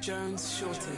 Jones Shorty.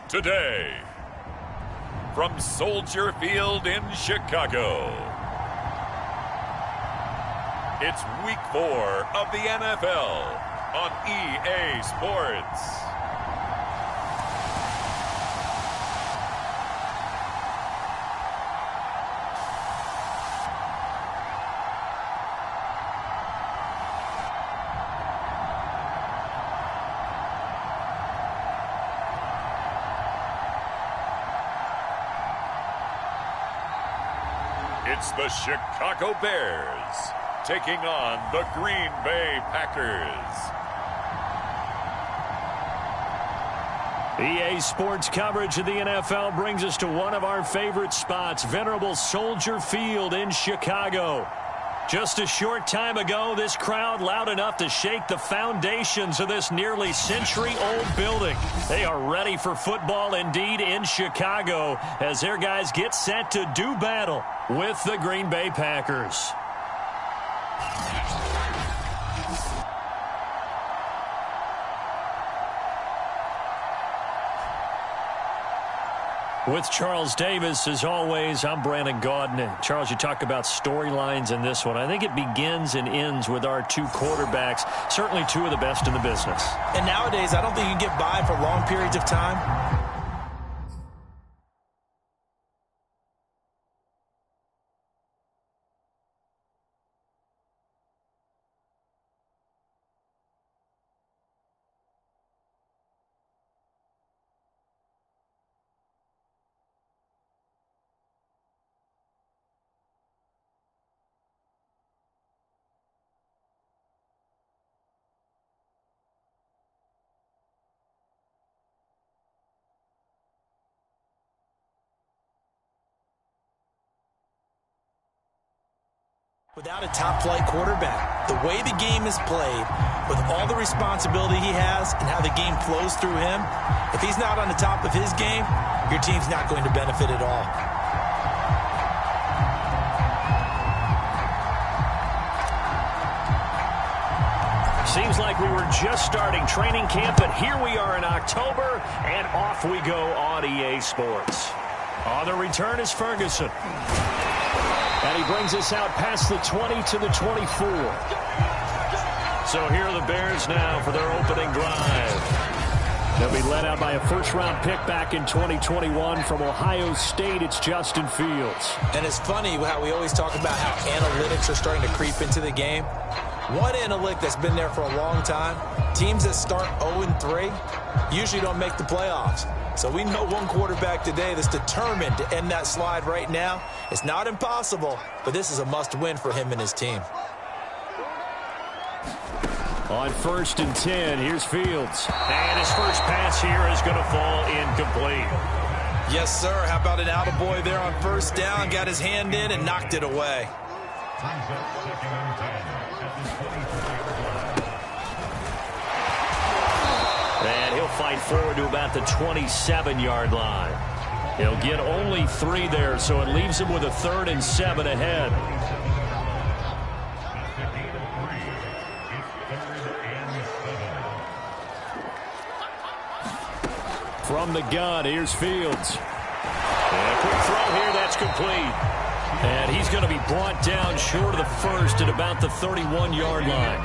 Today, from Soldier Field in Chicago, it's Week 4 of the NFL on EA Sports. It's the Chicago Bears taking on the Green Bay Packers. EA Sports coverage of the NFL brings us to one of our favorite spots, venerable Soldier Field in Chicago. Just a short time ago, this crowd loud enough to shake the foundations of this nearly century-old building. They are ready for football indeed in Chicago as their guys get set to do battle with the Green Bay Packers. With Charles Davis, as always, I'm Brandon Gaudin. Charles, you talk about storylines in this one. I think it begins and ends with our two quarterbacks, certainly two of the best in the business. And nowadays, I don't think you can get by for long periods of time. Without a top-flight quarterback, the way the game is played, with all the responsibility he has and how the game flows through him, if he's not on the top of his game, your team's not going to benefit at all. Seems like we were just starting training camp, but here we are in October, and off we go on EA Sports. On the return is Ferguson. And he brings us out past the 20 to the 24. So here are the Bears now for their opening drive. They'll be led out by a first-round pick back in 2021 from Ohio State. It's Justin Fields. And it's funny how we always talk about how analytics are starting to creep into the game. One analytic that's been there for a long time, teams that start 0-3 usually don't make the playoffs. So we know one quarterback today that's determined to end that slide right now. It's not impossible, but this is a must-win for him and his team. On 1st and 10, here's Fields. And his first pass here is going to fall incomplete. Yes, sir. How about an attaboy there on 1st down? Got his hand in and knocked it away. And he'll fight forward to about the 27-yard line. He'll get only 3 there, so it leaves him with a 3rd and 7 ahead. From the gun, here's Fields. And a quick throw here, that's complete. And he's going to be brought down short of the first at about the 31-yard line.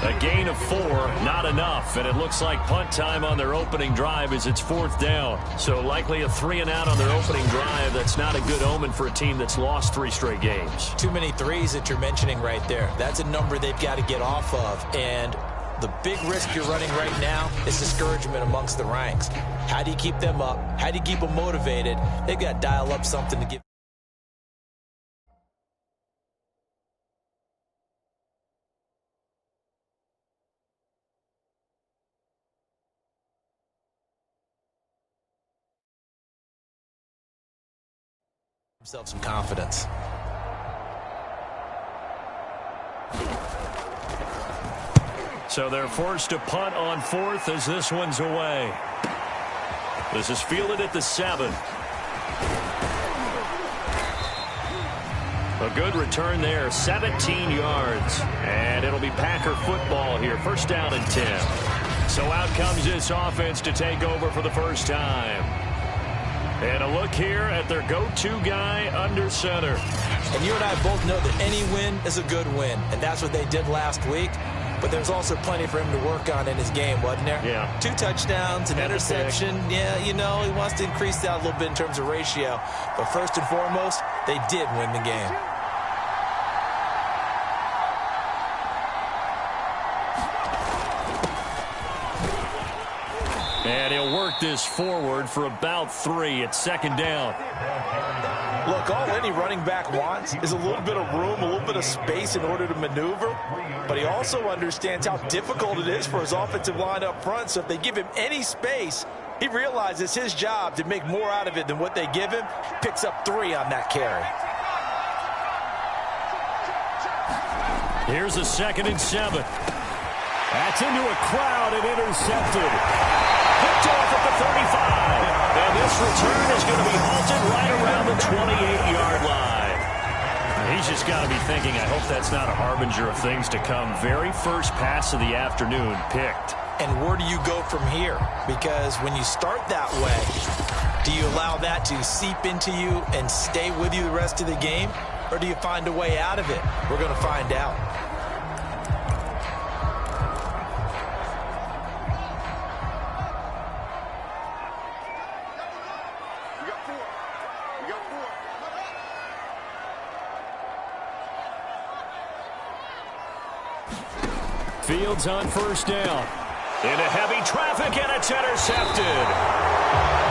A gain of 4, not enough. And it looks like punt time on their opening drive as it's 4th down. So likely a 3-and-out on their opening drive. That's not a good omen for a team that's lost 3 straight games. Too many threes that you're mentioning right there. That's a number they've got to get off of. And the big risk you're running right now is discouragement amongst the ranks. How do you keep them up? How do you keep them motivated? They've got to dial up something to give themselves some confidence. So they're forced to punt on 4th as this one's away. This is fielded at the 7. A good return there, 17 yards. And it'll be Packer football here, 1st down and 10. So out comes this offense to take over for the first time. And a look here at their go-to guy under center. And you and I both know that any win is a good win. And that's what they did last week. But there's also plenty for him to work on in his game, wasn't there? Yeah. 2 touchdowns, an interception. Yeah, you know, he wants to increase that a little bit in terms of ratio. But first and foremost, they did win the game. And he'll work this forward for about 3 at 2nd down. Look, all any running back wants is a little bit of room, a little bit of space in order to maneuver. But he also understands how difficult it is for his offensive line up front. So if they give him any space, he realizes his job to make more out of it than what they give him. Picks up 3 on that carry. Here's a 2nd and 7. That's into a crowd and intercepted. Picked off at the 35. And this return is going to be halted right around the 28-yard line. He's just got to be thinking, I hope that's not a harbinger of things to come. Very first pass of the afternoon picked. And where do you go from here? Because when you start that way, do you allow that to seep into you and stay with you the rest of the game? Or do you find a way out of it? We're going to find out. Fields on 1st down. Into heavy traffic, and it's intercepted.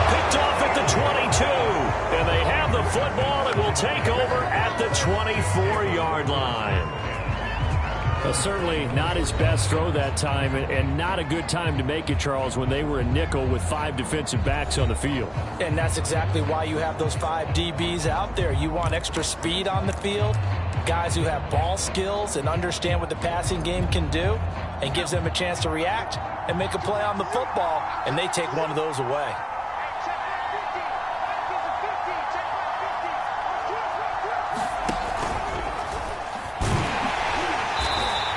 Picked off at the 22. And they have the football and will take over at the 24-yard line. Well, certainly not his best throw that time, and not a good time to make it, Charles, when they were a nickel with 5 defensive backs on the field. And that's exactly why you have those 5 DBs out there. You want extra speed on the field, guys who have ball skills and understand what the passing game can do, and gives them a chance to react and make a play on the football, and they take one of those away.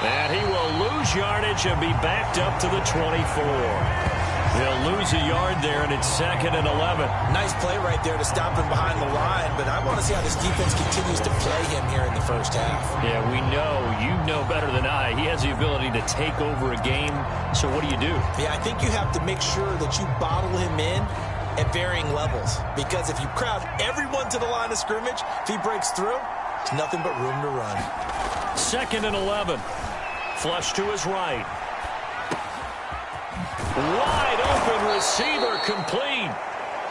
And he will lose yardage and be backed up to the 24. He'll lose a yard there, and it's 2nd and 11. Nice play right there to stop him behind the line, but I want to see how this defense continues to play him here in the first half. Yeah, we know. You know better than I. He has the ability to take over a game, so what do you do? Yeah, I think you have to make sure that you bottle him in at varying levels, because if you crowd everyone to the line of scrimmage, if he breaks through, there's nothing but room to run. 2nd and 11. Flush to his right. Wide open receiver complete.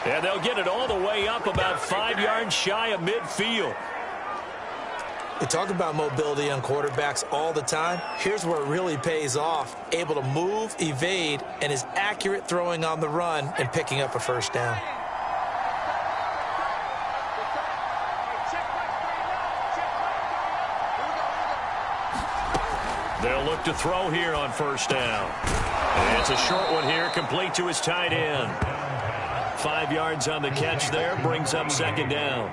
And they'll get it all the way up about 5 yards shy of midfield. We talk about mobility on quarterbacks all the time. Here's where it really pays off. Able to move, evade, and is accurate throwing on the run and picking up a first down. They'll look to throw here on first down. And it's a short one here, complete to his tight end. 5 yards on the catch there, brings up second down.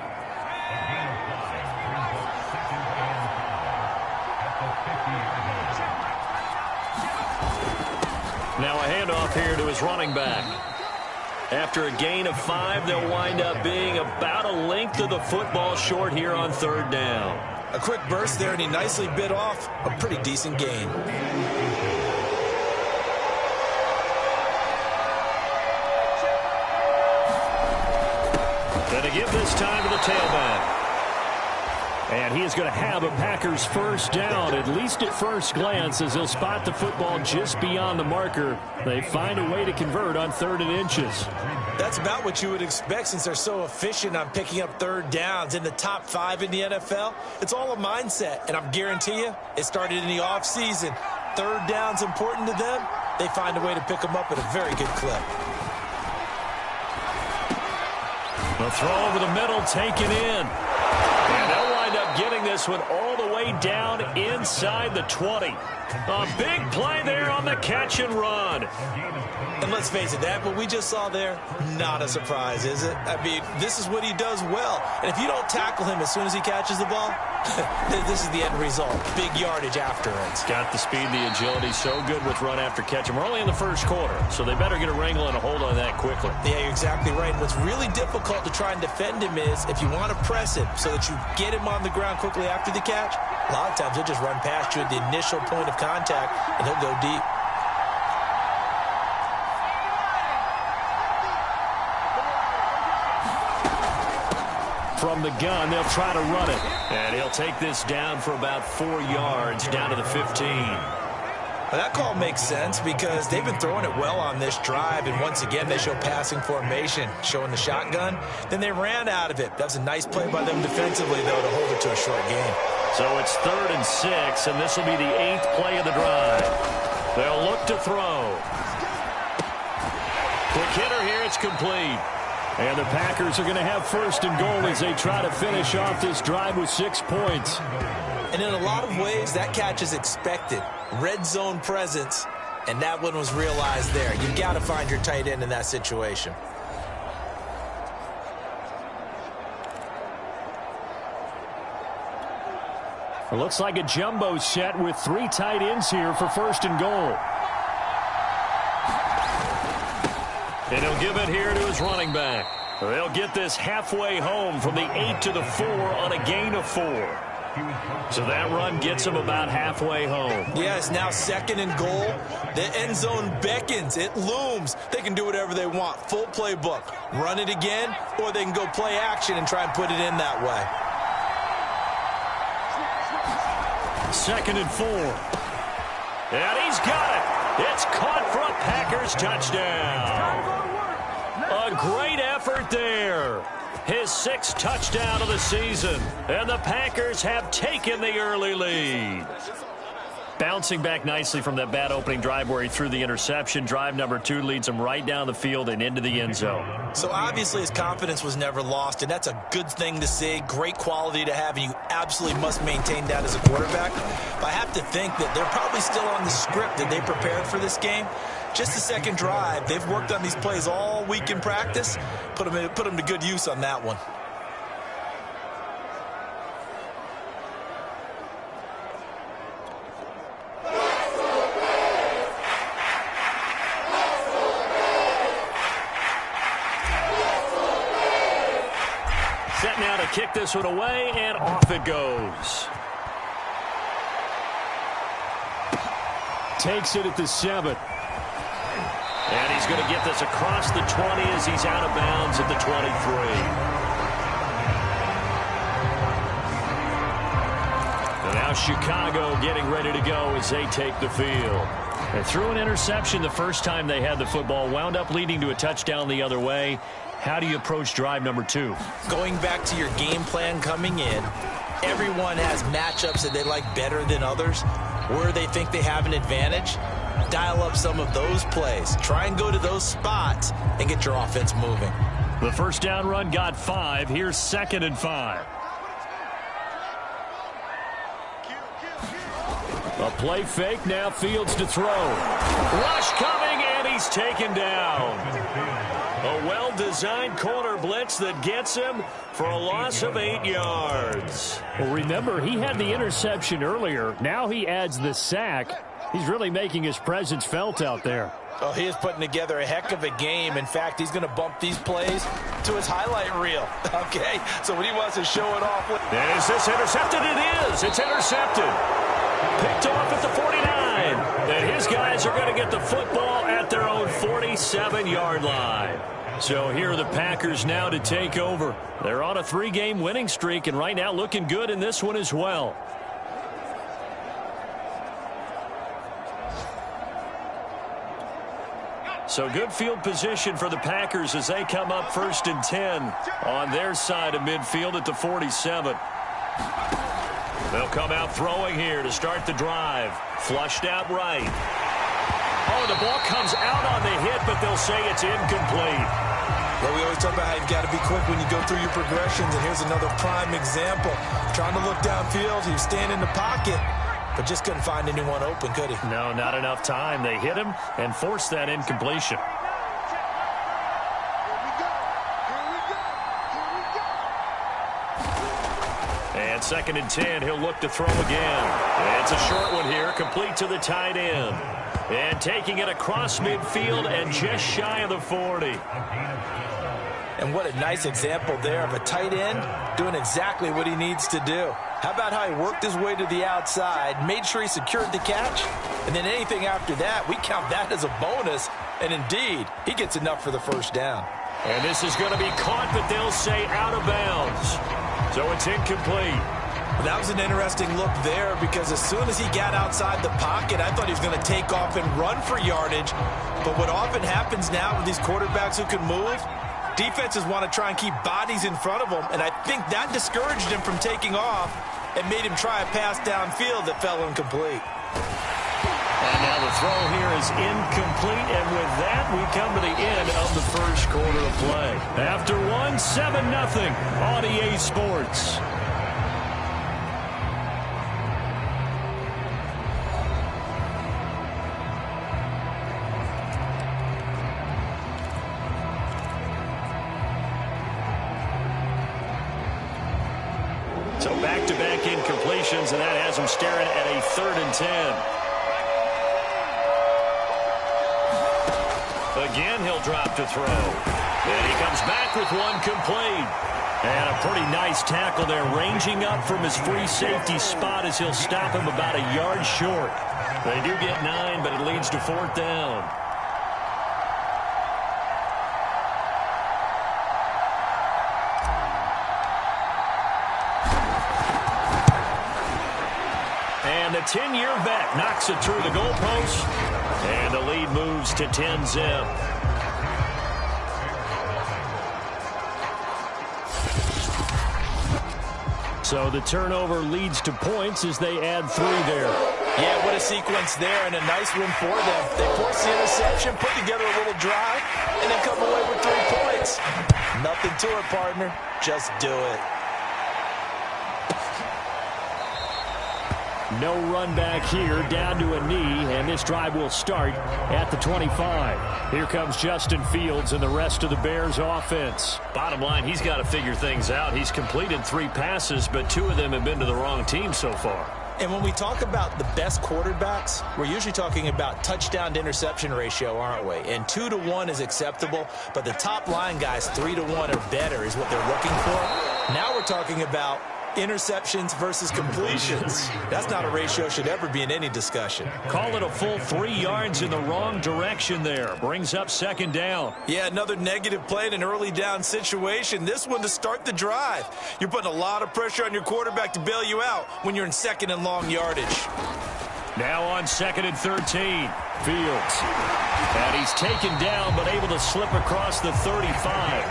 Now a handoff here to his running back. After a gain of 5, they'll wind up being about a length of the football short here on third down. A quick burst there, and he nicely bit off a pretty decent gain. Gonna give this time to the tailback. And he is going to have a Packers first down, at least at first glance, as he'll spot the football just beyond the marker. They find a way to convert on 3rd and inches. That's about what you would expect since they're so efficient on picking up third downs in the top 5 in the NFL. It's all a mindset, and I guarantee you it started in the offseason. Third down's important to them. They find a way to pick them up at a very good clip. The throw over the middle taken in. And they'll wind up getting this one all the way down inside the 20. A big play there on the catch and run. And let's face it, that what we just saw there, not a surprise, is it? I mean, this is what he does well. And if you don't tackle him as soon as he catches the ball, this is the end result. Big yardage after it. Got the speed, the agility, so good with run after catch. And we're only in the first quarter, so they better get a wrangle and a hold on that quickly. Yeah, you're exactly right. And what's really difficult to try and defend him is if you want to press him so that you get him on the ground quickly after the catch, a lot of times he'll just run past you at the initial point of contact, and he'll go deep. From the gun, they'll try to run it. And he'll take this down for about 4 yards, down to the 15. Well, that call makes sense because they've been throwing it well on this drive, and once again they show passing formation, showing the shotgun. Then they ran out of it. That was a nice play by them defensively, though, to hold it to a short game. So it's 3rd and 6, and this will be the 8th play of the drive. They'll look to throw. Quick hitter here, it's complete. And the Packers are going to have 1st and goal as they try to finish off this drive with 6 points. And in a lot of ways, that catch is expected. Red zone presence, and that one was realized there. You've got to find your tight end in that situation. It looks like a jumbo set with 3 tight ends here for 1st and goal. And he'll give it here to his running back. They'll get this halfway home from the 8 to the 4 on a gain of 4. So that run gets him about halfway home. Yeah, it's now 2nd and goal. The end zone beckons. It looms. They can do whatever they want. Full playbook. Run it again, or they can go play action and try and put it in that way. 2nd and 4. And he's got it. It's caught for a Packers touchdown. A great effort there. His 6th touchdown of the season. And the Packers have taken the early lead. Bouncing back nicely from that bad opening drive where he threw the interception. Drive number 2 leads him right down the field and into the end zone. So obviously his confidence was never lost, and that's a good thing to see. Great quality to have, and you absolutely must maintain that as a quarterback. But I have to think that they're probably still on the script that they prepared for this game. Just the 2nd drive. They've worked on these plays all week in practice. Put them to good use on that one. Set now to kick this one away, and off it goes. Takes it at the 7. And he's going to get this across the 20 as he's out of bounds at the 23. And now Chicago getting ready to go as they take the field. They threw an interception the first time they had the football, wound up leading to a touchdown the other way. How do you approach drive number 2? Going back to your game plan coming in, everyone has matchups that they like better than others. Where they think they have an advantage, dial up some of those plays. Try and go to those spots and get your offense moving. The first down run got 5. Here's 2nd and 5. A play fake, now Fields to throw. Rush coming, and he's taken down. A well-designed corner blitz that gets him for a loss of 8 yards. Well, remember, he had the interception earlier. Now he adds the sack. He's really making his presence felt out there. Oh, he is putting together a heck of a game. In fact, he's going to bump these plays to his highlight reel. Okay, so when he wants to show it off. Is this intercepted? It is. It's intercepted. Picked off at the 49. And his guys are going to get the football at their own 47-yard line. So here are the Packers now to take over. They're on a 3-game winning streak, and right now looking good in this one as well. So good field position for the Packers as they come up 1st and 10 on their side of midfield at the 47. They'll come out throwing here to start the drive. Flushed out right. Oh, the ball comes out on the hit, but they'll say it's incomplete. Well, we always talk about how you've got to be quick when you go through your progressions, and here's another prime example. Trying to look downfield, he was standing in the pocket, but just couldn't find anyone open, could he? No, not enough time. They hit him and forced that incompletion. And 2nd and 10, he'll look to throw again. It's a short one here, complete to the tight end. And taking it across midfield and just shy of the 40. And what a nice example there of a tight end doing exactly what he needs to do. How about how he worked his way to the outside, made sure he secured the catch, and then anything after that, we count that as a bonus. And indeed, he gets enough for the first down. And this is going to be caught, but they'll say out of bounds. So it's incomplete. Well, that was an interesting look there because as soon as he got outside the pocket, I thought he was going to take off and run for yardage. But what often happens now with these quarterbacks who can move, defenses want to try and keep bodies in front of them, and I think that discouraged him from taking off and made him try a pass downfield that fell incomplete. And now the throw here is incomplete, and with that, we come to the end of the first quarter of play. After one, 7-0 on EA Sports. So back-to-back incompletions, and that has him staring at a 3rd and 10. Again, he'll drop to throw. And he comes back with one complete. And a pretty nice tackle there, ranging up from his free safety spot as he'll stop him about a yard short. They do get 9, but it leads to 4th down. And the 10-year vet knocks it through the goalpost. And the lead moves to 10-zip. So the turnover leads to points as they add 3 there. Yeah, what a sequence there, and a nice one for them. They force the interception, put together a little drive, and then come away with 3 points. Nothing to it, partner. Just do it. No run back here, down to a knee, and this drive will start at the 25. Here comes Justin Fields and the rest of the Bears offense. Bottom line, he's got to figure things out. He's completed 3 passes, but 2 of them have been to the wrong team so far. And when we talk about the best quarterbacks, we're usually talking about touchdown to interception ratio, aren't we? And 2 to 1 is acceptable, but the top line guys, 3 to 1 or better is what they're looking for. Now we're talking about Interceptions versus completions. That's not a ratio should ever be in any discussion. Call it a full 3 yards in the wrong direction there. Brings up second down. Yeah, another negative play in an early down situation. This one to start the drive. You're putting a lot of pressure on your quarterback to bail you out when you're in second and long yardage. Now on second and 13. Fields. And he's taken down but able to slip across the 35.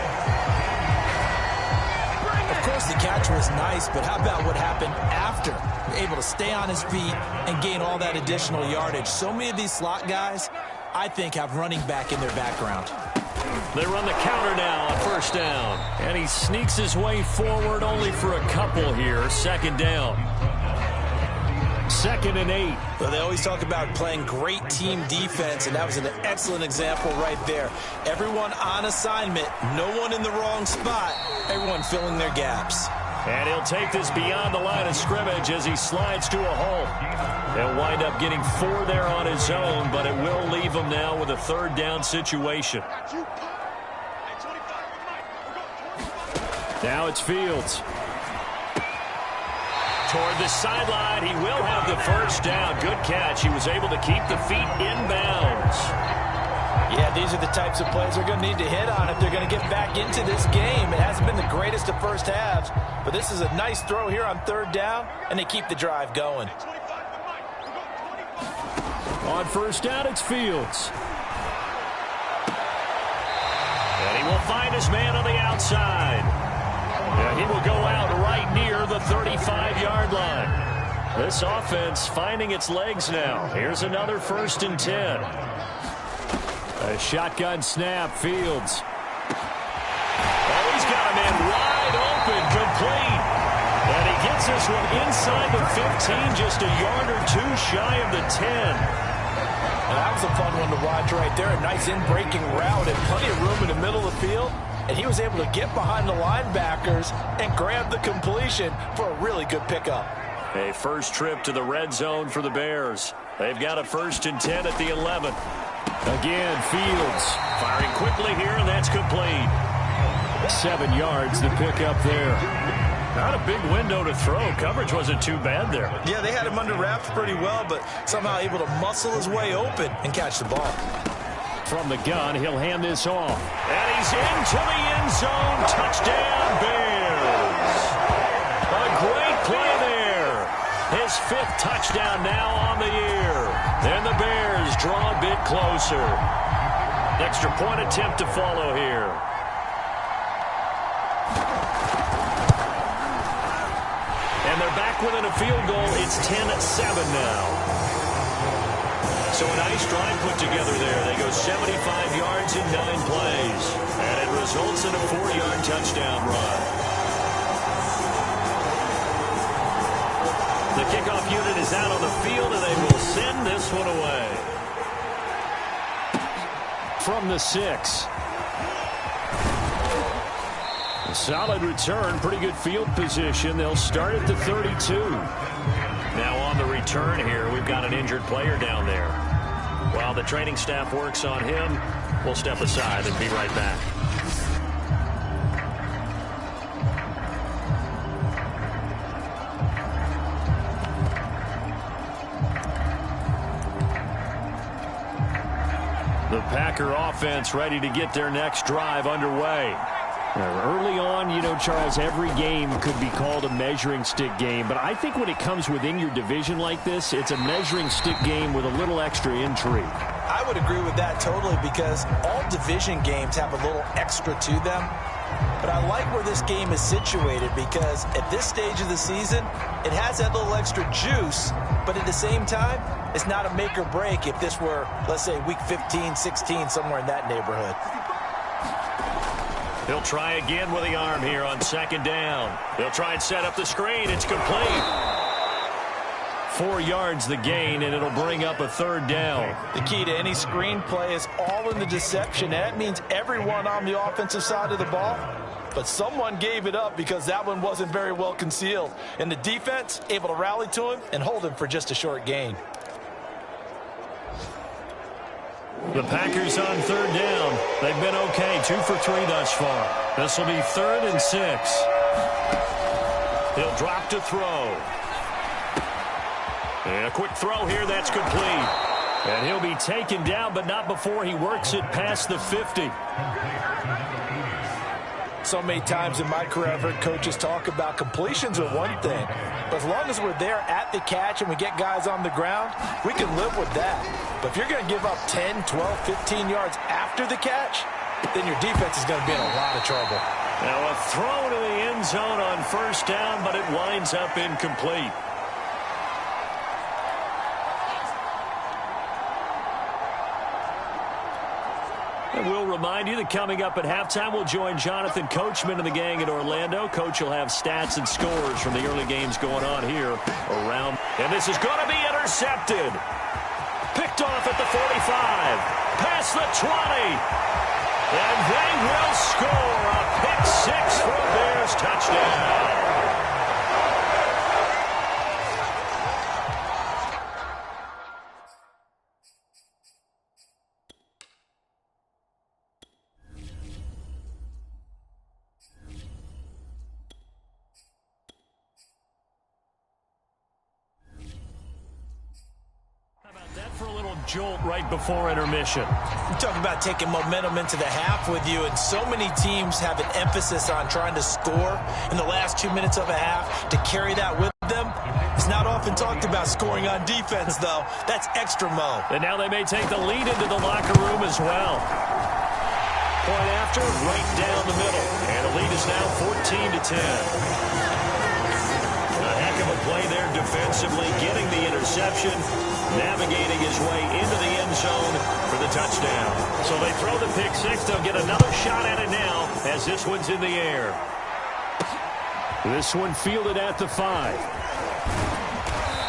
Of course, the catch was nice, but how about what happened after? Able to stay on his feet and gain all that additional yardage. So many of these slot guys, I think, have running back in their background. They run the counter now on first down. And he sneaks his way forward only for a couple here. Second down. Second and 8. Well, they always talk about playing great team defense, and that was an excellent example right there. Everyone on assignment, no one in the wrong spot, everyone filling their gaps. And he'll take this beyond the line of scrimmage as he slides to a halt. He'll wind up getting 4 there on his own, but it will leave him now with a third down situation. Now it's Fields. Toward the sideline, he will have the first down. Good catch. He was able to keep the feet inbounds. Yeah, these are the types of plays they're going to need to hit on if they're going to get back into this game. It hasn't been the greatest of first halves, but this is a nice throw here on third down, and they keep the drive going. On first down, it's Fields. And he will find his man on the outside. And he will go out right near the 35-yard line. This offense finding its legs now. Here's another 1st and 10. A shotgun snap, Fields. Oh, he's got a man wide open, complete. And he gets this one inside the 15, just a yard or two shy of the 10. And that was a fun one to watch right there. A nice in-breaking route and plenty of room in the middle of the field. And he was able to get behind the linebackers and grab the completion for a really good pickup. A first trip to the red zone for the Bears. They've got a 1st and 10 at the 11. Again, Fields firing quickly here, and that's complete. 7 yards the pickup there. Not a big window to throw. Coverage wasn't too bad there. Yeah, they had him under wraps pretty well, but somehow able to muscle his way open and catch the ball. From the gun, he'll hand this off. And he's into the end zone. Touchdown, Bears. A great play there. His 5th touchdown now on the year. And the Bears draw a bit closer. Extra point attempt to follow here. And they're back within a field goal. It's 10-7 now. So a nice drive put together there. They go 75 yards in 9 plays. And it results in a 4-yard touchdown run. The kickoff unit is out on the field, and they will send this one away. From the 6. A solid return, pretty good field position. They'll start at the 32. Now on the return here, we've got an injured player down there. While the training staff works on him, we'll step aside and be right back. The Packer offense ready to get their next drive underway. Early on, you know, Charles, every game could be called a measuring stick game. But I think when it comes within your division like this, it's a measuring stick game with a little extra intrigue. I would agree with that totally because all division games have a little extra to them. But I like where this game is situated because at this stage of the season, it has that little extra juice. But at the same time, it's not a make or break if this were, let's say, week 15, 16, somewhere in that neighborhood. He'll try again with the arm here on second down. They'll try and set up the screen. It's complete. 4 yards the gain, and it'll bring up a third down. The key to any screen play is all in the deception. That means everyone on the offensive side of the ball. But someone gave it up because that one wasn't very well concealed. And the defense able to rally to him and hold him for just a short gain. The Packers on third down. They've been okay, 2 for 3 thus far. This will be 3rd and 6. He'll drop to throw. And a quick throw here, that's complete. And he'll be taken down, but not before he works it past the 50. So many times in my career, I've heard coaches talk about completions are one thing. But as long as we're there at the catch and we get guys on the ground, we can live with that. But if you're going to give up 10, 12, 15 yards after the catch, then your defense is going to be in a lot of trouble. Now a throw to the end zone on first down, but it winds up incomplete. And we'll remind you that coming up at halftime, we'll join Jonathan Coachman and the gang in Orlando. Coach will have stats and scores from the early games going on here around. And this is going to be intercepted. Picked off at the 45. Past the 20. And they will score a pick six for a Bears touchdown. Jolt right before intermission. You talk about taking momentum into the half with you, and so many teams have an emphasis on trying to score in the last 2 minutes of a half. To carry that with them, it's not often talked about scoring on defense, though. That's extra mo. And now they may take the lead into the locker room as well. Point after, right down the middle. And the lead is now 14-10. A heck of a play there defensively, getting the interception, navigating his way into the end zone for the touchdown. So they throw the pick six. They'll get another shot at it now as this one's in the air. This one fielded at the 5.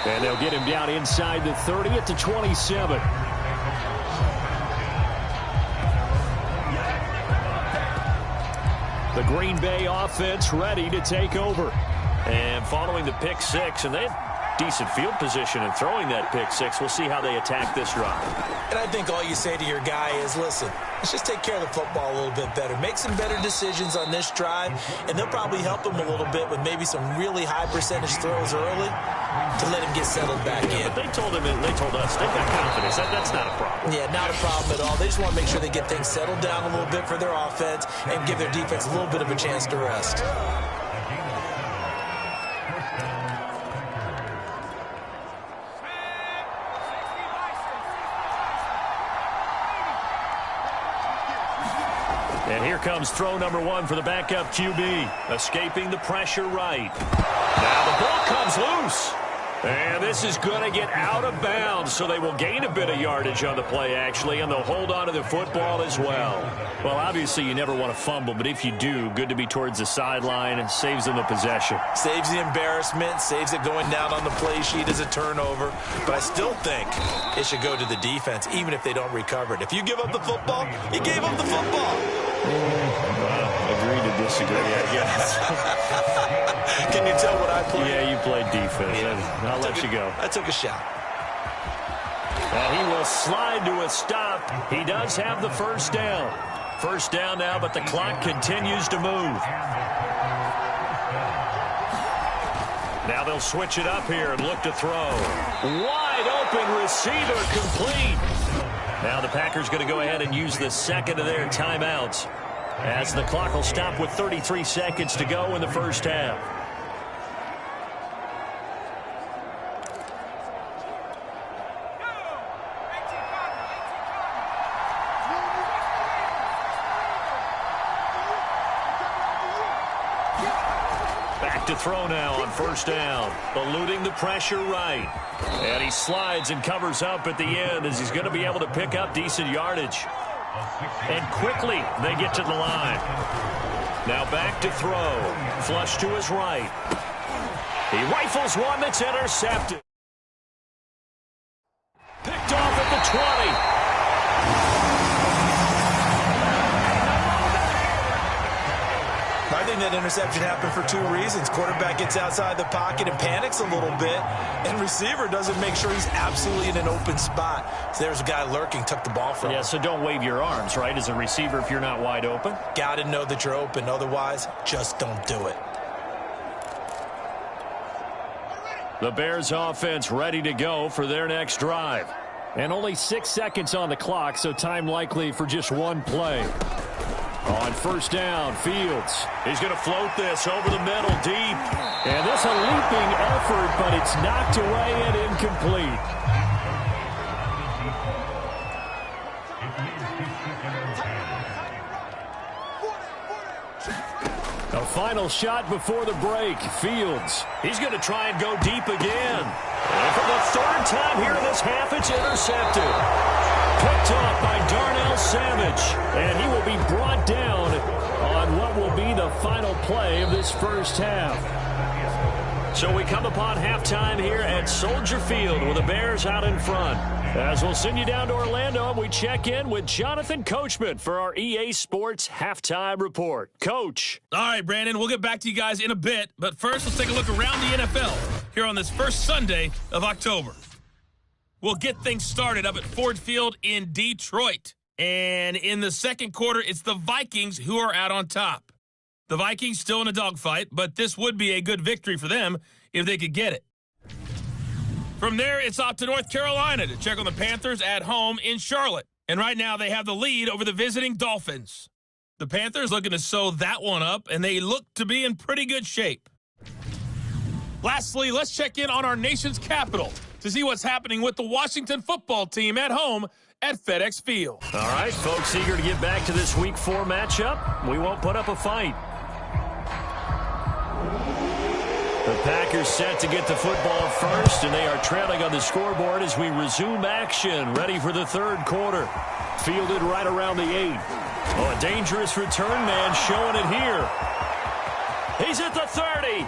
And they'll get him down inside the 30 at the 27. The Green Bay offense ready to take over. And following the pick six, and they had decent field position in throwing that pick six. We'll see how they attack this drive. And I think all you say to your guy is, listen, let's just take care of the football a little bit better. Make some better decisions on this drive, and they'll probably help him a little bit with maybe some really high percentage throws early to let him get settled back in. But they told him, and they told us, they've got confidence. That's not a problem. Yeah, not a problem at all. They just want to make sure they get things settled down a little bit for their offense and give their defense a little bit of a chance to rest. And here comes throw number one for the backup QB. Escaping the pressure right. Now the ball comes loose. And this is going to get out of bounds, so they will gain a bit of yardage on the play, actually, and they'll hold on to the football as well. Well, obviously, you never want to fumble, but if you do, good to be towards the sideline and saves them the possession. Saves the embarrassment, saves it going down on the play sheet as a turnover. But I still think it should go to the defense, even if they don't recover it. If you give up the football, you gave up the football. Agree to disagree, I guess. Can you tell what I played? Yeah, you played defense. Yeah. I'll let you go. I took a shot. And he will slide to a stop. He does have the first down. First down now, but the clock continues to move. Now they'll switch it up here and look to throw. Wide open receiver complete. Now the Packers going to go ahead and use the second of their timeouts as the clock will stop with 33 seconds to go in the first half. Back to throw now on first down. Eluding the pressure right. And he slides and covers up at the end as he's going to be able to pick up decent yardage. And quickly they get to the line. Now back to throw. Flush to his right. He rifles one that's intercepted. Picked off at the 20. I think that interception happened for two reasons. Quarterback gets outside the pocket and panics a little bit, and receiver doesn't make sure he's absolutely in an open spot. So there's a guy lurking, took the ball from him. Yeah, so don't wave your arms, right, as a receiver if you're not wide open? Got to know that you're open. Otherwise, just don't do it. The Bears offense ready to go for their next drive. And only 6 seconds on the clock, so time likely for just one play. On first down, Fields. He's going to float this over the middle deep. And this a leaping effort, but it's knocked away and incomplete. A final shot before the break. Fields. He's going to try and go deep again. And for the third time here in this half, it's intercepted. Picked off by Darnell Savage. And he will be brought down on what will be the final play of this first half. So we come upon halftime here at Soldier Field with the Bears out in front. As we'll send you down to Orlando, we check in with Jonathan Coachman for our EA Sports Halftime Report. Coach. All right, Brandon, we'll get back to you guys in a bit. But first, let's take a look around the NFL here on this first Sunday of October. We'll get things started up at Ford Field in Detroit. And in the second quarter, it's the Vikings who are out on top. The Vikings still in a dogfight, but this would be a good victory for them if they could get it. From there, it's off to North Carolina to check on the Panthers at home in Charlotte. And right now, they have the lead over the visiting Dolphins. The Panthers looking to sew that one up, and they look to be in pretty good shape. Lastly, let's check in on our nation's capital to see what's happening with the Washington football team at home at FedEx Field. All right, folks, eager to get back to this Week 4 matchup. We won't put up a fight. The Packers set to get the football first, and they are trailing on the scoreboard as we resume action, ready for the third quarter. Fielded right around the 8. Oh, a dangerous return man showing it here. He's at the 30,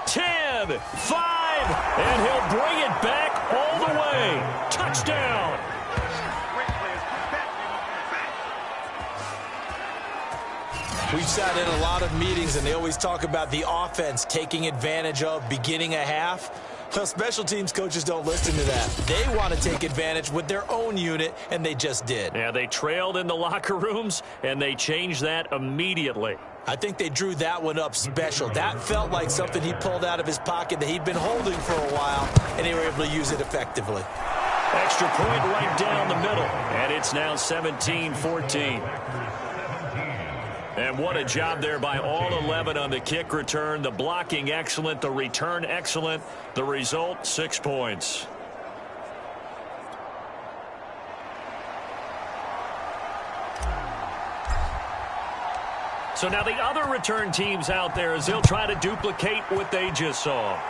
10, 5, and he'll bring it back all the way. Touchdown. We've sat in a lot of meetings, and they always talk about the offense taking advantage of beginning a half. Well, special teams coaches don't listen to that. They want to take advantage with their own unit, and they just did. Yeah, they trailed in the locker rooms, and they changed that immediately. I think they drew that one up special. That felt like something he pulled out of his pocket that he'd been holding for a while, and they were able to use it effectively. Extra point right down the middle, and it's now 17-14. And what a job there by all 11 on the kick return. The blocking excellent, the return excellent. The result, 6 points. So now the other return teams out there as they'll try to duplicate what they just saw.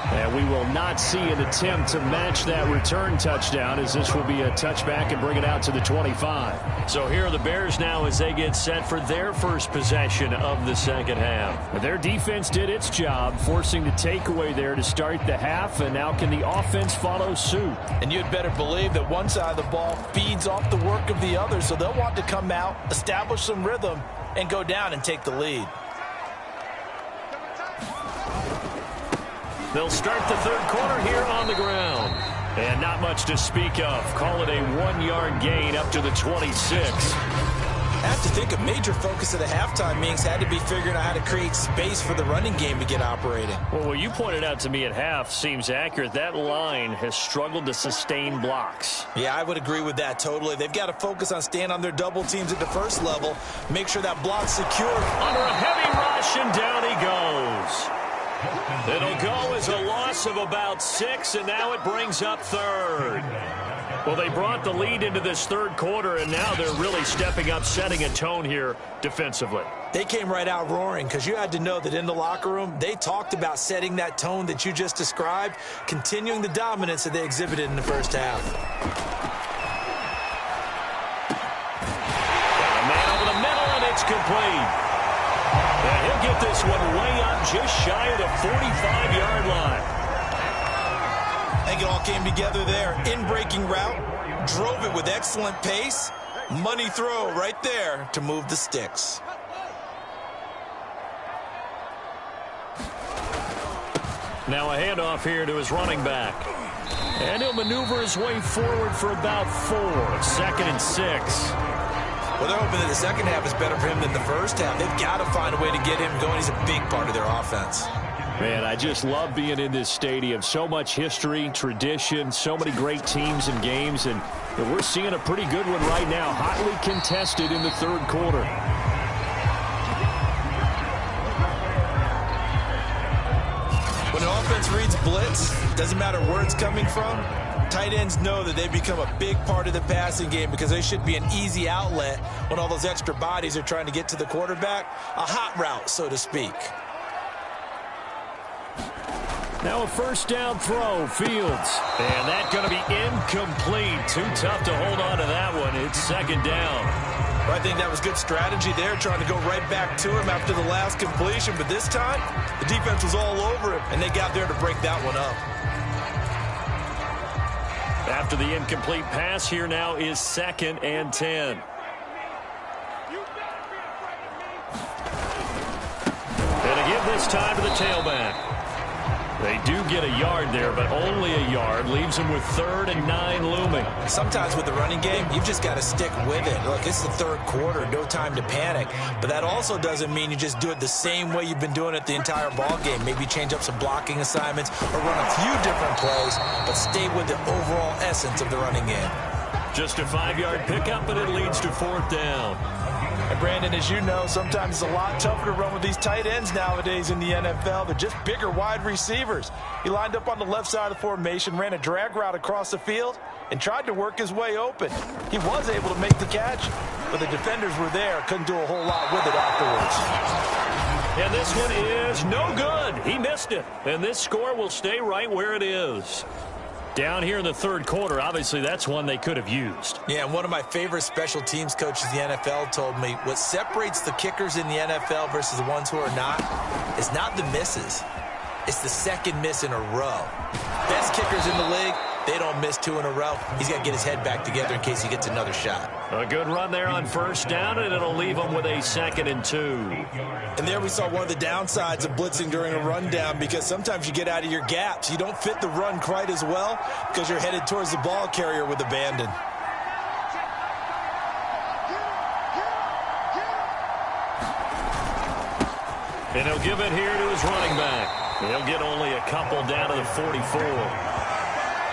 And we will not see an attempt to match that return touchdown, as this will be a touchback and bring it out to the 25. So here are the Bears now as they get set for their first possession of the second half. Their defense did its job, forcing the takeaway there to start the half, and now can the offense follow suit? And you'd better believe that one side of the ball feeds off the work of the other, so they'll want to come out, establish some rhythm, and go down and take the lead. They'll start the third quarter here on the ground. And not much to speak of. Call it a 1-yard gain up to the 26. I have to think a major focus of the halftime meetings had to be figuring out how to create space for the running game to get operating. Well, what you pointed out to me at half seems accurate. That line has struggled to sustain blocks. Yeah, I would agree with that totally. They've got to focus on staying on their double teams at the first level. Make sure that block's secure. Under a heavy rush, and down he goes. It'll go as a loss of about 6, and now it brings up third. Well, they brought the lead into this third quarter, and now they're really stepping up, setting a tone here defensively. They came right out roaring, because you had to know that in the locker room, they talked about setting that tone that you just described, continuing the dominance that they exhibited in the first half. A man over the middle, and it's complete. And he'll get this one way up just shy of the 45-yard line. I think it all came together there. In-breaking route, drove it with excellent pace. Money throw right there to move the sticks. Now a handoff here to his running back. And he'll maneuver his way forward for about 4. 2nd and 6. Well, they're hoping that the second half is better for him than the first half. They've got to find a way to get him going. He's a big part of their offense. Man, I just love being in this stadium. So much history, tradition, so many great teams and games, and we're seeing a pretty good one right now, hotly contested in the third quarter. When an offense reads blitz, doesn't matter where it's coming from, tight ends know that they become a big part of the passing game because they should be an easy outlet when all those extra bodies are trying to get to the quarterback. A hot route, so to speak. Now a first down throw, Fields. And that's going to be incomplete. Too tough to hold on to that one. It's second down. Well, I think that was good strategy there, trying to go right back to him after the last completion. But this time, the defense was all over him, and they got there to break that one up. After the incomplete pass, here now is 2nd and 10. And a give this time to the tailback. They do get a yard there, but only a yard. Leaves them with 3rd and 9 looming. Sometimes with the running game, you've just got to stick with it. Look, it's the third quarter, no time to panic. But that also doesn't mean you just do it the same way you've been doing it the entire ball game. Maybe change up some blocking assignments or run a few different plays, but stay with the overall essence of the running game. Just a 5-yard pickup, and it leads to 4th down. And Brandon, as you know, sometimes it's a lot tougher to run with these tight ends nowadays in the NFL. They're just bigger wide receivers. He lined up on the left side of the formation, ran a drag route across the field, and tried to work his way open. He was able to make the catch, but the defenders were there, couldn't do a whole lot with it afterwards. And this one is no good. He missed it. And this score will stay right where it is. Down here in the third quarter, obviously that's one they could have used. Yeah, and one of my favorite special teams coaches in the NFL told me what separates the kickers in the NFL versus the ones who are not is not the misses. It's the second miss in a row. Best kickers in the league, they don't miss 2 in a row. He's got to get his head back together in case he gets another shot. A good run there on first down, and it'll leave him with a 2nd and 2. And there we saw one of the downsides of blitzing during a rundown, because sometimes you get out of your gaps. You don't fit the run quite as well because you're headed towards the ball carrier with abandon. And he'll give it here to his running back. He'll get only a couple down to the 44.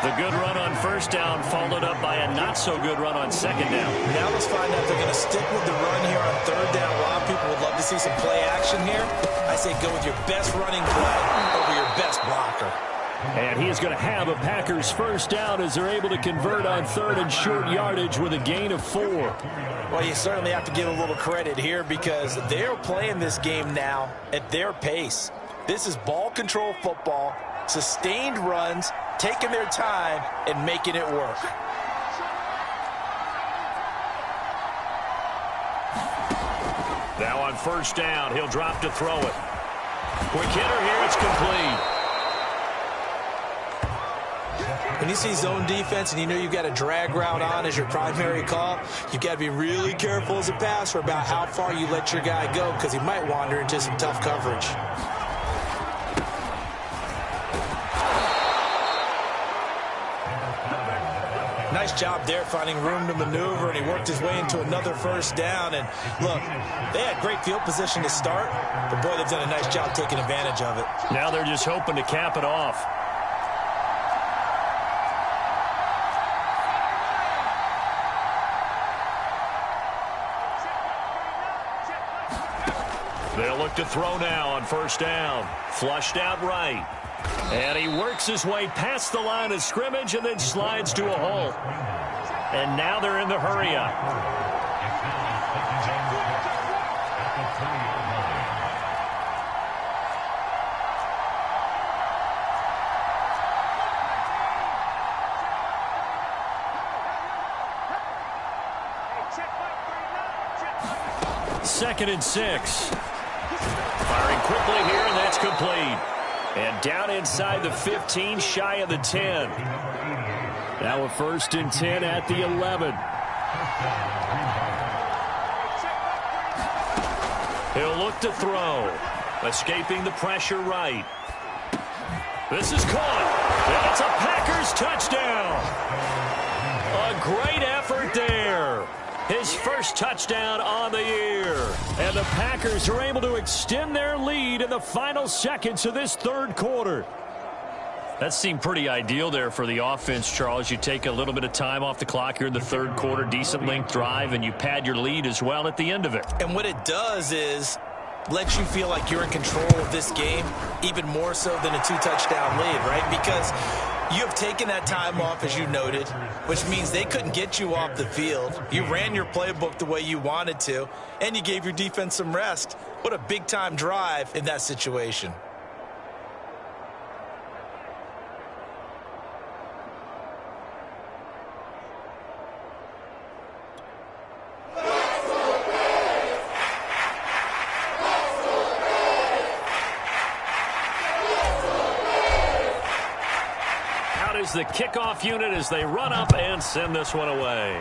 The good run on first down followed up by a not-so-good run on second down. Now let's find out if they're going to stick with the run here on third down. A lot of people would love to see some play action here. I say go with your best running play over your best blocker. And he is going to have a Packers first down as they're able to convert on 3rd and short yardage with a gain of 4. Well, you certainly have to give a little credit here because they're playing this game now at their pace. This is ball control football, sustained runs, taking their time and making it work. Now on first down, he'll drop to throw it. Quick hitter here, it's complete. When you see zone defense and you know you've got a drag route on as your primary call, you've got to be really careful as a passer about how far you let your guy go because he might wander into some tough coverage. Nice job there finding room to maneuver, and he worked his way into another first down. And look, they had great field position to start, but boy, they've done a nice job taking advantage of it. Now they're just hoping to cap it off. They'll look to throw now on first down. Flushed out right. And he works his way past the line of scrimmage and then slides to a hole. And now they're in the hurry-up. Second and 6. Firing quickly here, and that's complete. And down inside the 15, shy of the 10. Now a 1st and 10 at the 11. He'll look to throw. Escaping the pressure right. This is caught. And it's a Packers touchdown. A great effort there. His first touchdown on the year. And the Packers are able to extend their lead in the final seconds of this third quarter. That seemed pretty ideal there for the offense, Charles. You take a little bit of time off the clock here in the third quarter, decent length drive, and you pad your lead as well at the end of it. And what it does is let you feel like you're in control of this game, even more so than a 2-touchdown lead, right? Because you have taken that time off, as you noted, which means they couldn't get you off the field. You ran your playbook the way you wanted to, and you gave your defense some rest. What a big-time drive in that situation. The kickoff unit as they run up and send this one away.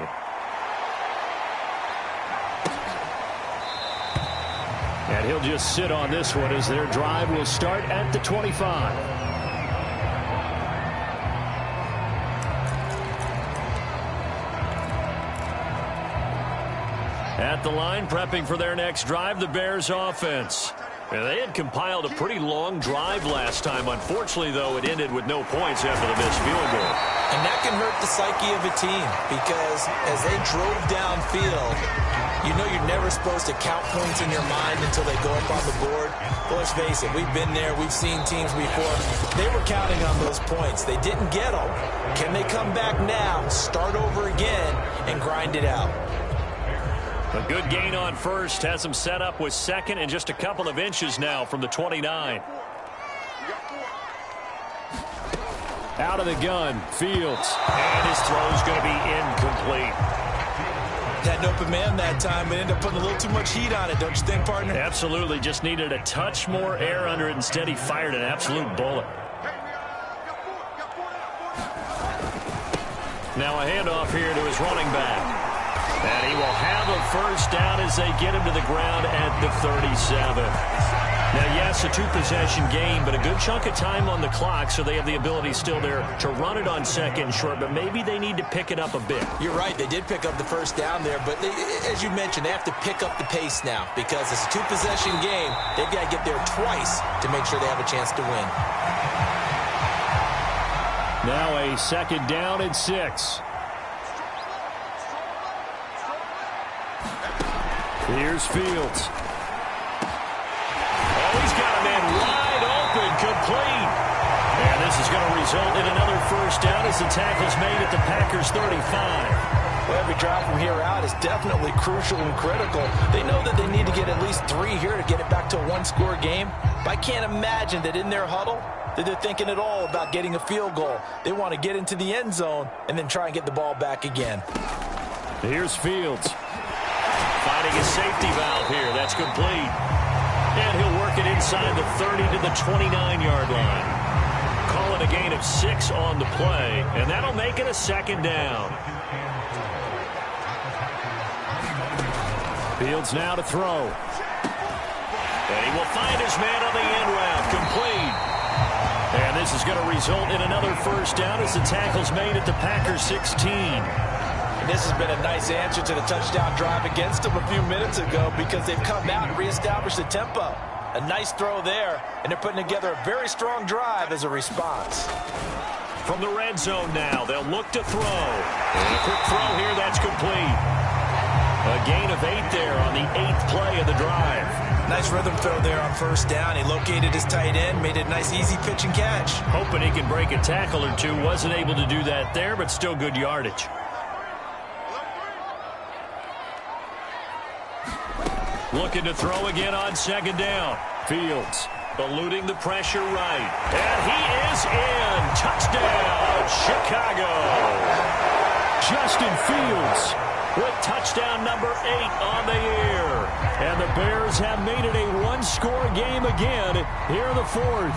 And he'll just sit on this one as their drive will start at the 25. At the line, prepping for their next drive, the Bears offense. They had compiled a pretty long drive last time. Unfortunately, though, it ended with no points after the missed field goal. And that can hurt the psyche of a team because as they drove downfield, you know you're never supposed to count points in your mind until they go up on the board. But let's face it, we've been there. We've seen teams before. They were counting on those points. They didn't get them. Can they come back now, start over again, and grind it out? A good gain on first has him set up with second and just a couple of inches now from the 29. Out of the gun, Fields. And his throw is going to be incomplete. Had an open man that time, but ended up putting a little too much heat on it, don't you think, partner? Absolutely. Just needed a touch more air under it. Instead, he fired an absolute bullet. Now a handoff here to his running back. And he will have a first down as they get him to the ground at the 37. Now, yes, a 2-possession game, but a good chunk of time on the clock, so they have the ability still there to run it on second and short, but maybe they need to pick it up a bit. You're right. They did pick up the first down there, but as you mentioned, they have to pick up the pace now because it's a 2-possession game. They've got to get there twice to make sure they have a chance to win. Now a second down and 6. Here's Fields. Oh, he's got a man wide open, complete. And this is going to result in another first down as the tackle's made at the Packers' 35. Well, every drive from here out is definitely crucial and critical. They know that they need to get at least 3 here to get it back to a 1-score game. But I can't imagine that in their huddle that they're thinking at all about getting a field goal. They want to get into the end zone and then try and get the ball back again. Here's Fields. Finding a safety valve here. That's complete. And he'll work it inside the 30 to the 29-yard line. Call it a gain of 6 on the play, and that'll make it a second down. Fields now to throw. And he will find his man on the end route. Complete. And this is going to result in another first down as the tackle's made at the Packers' 16. And this has been a nice answer to the touchdown drive against them a few minutes ago because they've come out and reestablished the tempo. A nice throw there, and they're putting together a very strong drive as a response. From the red zone now, they'll look to throw. And a quick throw here, that's complete. A gain of 8 there on the 8th play of the drive. Nice rhythm throw there on first down. He located his tight end, made it a nice easy pitch and catch. Hoping he can break a tackle or two. Wasn't able to do that there, but still good yardage. Looking to throw again on second down. Fields eluding the pressure right. And he is in. Touchdown, Chicago. Justin Fields with touchdown number 8 on the year. And the Bears have made it a 1-score game again here in the 4th.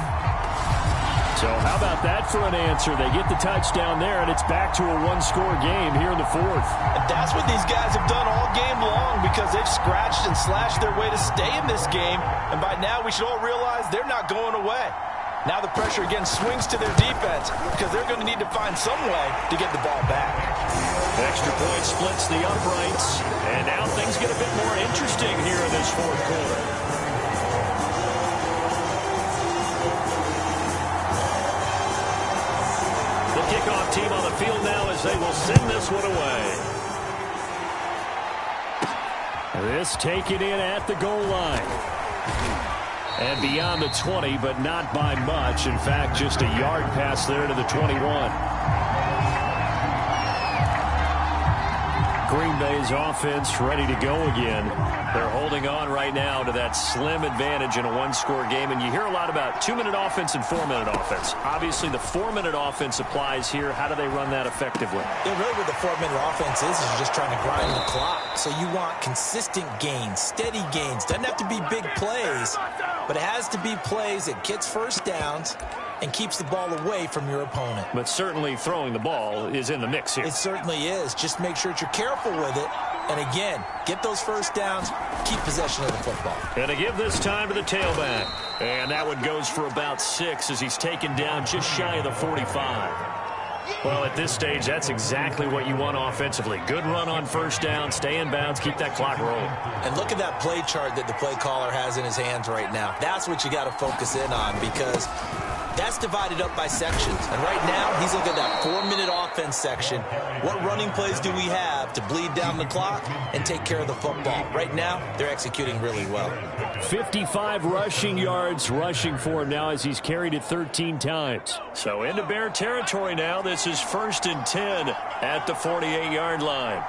So how about that for an answer? They get the touchdown there, and it's back to a 1-score game here in the 4th. And that's what these guys have done all game long because they've scratched and slashed their way to stay in this game. And by now, we should all realize they're not going away. Now the pressure again swings to their defense because they're going to need to find some way to get the ball back. Extra point splits the uprights. And now things get a bit more interesting here in this fourth quarter. The kickoff team on the field now as they will send this one away. This taken in at the goal line. And beyond the 20, but not by much. In fact, just a yard pass there to the 21. Green Bay's offense ready to go again. They're holding on right now to that slim advantage in a one-score game. And you hear a lot about 2-minute offense and 4-minute offense. Obviously, the 4-minute offense applies here. How do they run that effectively? Yeah, really what the 4-minute offense is you're just trying to grind the clock. So you want consistent gains, steady gains. Doesn't have to be big plays, but it has to be plays that gets first downs and keeps the ball away from your opponent. But certainly throwing the ball is in the mix here. It certainly is. Just make sure that you're careful with it. And again, get those first downs, keep possession of the football. And to give this time to the tailback. And that one goes for about 6 as he's taken down just shy of the 45. Well, at this stage, that's exactly what you want offensively. Good run on first down, stay in bounds, keep that clock rolling. And look at that play chart that the play caller has in his hands right now. That's what you got to focus in on because that's divided up by sections. And right now, he's looking at that 4-minute offense section. What running plays do we have to bleed down the clock and take care of the football? Right now, they're executing really well. 55 rushing yards rushing for him now as he's carried it 13 times. So into Bear territory now. This is 1st and 10 at the 48-yard line.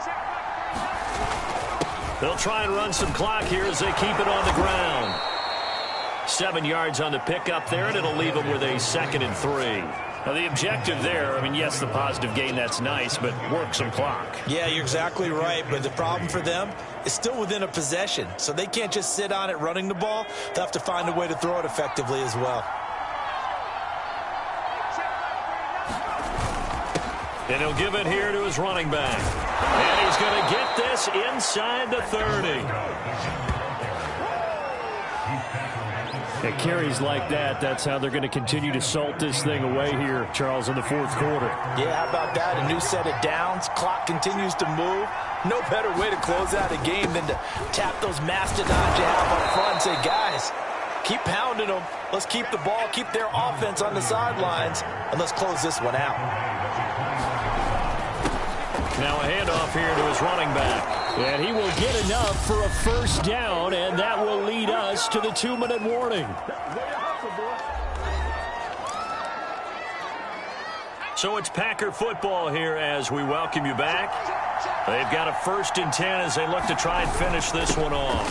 They'll try and run some clock here as they keep it on the ground. 7 yards on the pickup there, and it'll leave them with a 2nd and 3. Now, the objective there, I mean, yes, the positive gain, that's nice, but work some clock. Yeah, you're exactly right, but the problem for them is still within a possession, so they can't just sit on it running the ball. They'll have to find a way to throw it effectively as well. And he'll give it here to his running back. And he's going to get this inside the 30. It carries like that. That's how they're going to continue to salt this thing away here, Charles, in the fourth quarter. Yeah, how about that? A new set of downs. Clock continues to move. No better way to close out a game than to tap those mastodons you have up front and say, guys, keep pounding them. Let's keep the ball, keep their offense on the sidelines, and let's close this one out. Now a handoff here to his running back. And he will get enough for a first down, and that will lead us to the 2-minute warning. So it's Packer football here as we welcome you back. They've got a 1st and 10 as they look to try and finish this one off.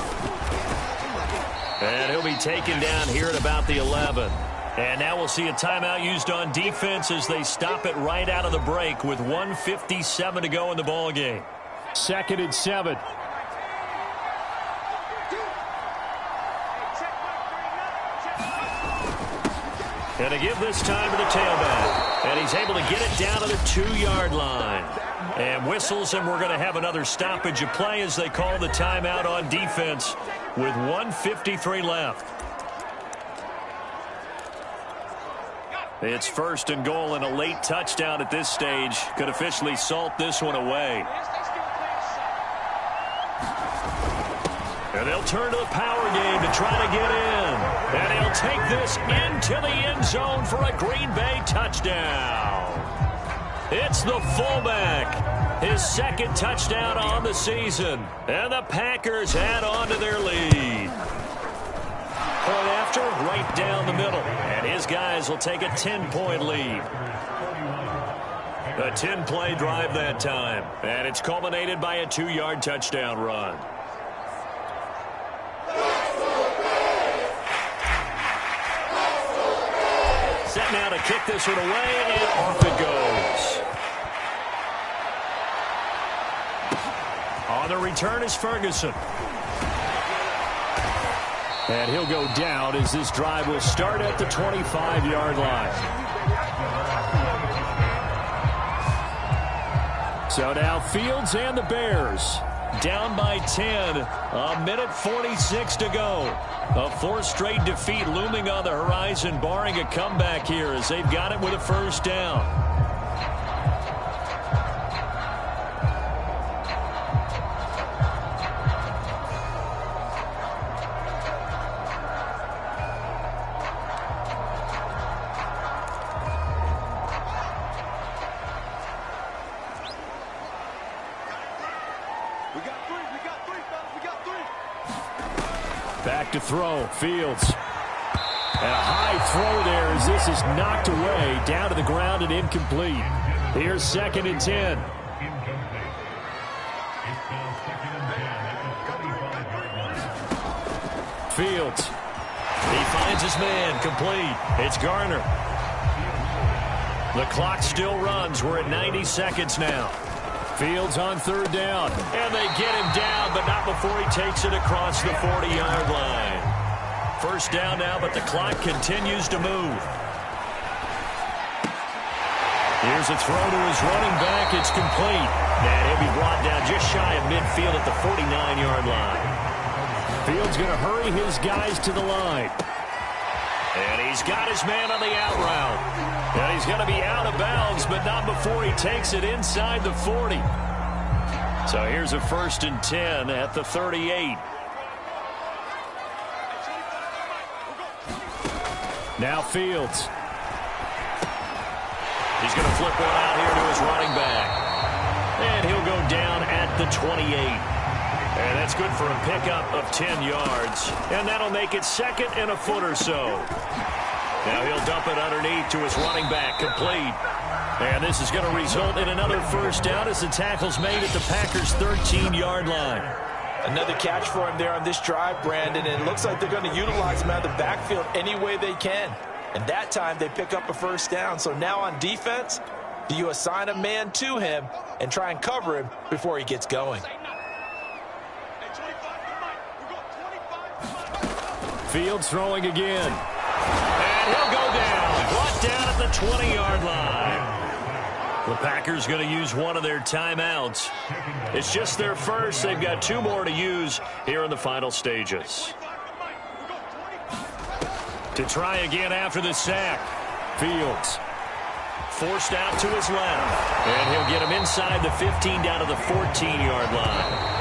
And he'll be taken down here at about the 11. And now we'll see a timeout used on defense as they stop it right out of the break with 1:57 to go in the ball game. 2nd and 7. And to give this time to the tailback. And he's able to get it down to the 2-yard line. And whistles, and we're going to have another stoppage of play as they call the timeout on defense with 1:53 left. It's 1st and goal, and a late touchdown at this stage could officially salt this one away. And they'll turn to the power game to try to get in. And he'll take this into the end zone for a Green Bay touchdown. It's the fullback. His 2nd touchdown on the season. And the Packers add on to their lead. Point after, right down the middle. And his guys will take a 10-point lead. A 10-play drive that time. And it's culminated by a 2-yard touchdown run. Set now to kick this one away, and off it goes. On the return is Ferguson. And he'll go down as this drive will start at the 25-yard line. So now Fields and the Bears down by 10. A minute 46 to go. A 4th straight defeat looming on the horizon, barring a comeback here as they've got it with a first down. We got three, fellas. We got three. Back to throw. Fields. And a high throw there as this is knocked away, down to the ground and incomplete. Here's 2nd and 10. Fields. He finds his man, complete. It's Garner. The clock still runs. We're at 90 seconds now. Fields on 3rd down. And they get him down, but not before he takes it across the 40-yard line. 1st down now, but the clock continues to move. Here's a throw to his running back. It's complete. And he'll be brought down just shy of midfield at the 49-yard line. Fields going to hurry his guys to the line. And he's got his man on the out route. And he's going to be out of bounds, but not before he takes it inside the 40. So here's a 1st and 10 at the 38. Now Fields. He's going to flip one out here to his running back. And he'll go down at the 28. And that's good for a pickup of 10 yards. And that'll make it 2nd and a foot or so. Now he'll dump it underneath to his running back, complete. And this is going to result in another 1st down as the tackle's made at the Packers' 13-yard line. Another catch for him there on this drive, Brandon. And it looks like they're going to utilize him out of the backfield any way they can. And that time they pick up a 1st down. So now on defense, do you assign a man to him and try and cover him before he gets going? Fields throwing again. And he'll go down. Brought down at the 20-yard line. The Packers going to use one of their timeouts. It's just their first. They've got 2 more to use here in the final stages. To try again after the sack. Fields. Forced out to his left. And he'll get him inside the 15 down to the 14-yard line.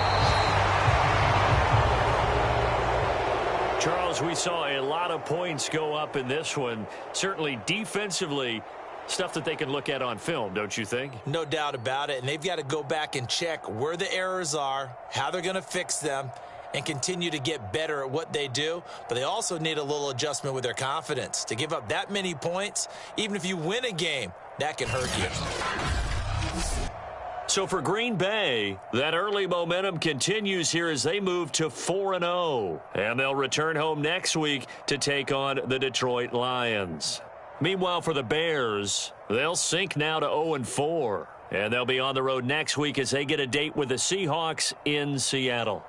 Charles, we saw a lot of points go up in this one. Certainly defensively, stuff that they can look at on film, don't you think? No doubt about it. And they've got to go back and check where the errors are, how they're going to fix them, and continue to get better at what they do. But they also need a little adjustment with their confidence. To give up that many points, even if you win a game, that can hurt you. So for Green Bay, that early momentum continues here as they move to 4-0. And they'll return home next week to take on the Detroit Lions. Meanwhile, for the Bears, they'll sink now to 0-4. And they'll be on the road next week as they get a date with the Seahawks in Seattle.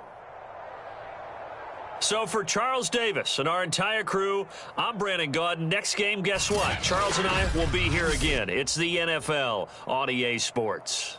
So for Charles Davis and our entire crew, I'm Brandon Gaudin. Next game, guess what? Charles and I will be here again. It's the NFL on EA Sports.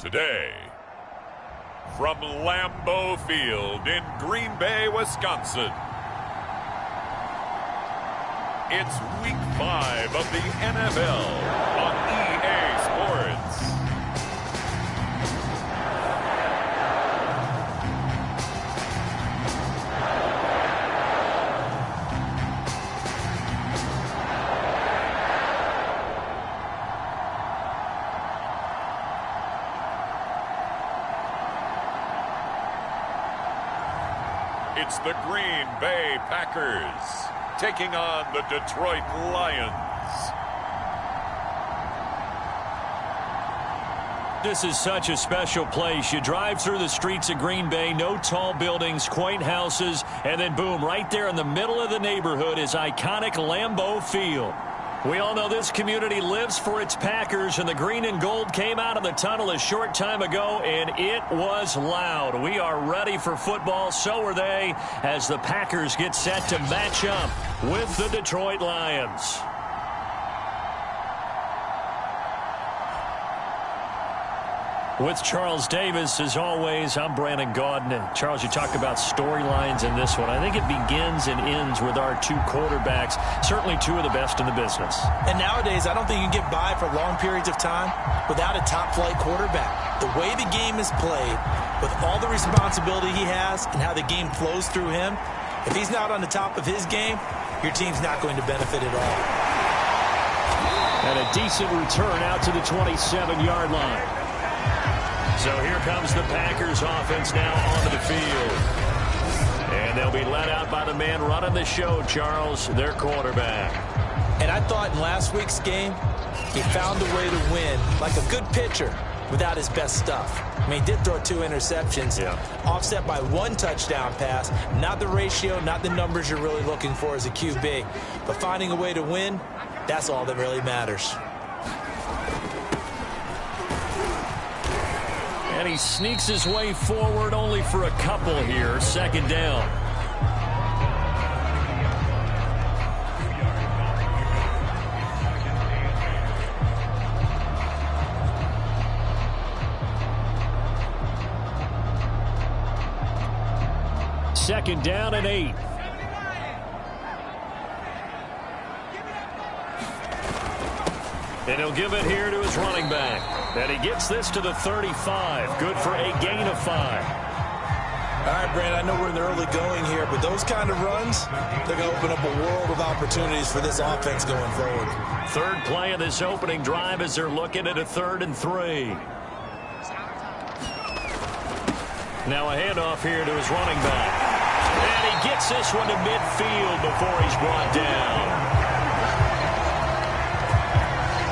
Today, from Lambeau Field in Green Bay, Wisconsin, it's Week 5 of the NFL on EA Sports. It's the Green Bay Packers taking on the Detroit Lions. This is such a special place. You drive through the streets of Green Bay, no tall buildings, quaint houses, and then boom, right there in the middle of the neighborhood is iconic Lambeau Field. We all know this community lives for its Packers, and the green and gold came out of the tunnel a short time ago, and it was loud. We are ready for football. So are they, as the Packers get set to match up with the Detroit Lions. With Charles Davis, as always, I'm Brandon Gaudin. And Charles, you talked about storylines in this one. I think it begins and ends with our two quarterbacks, certainly two of the best in the business. And nowadays, I don't think you can get by for long periods of time without a top-flight quarterback. The way the game is played, with all the responsibility he has and how the game flows through him, if he's not on the top of his game, your team's not going to benefit at all. And a decent return out to the 27-yard line. So here comes the Packers offense now onto the field. And they'll be led out by the man running the show, Charles, their quarterback. And I thought in last week's game, he found a way to win like a good pitcher without his best stuff. I mean, he did throw 2 interceptions, offset by 1 touchdown pass. Not the ratio, not the numbers you're really looking for as a QB. But finding a way to win, that's all that really matters. And he sneaks his way forward only for a couple here. Second down. Second down and 8. And he'll give it here to his running back. And he gets this to the 35. Good for a gain of 5. All right, Brandon, I know we're in the early going here, but those kind of runs, they're going to open up a world of opportunities for this offense going forward. Third play of this opening drive as they're looking at a 3rd and 3. Now a handoff here to his running back. And he gets this one to midfield before he's brought down.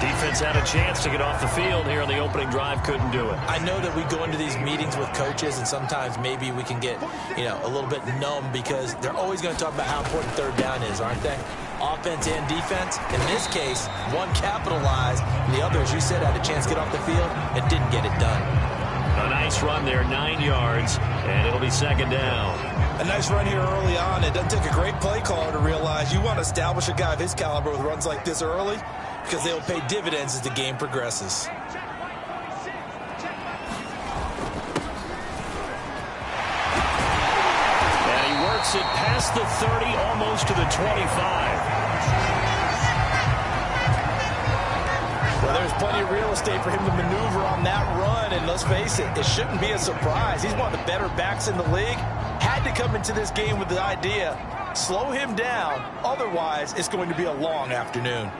Defense had a chance to get off the field here on the opening drive, couldn't do it. I know that we go into these meetings with coaches, and sometimes maybe we can get, a little bit numb because they're always going to talk about how important 3rd down is, aren't they? Offense and defense. In this case, one capitalized, and the other, as you said, had a chance to get off the field and didn't get it done. A nice run there, 9 yards, and it'll be second down. A nice run here early on. It doesn't take a great play caller to realize you want to establish a guy of his caliber with runs like this early, because they'll pay dividends as the game progresses. And he works it past the 30, almost to the 25. Well, there's plenty of real estate for him to maneuver on that run, and let's face it, it shouldn't be a surprise. He's one of the better backs in the league. Had to come into this game with the idea, slow him down, otherwise it's going to be a long afternoon.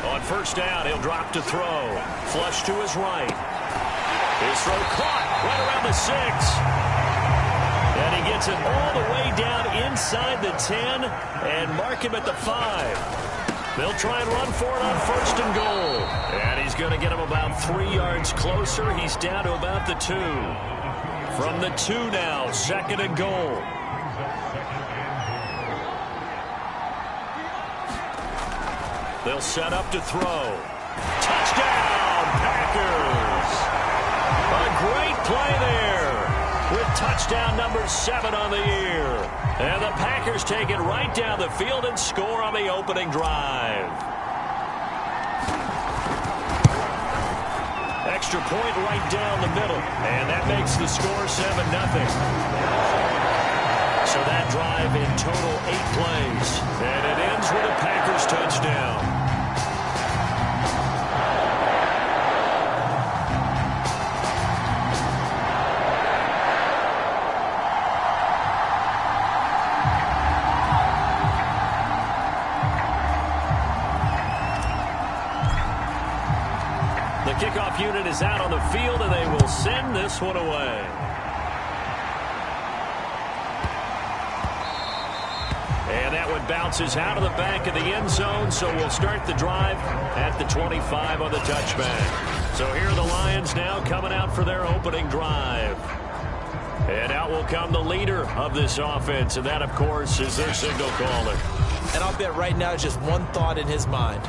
On first down, he'll drop to throw. Flush to his right. His throw caught right around the 6. And he gets it all the way down inside the 10 and mark him at the 5. They'll try and run for it on first and goal. And he's going to get him about 3 yards closer. He's down to about the 2. From the 2 now, second and goal. They'll set up to throw. Touchdown, Packers! A great play there with touchdown number 7 on the year. And the Packers take it right down the field and score on the opening drive. Extra point right down the middle. And that makes the score 7-0. So that drive in total 8 plays. And it ends with a Packers touchdown. The kickoff unit is out on the field, and they will send this one away. And that one bounces out of the back of the end zone, so we'll start the drive at the 25 on the touchback. So here are the Lions now coming out for their opening drive. And out will come the leader of this offense, and that, of course, is their signal caller. And I'll bet right now just one thought in his mind.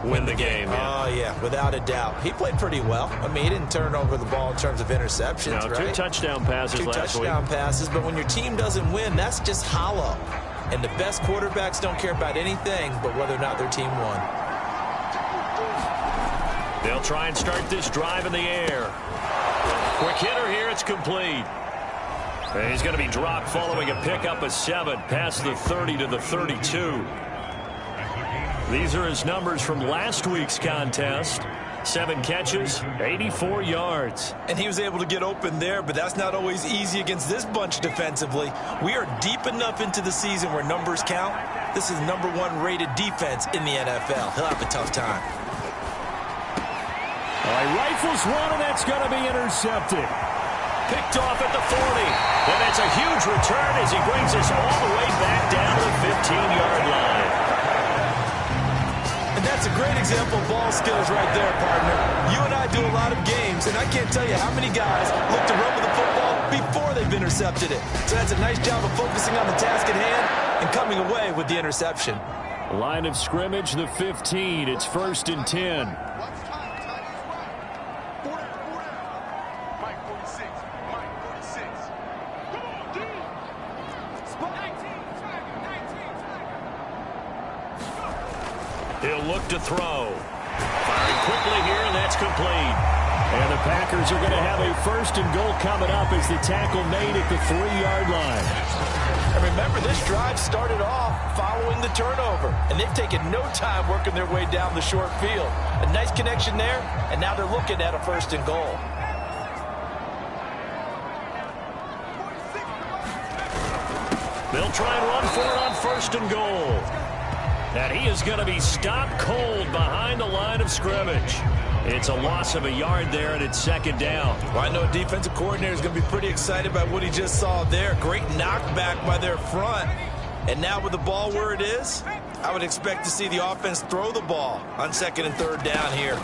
Win the game. Yeah. Oh, yeah, without a doubt. He played pretty well. I mean, he didn't turn over the ball in terms of interceptions, no, right? 2 touchdown passes last week. 2 touchdown passes, but when your team doesn't win, that's just hollow. And the best quarterbacks don't care about anything but whether or not their team won. They'll try and start this drive in the air. Quick hitter here. It's complete. And he's going to be dropped following a pickup of 7 past the 30 to the 32. These are his numbers from last week's contest. 7 catches, 84 yards. And he was able to get open there, but that's not always easy against this bunch defensively. We are deep enough into the season where numbers count. This is #1 rated defense in the NFL. He'll have a tough time. All right, rifles one, and that's going to be intercepted. Picked off at the 40. And that's a huge return as he brings us all the way back down to the 15-yard line. And that's a great example of ball skills right there, partner. You and I do a lot of games, and I can't tell you how many guys look to run with the football before they've intercepted it. So that's a nice job of focusing on the task at hand and coming away with the interception. Line of scrimmage, the 15. It's 1st and 10. He'll look to throw. Firing quickly here, and that's complete. And the Packers are going to have a 1st and goal coming up as the tackle made at the 3-yard line. And remember, this drive started off following the turnover, and they've taken no time working their way down the short field. A nice connection there, and now they're looking at a 1st and goal. They'll try and run for it on 1st and goal. And he is going to be stopped cold behind the line of scrimmage. It's a loss of a yard there, and it's 2nd down. Well, I know a defensive coordinator is going to be pretty excited by what he just saw there. Great knockback by their front. And now with the ball where it is, I would expect to see the offense throw the ball on 2nd and 3rd down here.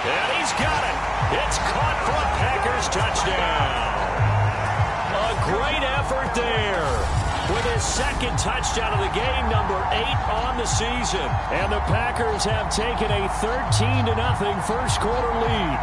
And he's got it. It's caught for a Packers touchdown. A great effort there. With his 2nd touchdown of the game, #8 on the season. And the Packers have taken a 13-0 first quarter lead.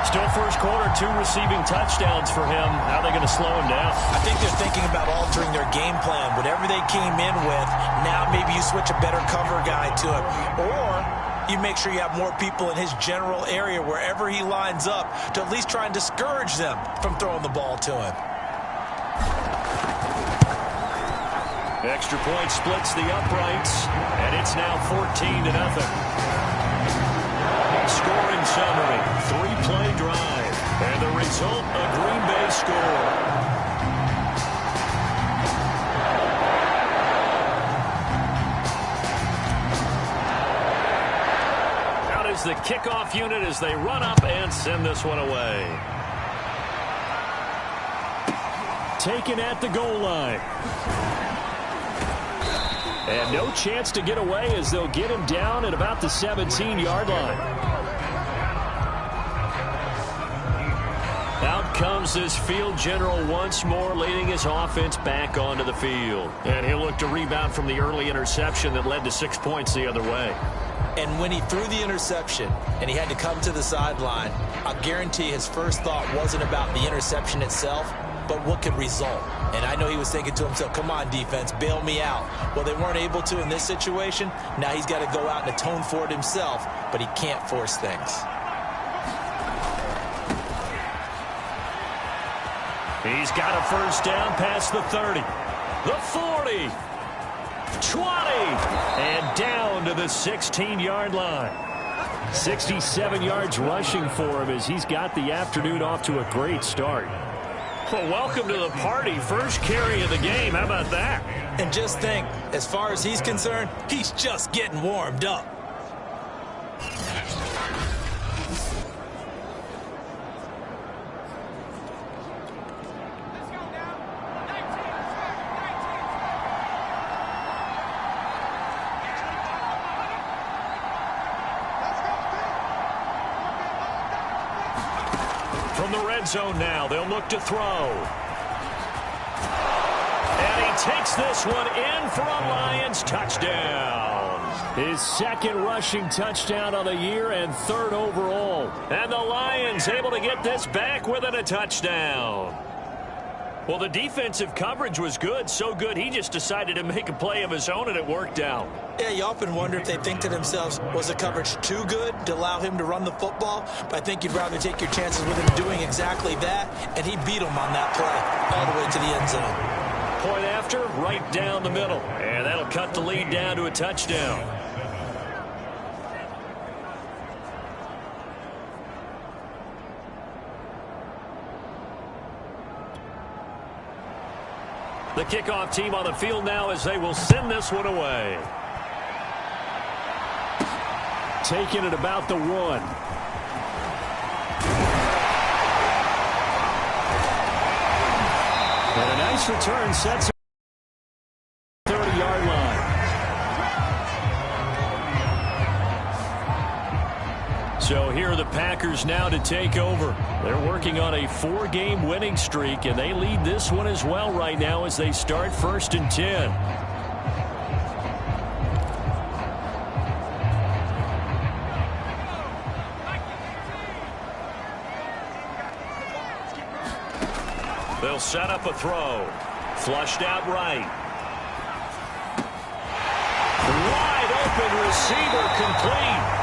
Still first quarter, 2 receiving touchdowns for him. How are they going to slow him down? I think they're thinking about altering their game plan. Whatever they came in with, now maybe you switch a better cover guy to him. Or you make sure you have more people in his general area wherever he lines up to at least try and discourage them from throwing the ball to him. Extra point splits the uprights, and it's now 14-0. Scoring summary, 3-play drive, and the result, a Green Bay score. Out is the kickoff unit as they run up and send this one away. Taken at the goal line. And no chance to get away as they'll get him down at about the 17-yard line. Out comes this field general once more, leading his offense back onto the field. And he'll look to rebound from the early interception that led to 6 points the other way. And when he threw the interception and he had to come to the sideline, I guarantee his first thought wasn't about the interception itself. but what could result. And I know he was thinking to himself, come on, defense, bail me out. Well, they weren't able to in this situation. Now he's got to go out and atone for it himself, but he can't force things. He's got a first down past the 30, the 40, 20, and down to the 16-yard line. 67 yards rushing for him as he's got the afternoon off to a great start. Well, welcome to the party. First carry of the game. How about that? And just think, as far as he's concerned, he's just getting warmed up. From the red zone now, they'll look to throw. And he takes this one in for a Lions touchdown. His second rushing touchdown of the year and third overall. And the Lions able to get this back within a touchdown. Well, the defensive coverage was good, so good he just decided to make a play of his own, and it worked out. Yeah, you often wonder if they think to themselves, was the coverage too good to allow him to run the football? But I think you'd rather take your chances with him doing exactly that, and he beat him on that play all the way to the end zone. Point after, right down the middle, and that'll cut the lead down to a touchdown. The kickoff team on the field now as they will send this one away. Taking it about the 1. And a nice return sets 30-yard line. So here are the Packers now to take over. They're working on a 4-game winning streak, and they lead this one as well right now as they start 1st and 10. They'll set up a throw. Flushed out right. Wide open receiver complete.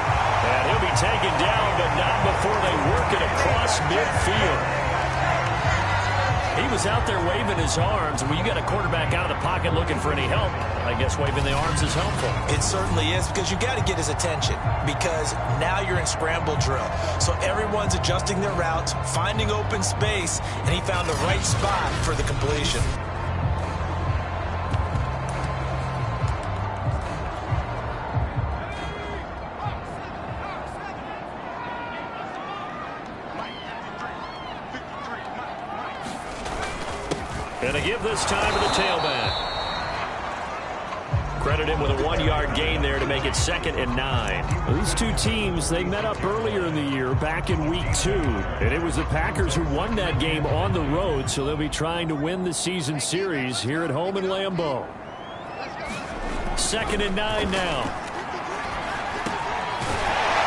And he'll be taken down, but not before they work it across midfield. He was out there waving his arms. When you got a quarterback out of the pocket looking for any help, I guess waving the arms is helpful. It certainly is, because you got to get his attention, because now you're in scramble drill. So everyone's adjusting their routes, finding open space, and he found the right spot for the completion. And they give this time to the tailback. Credit him with a 1-yard gain there to make it 2nd and 9. Well, these two teams, they met up earlier in the year, back in week 2. And it was the Packers who won that game on the road, so they'll be trying to win the season series here at home in Lambeau. 2nd and 9 now.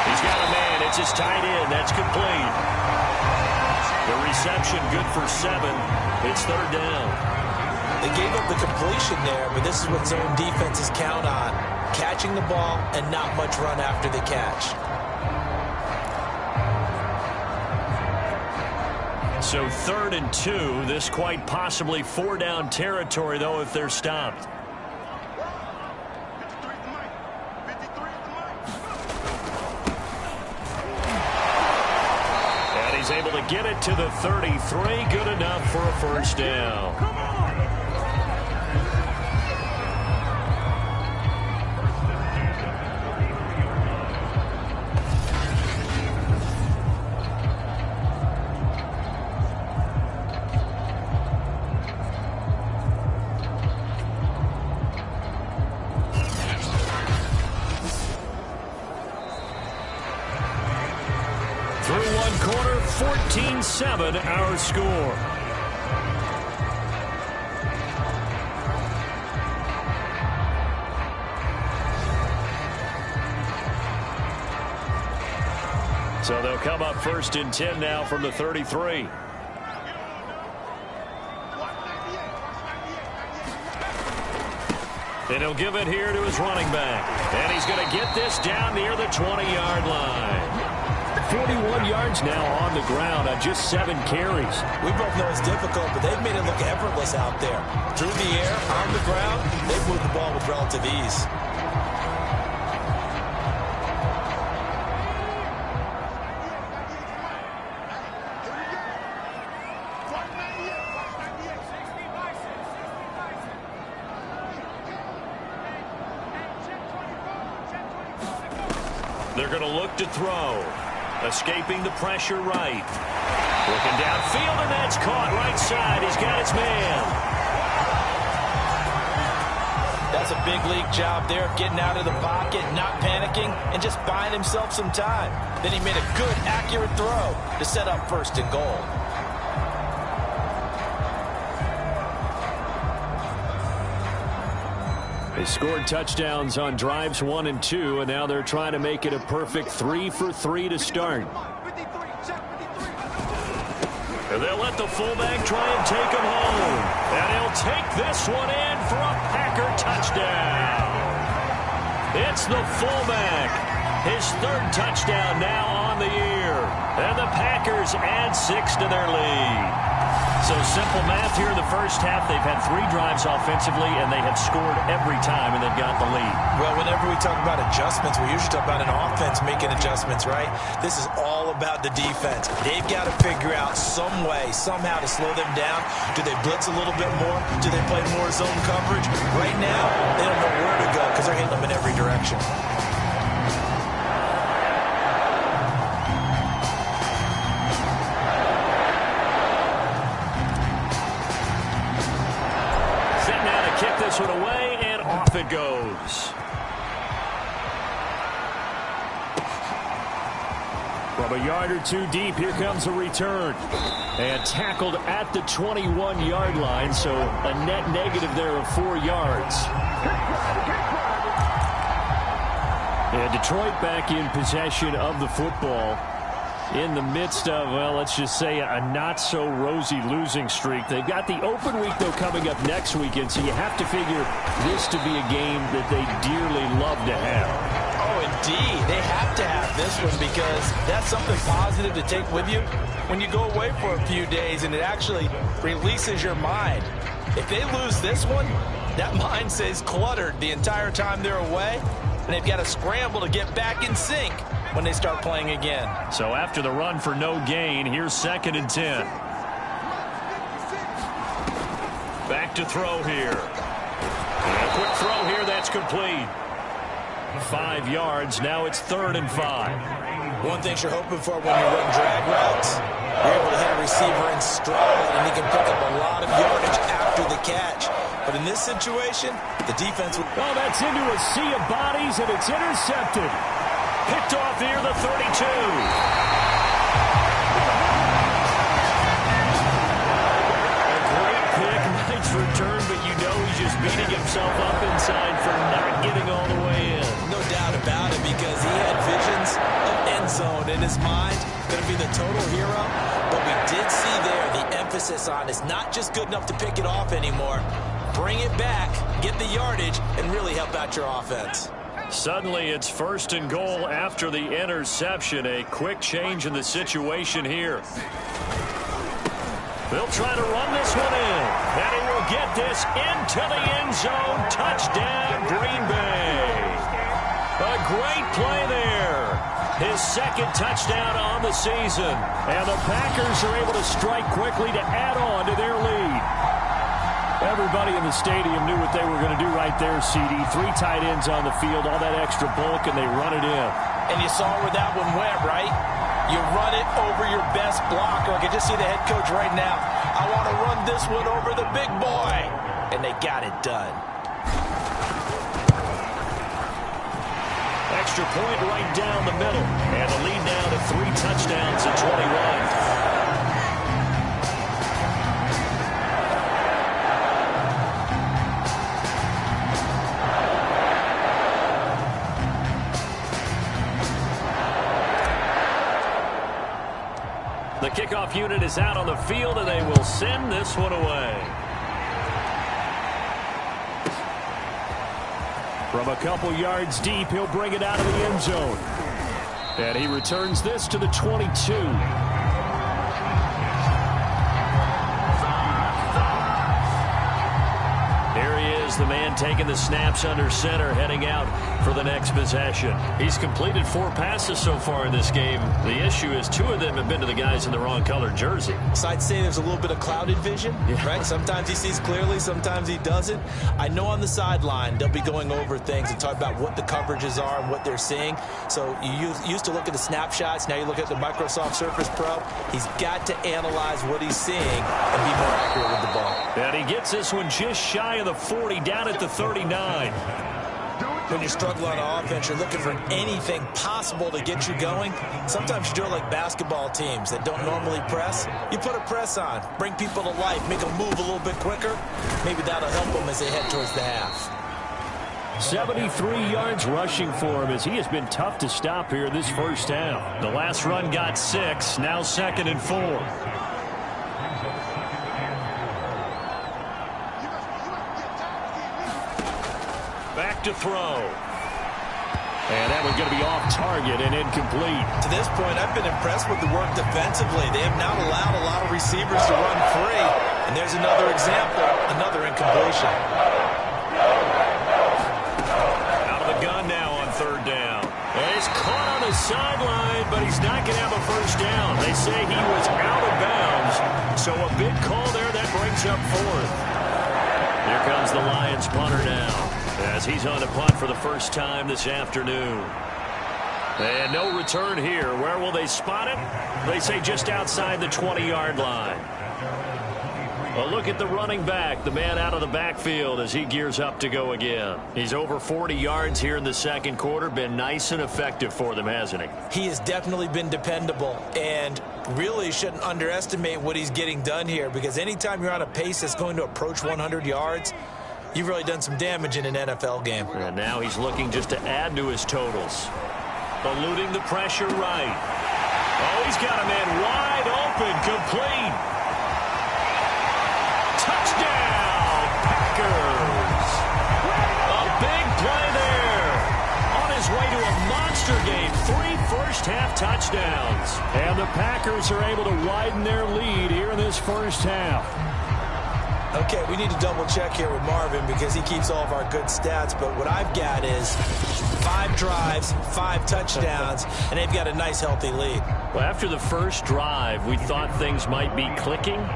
He's got a man. It's his tight end. That's complete. The reception good for 7. It's 3rd down. They gave up the completion there, but this is what zone defenses count on. Catching the ball and not much run after the catch. So 3rd and 2. This quite possibly 4-down territory, though, if they're stopped. He's able to get it to the 33. Good enough for a first down. Through one quarter, 14-7 our score. So they'll come up 1st and 10 now from the 33. And he'll give it here to his running back. And he's going to get this down near the 20-yard line. 41 yards now on the ground on just 7 carries. We both know it's difficult, but they've made it look effortless out there. Through the air, on the ground, they've moved the ball with relative ease. They're going to look to throw. Escaping the pressure right. Looking downfield, and that's caught right side. He's got his man. That's a big league job there of getting out of the pocket, not panicking, and just buying himself some time. Then he made a good, accurate throw to set up 1st and goal. They scored touchdowns on drives 1 and 2, and now they're trying to make it a perfect 3 for 3 to start. And they'll let the fullback try and take him home. And he'll take this one in for a Packer touchdown. It's the fullback. His 3rd touchdown now on the year. And the Packers add 6 to their lead. So simple math here in the first half. They've had 3 drives offensively, and they have scored every time, and they've got the lead. Well, whenever we talk about adjustments, we usually talk about an offense making adjustments, right? This is all about the defense. They've got to figure out some way, somehow to slow them down. Do they blitz a little bit more? Do they play more zone coverage? Right now, they don't know where to go because they're hitting them in every direction. This one away, and off it goes. From a yard or 2 deep, here comes a return. And tackled at the 21-yard line, so a net negative there of 4 yards. And Detroit back in possession of the football in the midst of, well, let's just say a not-so-rosy losing streak. They've got the open week, though, coming up next weekend, so you have to figure this to be a game that they dearly love to have. Oh, indeed. They have to have this one because that's something positive to take with you when you go away for a few days, and it actually releases your mind. If they lose this one, that mind stays cluttered the entire time they're away, and they've got to scramble to get back in sync when they start playing again. So after the run for no gain, here's 2nd and 10. Back to throw here. And a quick throw here, that's complete. 5 yards, now it's 3rd and 5. One thing you're hoping for when you run drag routes, you're able to hit a receiver in stride, and he can pick up a lot of yardage after the catch. But in this situation, the defense... Oh, that's into a sea of bodies, and it's intercepted. Picked off near the 32. A great pick, nice return, but you know he's just beating himself up inside for not getting all the way in. No doubt about it, because he had visions of end zone in his mind. Going to be the total hero. But we did see there the emphasis on is not just good enough to pick it off anymore. Bring it back, get the yardage, and really help out your offense. Suddenly, it's 1st and goal after the interception. A quick change in the situation here. They'll try to run this one in. And he will get this into the end zone. Touchdown, Green Bay. A great play there. His 2nd touchdown on the season. And the Packers are able to strike quickly to add on to their lead. Everybody in the stadium knew what they were going to do right there, CD. 3 tight ends on the field, all that extra bulk, and they run it in. And you saw where that one went, right? You run it over your best blocker. I can just see the head coach right now. I want to run this one over the big boy. And they got it done. Extra point right down the middle. And the lead now to 3 touchdowns at 21. The kickoff unit is out on the field, and they will send this one away. From a couple yards deep, he'll bring it out of the end zone. And he returns this to the 22. The man taking the snaps under center, heading out for the next possession. He's completed 4 passes so far in this game. The issue is 2 of them have been to the guys in the wrong colored jersey. So I'd say there's a little bit of clouded vision, right? Sometimes he sees clearly, sometimes he doesn't. I know on the sideline they'll be going over things and talk about what the coverages are and what they're seeing. So you used to look at the snapshots. Now you look at the Microsoft Surface Pro. He's got to analyze what he's seeing and be more accurate with the ball. And he gets this one just shy of the 40, down at the 39. When you struggle on offense, you're looking for anything possible to get you going. Sometimes you do it like basketball teams that don't normally press. You put a press on, bring people to life, make them move a little bit quicker. Maybe that'll help them as they head towards the half. 73 yards rushing for him as he has been tough to stop here this first half. The last run got 6, now 2nd and 4. Back to throw. And that one's going to be off target and incomplete. To this point, I've been impressed with the work defensively. They have not allowed a lot of receivers to run free. And there's another example, another incompletion. Out of the gun now on 3rd down. And he's caught on the sideline, but he's not going to have a first down. They say he was out of bounds. So a big call there that brings up 4th. Here comes the Lions punter now, as he's on the punt for the first time this afternoon. And no return here. Where will they spot it? They say just outside the 20-yard line. A look at the running back, the man out of the backfield as he gears up to go again. He's over 40 yards here in the second quarter. Been nice and effective for them, hasn't he? He has definitely been dependable, and really shouldn't underestimate what he's getting done here, because anytime you're on a pace that's going to approach 100 yards, you've really done some damage in an NFL game. And now he's looking just to add to his totals. Eluding the pressure right. Oh, he's got a man wide open, complete. Touchdown, Packers. A big play there. On his way to a monster game. 3 first-half touchdowns. And the Packers are able to widen their lead here in this first half. Okay, we need to double-check here with Marvin because he keeps all of our good stats, but what I've got is 5 drives, 5 touchdowns, and they've got a nice, healthy lead. Well, after the first drive, we thought things might be clicking.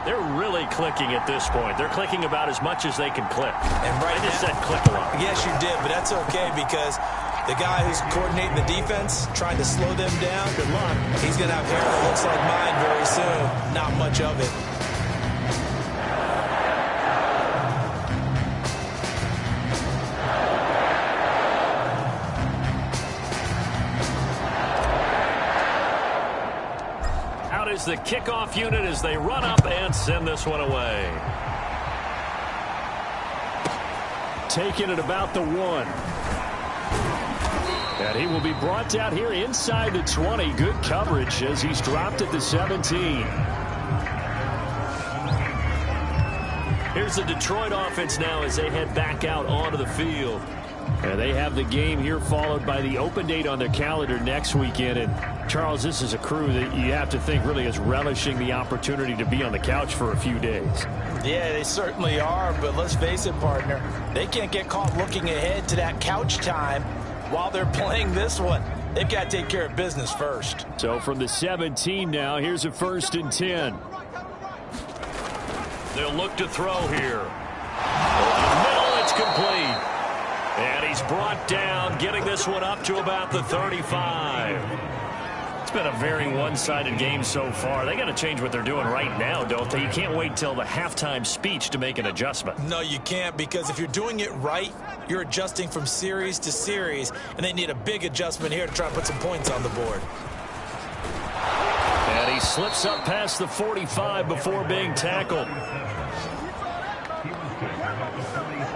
They're really clicking at this point. They're clicking about as much as they can click. And right I just said click a lot. Yes, you did, but that's okay because the guy who's coordinating the defense, trying to slow them down, Good luck. he's going to have hair that looks like mine very soon. Not much of it. Is the kickoff unit as they run up and send this one away. Taking it about the 1. And he will be brought down here inside the 20. Good coverage as he's dropped at the 17. Here's the Detroit offense now as they head back out onto the field. And they have the game here followed by the open date on their calendar next weekend. And Charles, this is a crew that you have to think really is relishing the opportunity to be on the couch for a few days. Yeah, they certainly are, but let's face it, partner. They can't get caught looking ahead to that couch time while they're playing this one. They've got to take care of business first. So from the 17 now, here's a 1st and 10. They'll look to throw here. Middle, it's complete. And he's brought down, getting this one up to about the 35. It's been a very one-sided game so far. They got to change what they're doing right now, don't they? You can't wait till the halftime speech to make an adjustment. No, you can't, because if you're doing it right, you're adjusting from series to series, and they need a big adjustment here to try to put some points on the board. And he slips up past the 45 before being tackled.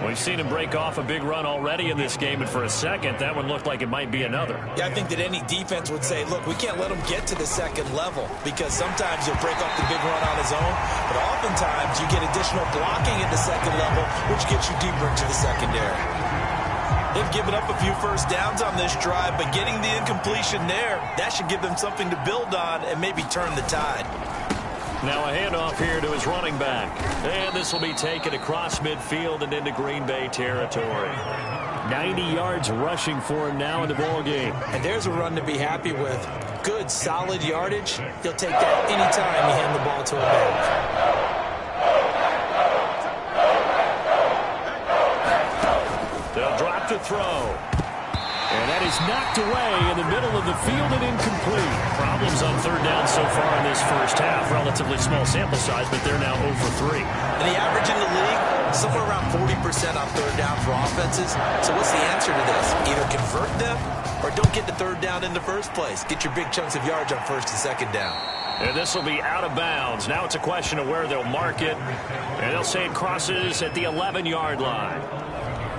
We've seen him break off a big run already in this game, and for a second, that one looked like it might be another. Yeah, I think that any defense would say, look, we can't let him get to the second level, because sometimes he'll break off the big run on his own, but oftentimes you get additional blocking at the second level, which gets you deeper into the secondary. They've given up a few first downs on this drive, but getting the incompletion there, that should give them something to build on and maybe turn the tide. Now a handoff here to his running back. And this will be taken across midfield and into Green Bay territory. 90 yards rushing for him now in the ballgame. And there's a run to be happy with. Good, solid yardage. He'll take that anytime you hand the ball to a back. They'll drop to throw. And that is knocked away in the middle of the field and incomplete. Problems on third down so far in this first half. Relatively small sample size, but they're now 0 for 3. And the average in the league, somewhere around 40% on third down for offenses. So what's the answer to this? Either convert them or don't get the third down in the first place. Get your big chunks of yards on first and second down. And this will be out of bounds. Now it's a question of where they'll mark it. And they'll say it crosses at the 11-yard line.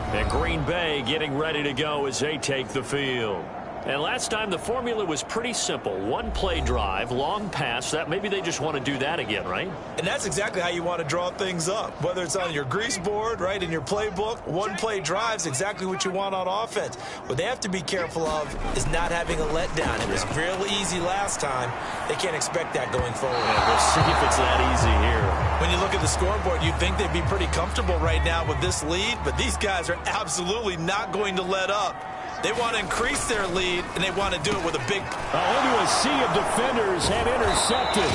And Green Bay getting ready to go as they take the field. And last time the formula was pretty simple. One play drive, long pass. That maybe they just want to do that again, right? And that's exactly how you want to draw things up. Whether it's on your grease board, right, in your playbook, one play drive's exactly what you want on offense. What they have to be careful of is not having a letdown. It was real easy last time. They can't expect that going forward. Yeah, we'll see if it's that easy here. When you look at the scoreboard, you'd think they'd be pretty comfortable right now with this lead, but these guys are absolutely not going to let up. They want to increase their lead, and they want to do it with a big... Into a sea of defenders and intercepted.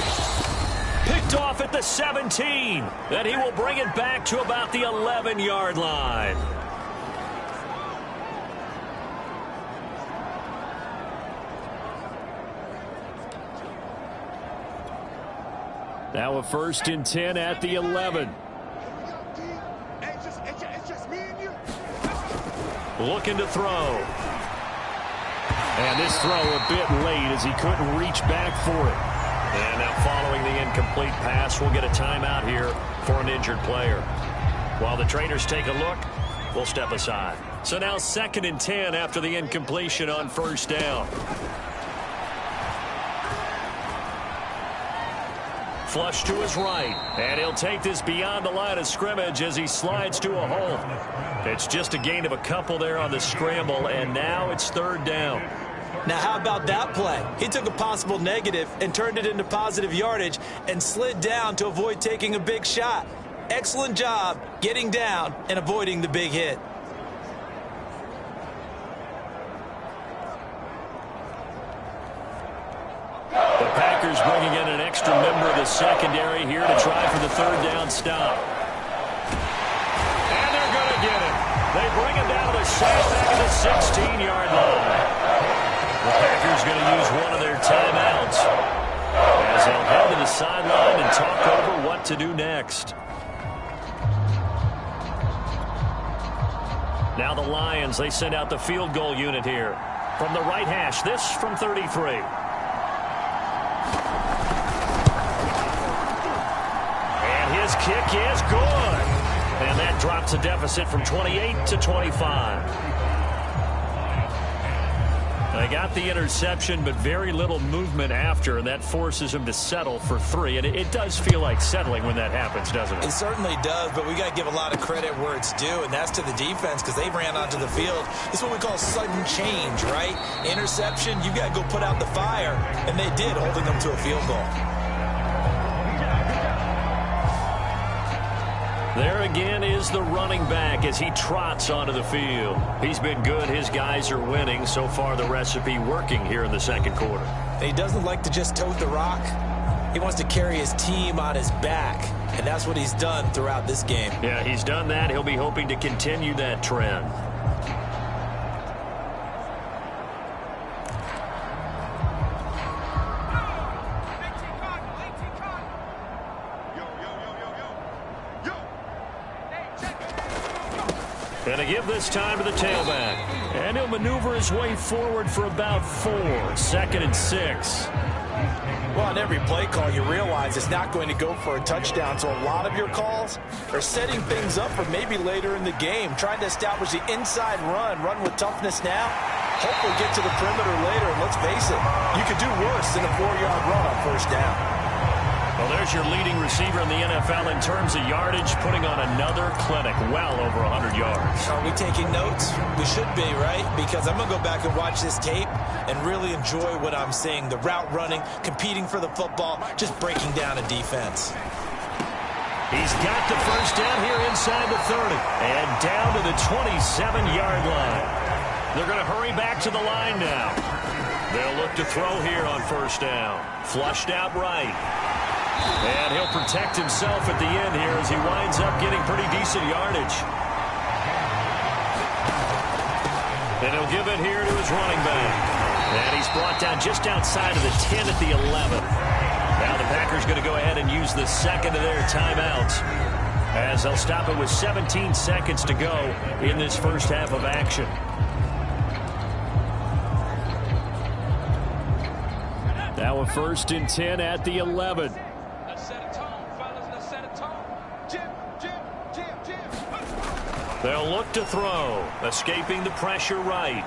Picked off at the 17. Then he will bring it back to about the 11-yard line. Now a 1st and 10 at the 11. Looking to throw. And this throw a bit late as he couldn't reach back for it. And now following the incomplete pass, we'll get a timeout here for an injured player. While the trainers take a look, we'll step aside. So now 2nd and 10 after the incompletion on 1st down. Flush to his right. And he'll take this beyond the line of scrimmage as he slides to a hole. It's just a gain of a couple there on the scramble, and now it's 3rd down. Now, how about that play? He took a possible negative and turned it into positive yardage and slid down to avoid taking a big shot. Excellent job getting down and avoiding the big hit. The Packers bringing in an extra member of the secondary here to try for the 3rd down stop. And they're going to get it. They bring him down to the sack back at the 16-yard line. The Packers going to use one of their timeouts as they'll head to the sideline and talk over what to do next. Now the Lions, they send out the field goal unit here. From the right hash, this from 33. His kick is good. And that drops a deficit from 28 to 25. They got the interception, but very little movement after, and that forces him to settle for 3. And it does feel like settling when that happens, doesn't it? It certainly does, but we got to give a lot of credit where it's due, and that's to the defense because they ran onto the field. It's what we call sudden change, right? Interception, you got to go put out the fire, and they did, holding them to a field goal. There again is the running back as he trots onto the field. He's been good. His guys are winning. So far, the recipe working here in the 2nd quarter. He doesn't like to just tote the rock. He wants to carry his team on his back, and that's what he's done throughout this game. Yeah, he's done that. He'll be hoping to continue that trend. And to give this time to the tailback. And he'll maneuver his way forward for about 4. 2nd and 6. Well, on every play call, you realize it's not going to go for a touchdown. So a lot of your calls are setting things up for maybe later in the game, trying to establish the inside run with toughness now. Hopefully get to the perimeter later. And let's face it, you could do worse than a 4-yard run on 1st down. Well, there's your leading receiver in the NFL in terms of yardage, putting on another clinic, well over 100 yards. Are we taking notes? We should be, right? Because I'm going to go back and watch this tape and really enjoy what I'm seeing. The route running, competing for the football, just breaking down a defense. He's got the first down here inside the 30 and down to the 27-yard line. They're going to hurry back to the line now. They'll look to throw here on first down. Flushed out right. And he'll protect himself at the end here as he winds up getting pretty decent yardage. And he'll give it here to his running back. And he's brought down just outside of the 10 at the 11. Now the Packers going to go ahead and use the second of their timeouts as they'll stop it with 17 seconds to go in this first half of action. Now a 1st and 10 at the 11. They'll look to throw. Escaping the pressure right.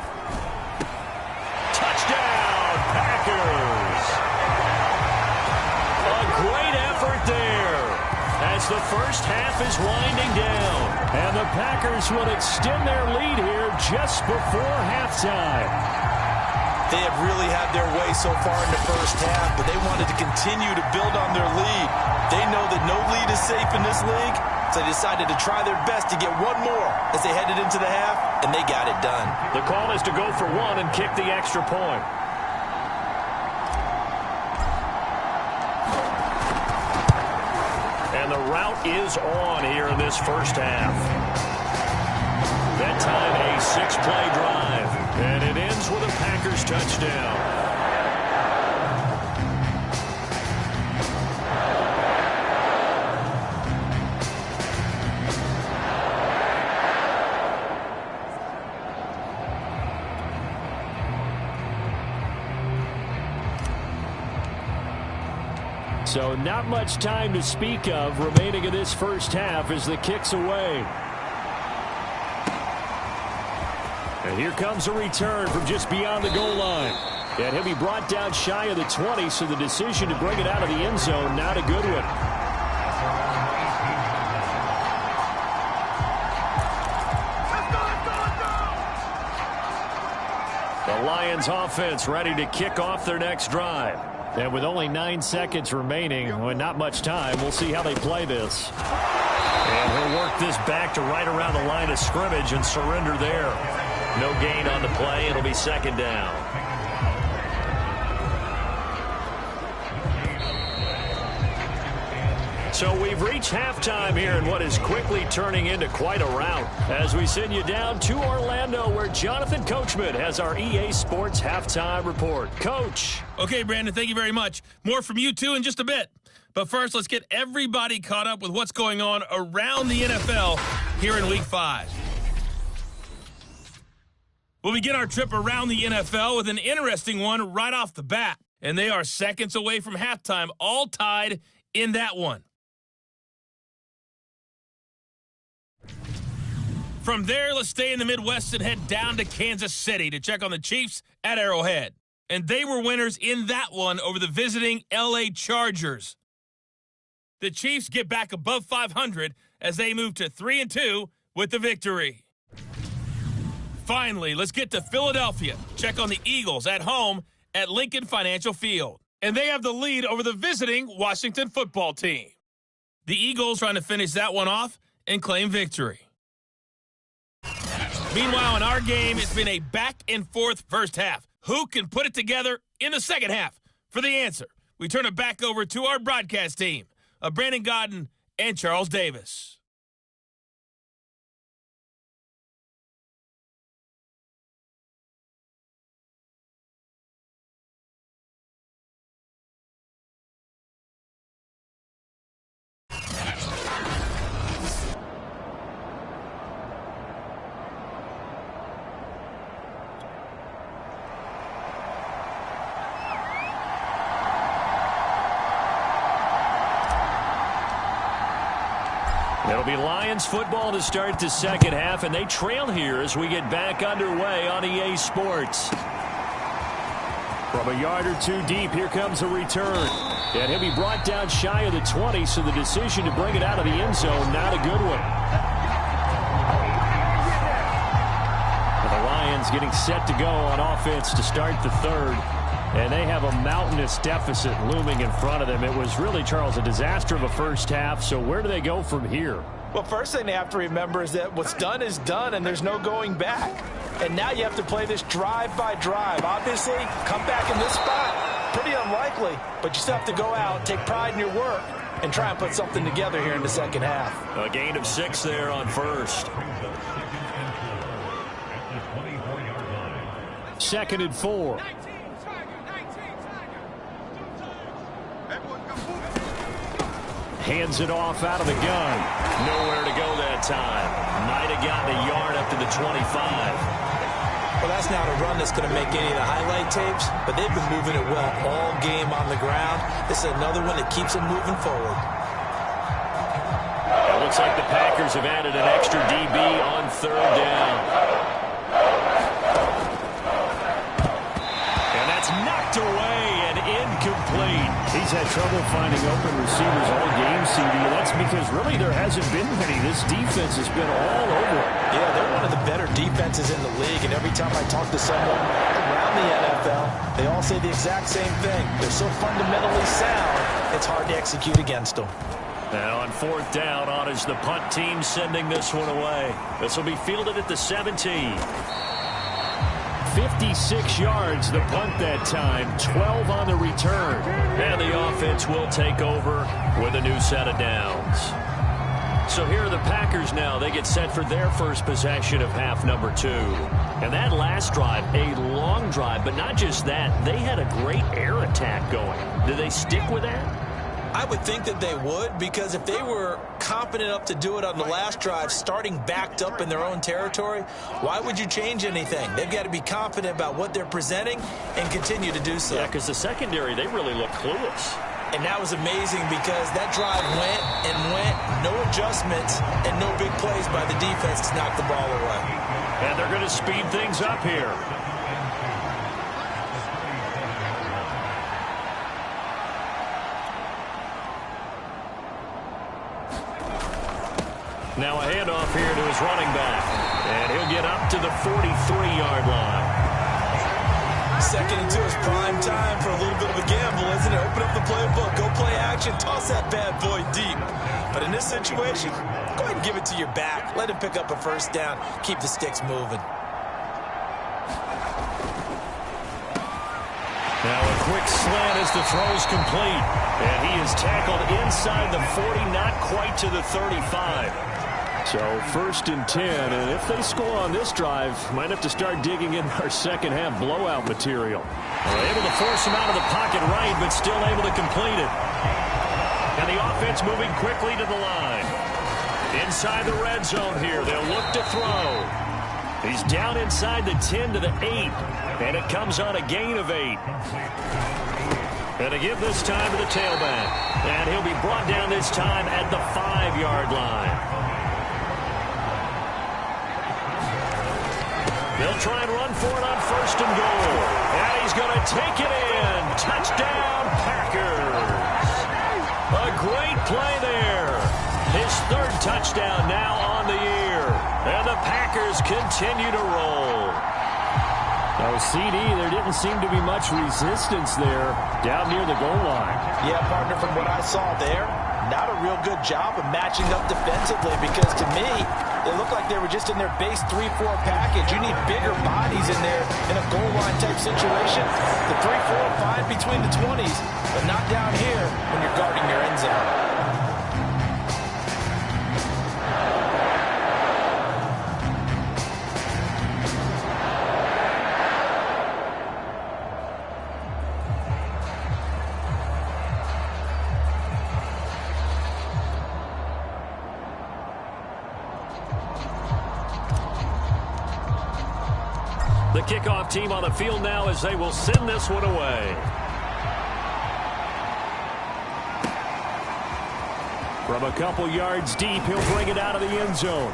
Touchdown, Packers! A great effort there as the first half is winding down. And the Packers will extend their lead here just before halftime. They have really had their way so far in the first half, but they wanted to continue to build on their lead. They know that no lead is safe in this league, so they decided to try their best to get one more as they headed into the half, and they got it done. The call is to go for one and kick the extra point. And the route is on here in this first half. That time a 6-play drive, and it ends with a Packers touchdown. So not much time to speak of remaining in this first half as the kick's away. And here comes a return from just beyond the goal line. And he'll be brought down shy of the 20, so the decision to bring it out of the end zone, not a good one. The Lions offense ready to kick off their next drive. And with only 9 seconds remaining, well, not much time, we'll see how they play this. And he'll work this back to right around the line of scrimmage and surrender there. No gain on the play. It'll be second down. So we've reached halftime here in what is quickly turning into quite a rout as we send you down to Orlando where Jonathan Coachman has our EA Sports Halftime Report. Coach. Okay, Brandon, thank you very much. More from you two in just a bit. But first, let's get everybody caught up with what's going on around the NFL here in Week 5. We'll begin our trip around the NFL with an interesting one right off the bat. And they are seconds away from halftime, all tied in that one. From there, let's stay in the Midwest and head down to Kansas City to check on the Chiefs at Arrowhead. And they were winners in that one over the visiting LA Chargers. The Chiefs get back above 500 as they move to 3-2 with the victory. Finally, let's get to Philadelphia. Check on the Eagles at home at Lincoln Financial Field. And they have the lead over the visiting Washington football team. The Eagles trying to finish that one off and claim victory. Meanwhile, in our game, it's been a back-and-forth first half. Who can put it together in the second half? For the answer, we turn it back over to our broadcast team of Brandon Godden and Charles Davis. It'll be Lions football to start the second half, and they trail here as we get back underway on EA Sports. From a yard or two deep, here comes a return. And he'll be brought down shy of the 20, so the decision to bring it out of the end zone, not a good one. The Lions getting set to go on offense to start the third. And they have a mountainous deficit looming in front of them. It was really, Charles, a disaster of a first half. So where do they go from here? Well, first thing they have to remember is that what's done is done, and there's no going back. And now you have to play this drive by drive. Obviously, come back in this spot, pretty unlikely, but you still have to go out, take pride in your work, and try and put something together here in the second half. A gain of 6 there on first. 2nd and 4. Hands it off out of the gun. Nowhere to go that time. Might have gotten a yard up to the 25. Well, that's not a run that's going to make any of the highlight tapes, but they've been moving it well all game on the ground. This is another one that keeps them moving forward. It looks like the Packers have added an extra DB on 3rd down. And that's knocked away and incomplete. He's had trouble finding open receivers all game, CD. That's because really there hasn't been many. This defense has been all over it. Yeah, they're one of the better defenses in the league, and every time I talk to someone around the NFL, they all say the exact same thing. They're so fundamentally sound, it's hard to execute against them. Now on 4th down, on is the punt team sending this one away. This will be fielded at the 17. 56 yards the punt that time, 12 on the return. And the offense will take over with a new set of downs. So here are the Packers now. They get set for their first possession of half number 2. And that last drive, a long drive, but not just that. They had a great air attack going. Do they stick with that? I would think that they would, because if they were confident enough to do it on the last drive, starting backed up in their own territory, why would you change anything? They've got to be confident about what they're presenting and continue to do so. Yeah, because the secondary, they really look clueless. And that was amazing because that drive went and went, no adjustments and no big plays by the defense to knock the ball away. And they're going to speed things up here. Now a handoff here to his running back. And he'll get up to the 43-yard line. 2nd and 2 is prime time for a little bit of a gamble, isn't it? Open up the playbook, go play action, toss that bad boy deep. But in this situation, go ahead and give it to your back. Let him pick up a first down. Keep the sticks moving. Now a quick slant as the throw's complete. And he is tackled inside the 40, not quite to the 35. So 1st and 10, and if they score on this drive, might have to start digging in our second half blowout material. They're able to force him out of the pocket right, but still able to complete it. And the offense moving quickly to the line. Inside the red zone here, they'll look to throw. He's down inside the 10 to the 8, and it comes on a gain of 8. And to give this time to the tailback. And he'll be brought down this time at the 5-yard line. They'll try and run for it on 1st and goal. And he's going to take it in. Touchdown, Packers. A great play there. His 3rd touchdown now on the year. And the Packers continue to roll. Oh, CD, there didn't seem to be much resistance there down near the goal line. Yeah, partner, from what I saw there, not a real good job of matching up defensively, because to me, they looked like they were just in their base 3-4 package. You need bigger bodies in there in a goal line type situation. The 3-4 fine between the 20s, but not down here when you're guarding your end zone. The kickoff team on the field now as they will send this one away. From a couple yards deep, he'll bring it out of the end zone.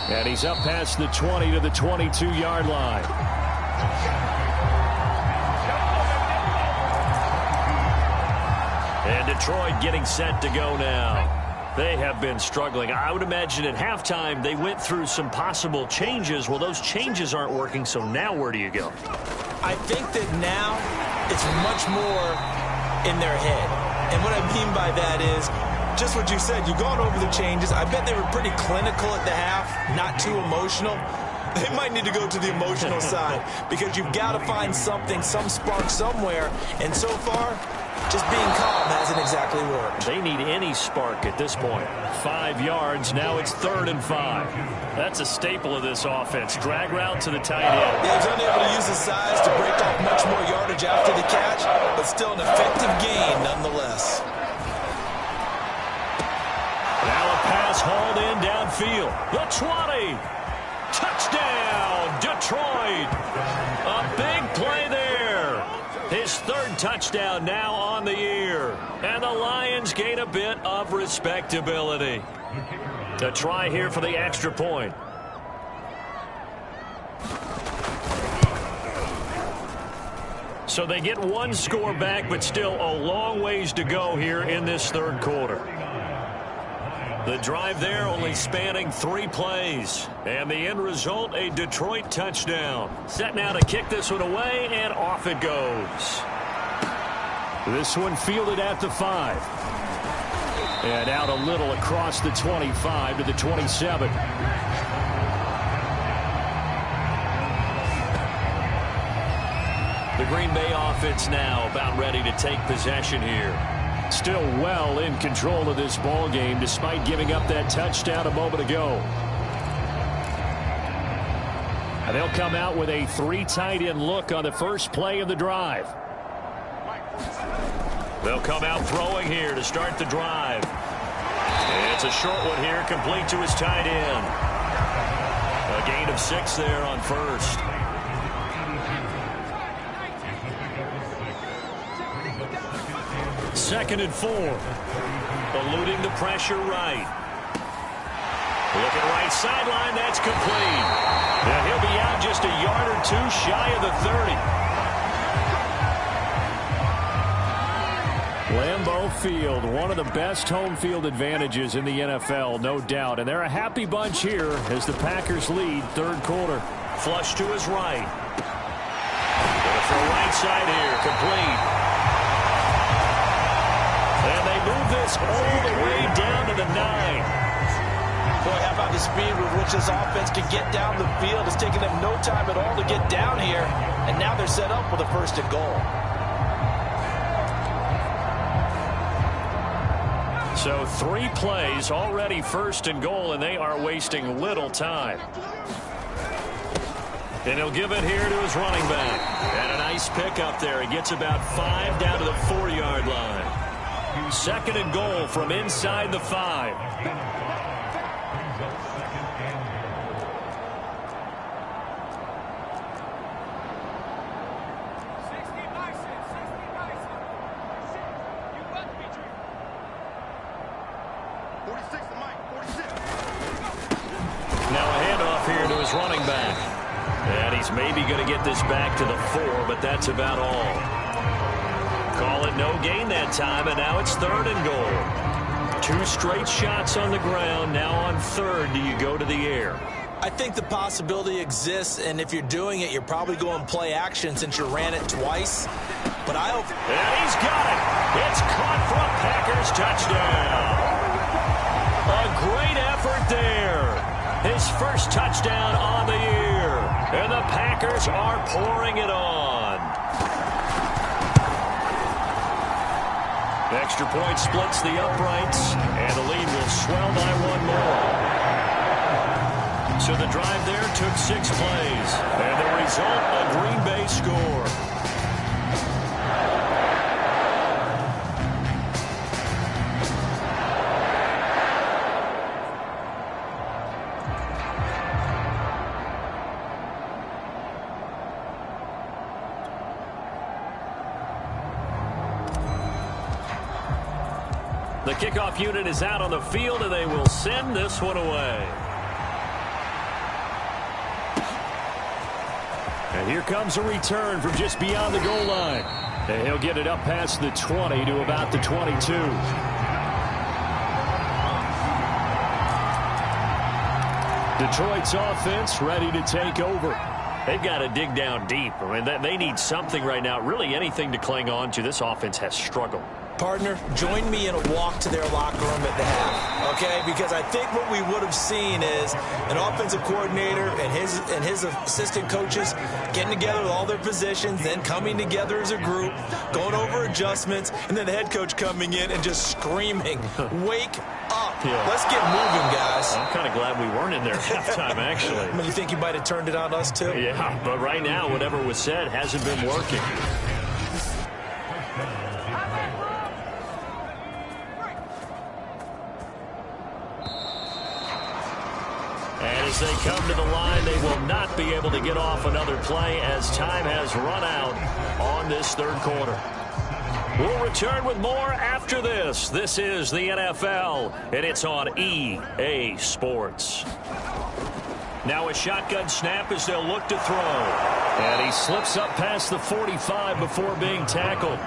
And he's up past the 20 to the 22-yard line. Detroit getting set to go now. They have been struggling. I would imagine at halftime they went through some possible changes. Well, those changes aren't working, so now where do you go? I think that now it's much more in their head. And what I mean by that is just what you said. You've gone over the changes. I bet they were pretty clinical at the half, not too emotional. They might need to go to the emotional side because you've got to find something, some spark somewhere. And so far, just being calm hasn't exactly worked. They need any spark at this point. 5 yards. Now it's 3rd and 5. That's a staple of this offense. Drag route to the tight end. Yeah, he's unable to use his size to break off much more yardage after the catch, but still an effective gain nonetheless. Now a pass hauled in downfield. The 20. Touchdown, Detroit. A big play there. His 3rd touchdown now on the year. And the Lions gain a bit of respectability. A try here for the extra point. So they get 1 score back, but still a long ways to go here in this 3rd quarter. The drive there only spanning 3 plays. And the end result, a Detroit touchdown. Set now to kick this one away, and off it goes. This one fielded at the 5. And out a little across the 25 to the 27. The Green Bay offense now about ready to take possession here. Still well in control of this ball game despite giving up that touchdown a moment ago. And they'll come out with a 3 tight end look on the first play of the drive. They'll come out throwing here to start the drive. It's a short one here, complete to his tight end. A gain of 6 there on first. Second and 4. Eluding the pressure right. Looking right sideline, that's complete. Now he'll be out just a yard or 2 shy of the 30. Lambeau Field, one of the best home field advantages in the NFL, no doubt. And they're a happy bunch here as the Packers lead 3rd quarter. Flush to his right. Gonna throw right side here, complete. And they move this all the way down to the 9. Boy, how about the speed with which this offense can get down the field? It's taken them no time at all to get down here. And now they're set up with a 1st and goal. So 3 plays, already 1st and goal, and they are wasting little time. And he'll give it here to his running back. And a nice pick up there. He gets about 5 down to the 4-yard line. 2nd and goal from inside the 5. Now a handoff here to his running back. And he's maybe going to get this back to the 4, but that's about all. Call it no gain that time, and now it's 3rd and goal. 2 straight shots on the ground. Now on 3rd, do you go to the air? I think the possibility exists, and if you're doing it, you're probably going play action since you ran it twice. But I hope... And he's got it. It's caught for a Packers touchdown. A great effort there. His first touchdown on the year. And the Packers are pouring it on. The extra point splits the uprights, and the lead will swell by 1 more. So the drive there took 6 plays, and the result, a Green Bay score. The kickoff unit is out on the field, and they will send this one away. And here comes a return from just beyond the goal line. And he'll get it up past the 20 to about the 22. Detroit's offense ready to take over. They've got to dig down deep. I mean, they need something right now, really anything to cling on to. This offense has struggled. Partner, join me in a walk to their locker room at the half, okay? Because I think what we would have seen is an offensive coordinator and his assistant coaches getting together with all their positions, then coming together as a group, going over adjustments, and then the head coach coming in and just screaming, "Wake up. Yeah. Let's get moving, guys." I'm kind of glad we weren't in there at halftime, actually. I mean, you think he might have turned it on us, too? Yeah, but right now, whatever was said hasn't been working. And as they come to the line, they will not be able to get off another play as time has run out on this third quarter. We'll return with more after this. This is the NFL, and it's on EA Sports. Now a shotgun snap as they'll look to throw. And he slips up past the 45 before being tackled.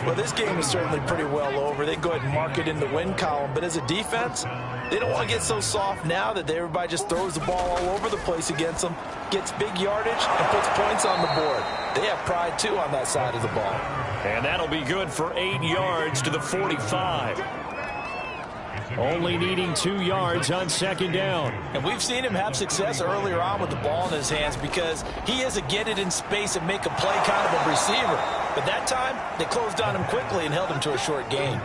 Well, this game is certainly pretty well over. They go ahead and mark it in the win column. But as a defense, they don't want to get so soft now that everybody just throws the ball all over the place against them, gets big yardage, and puts points on the board. They have pride, too, on that side of the ball. And that'll be good for 8 yards to the 45. Only needing 2 yards on second down. And we've seen him have success earlier on with the ball in his hands because he is a get it in space and make a play kind of a receiver. But that time, they closed on him quickly and held him to a short gain.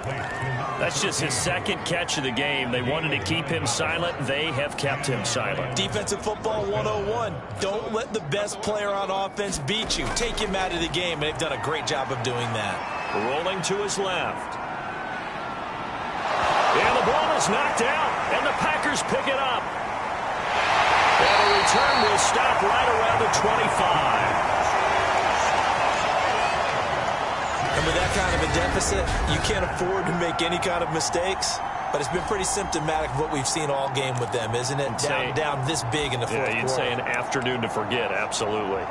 That's just his second catch of the game. They wanted to keep him silent. They have kept him silent. Defensive football 101. Don't let the best player on offense beat you. Take him out of the game. They've done a great job of doing that. Rolling to his left. And the ball is knocked out, and the Packers pick it up. And the return will stop right around the 25. And with that kind of a deficit, you can't afford to make any kind of mistakes. But it's been pretty symptomatic of what we've seen all game with them, isn't it? Down this big in the fourth quarter. Yeah, you'd say an afternoon to forget, absolutely.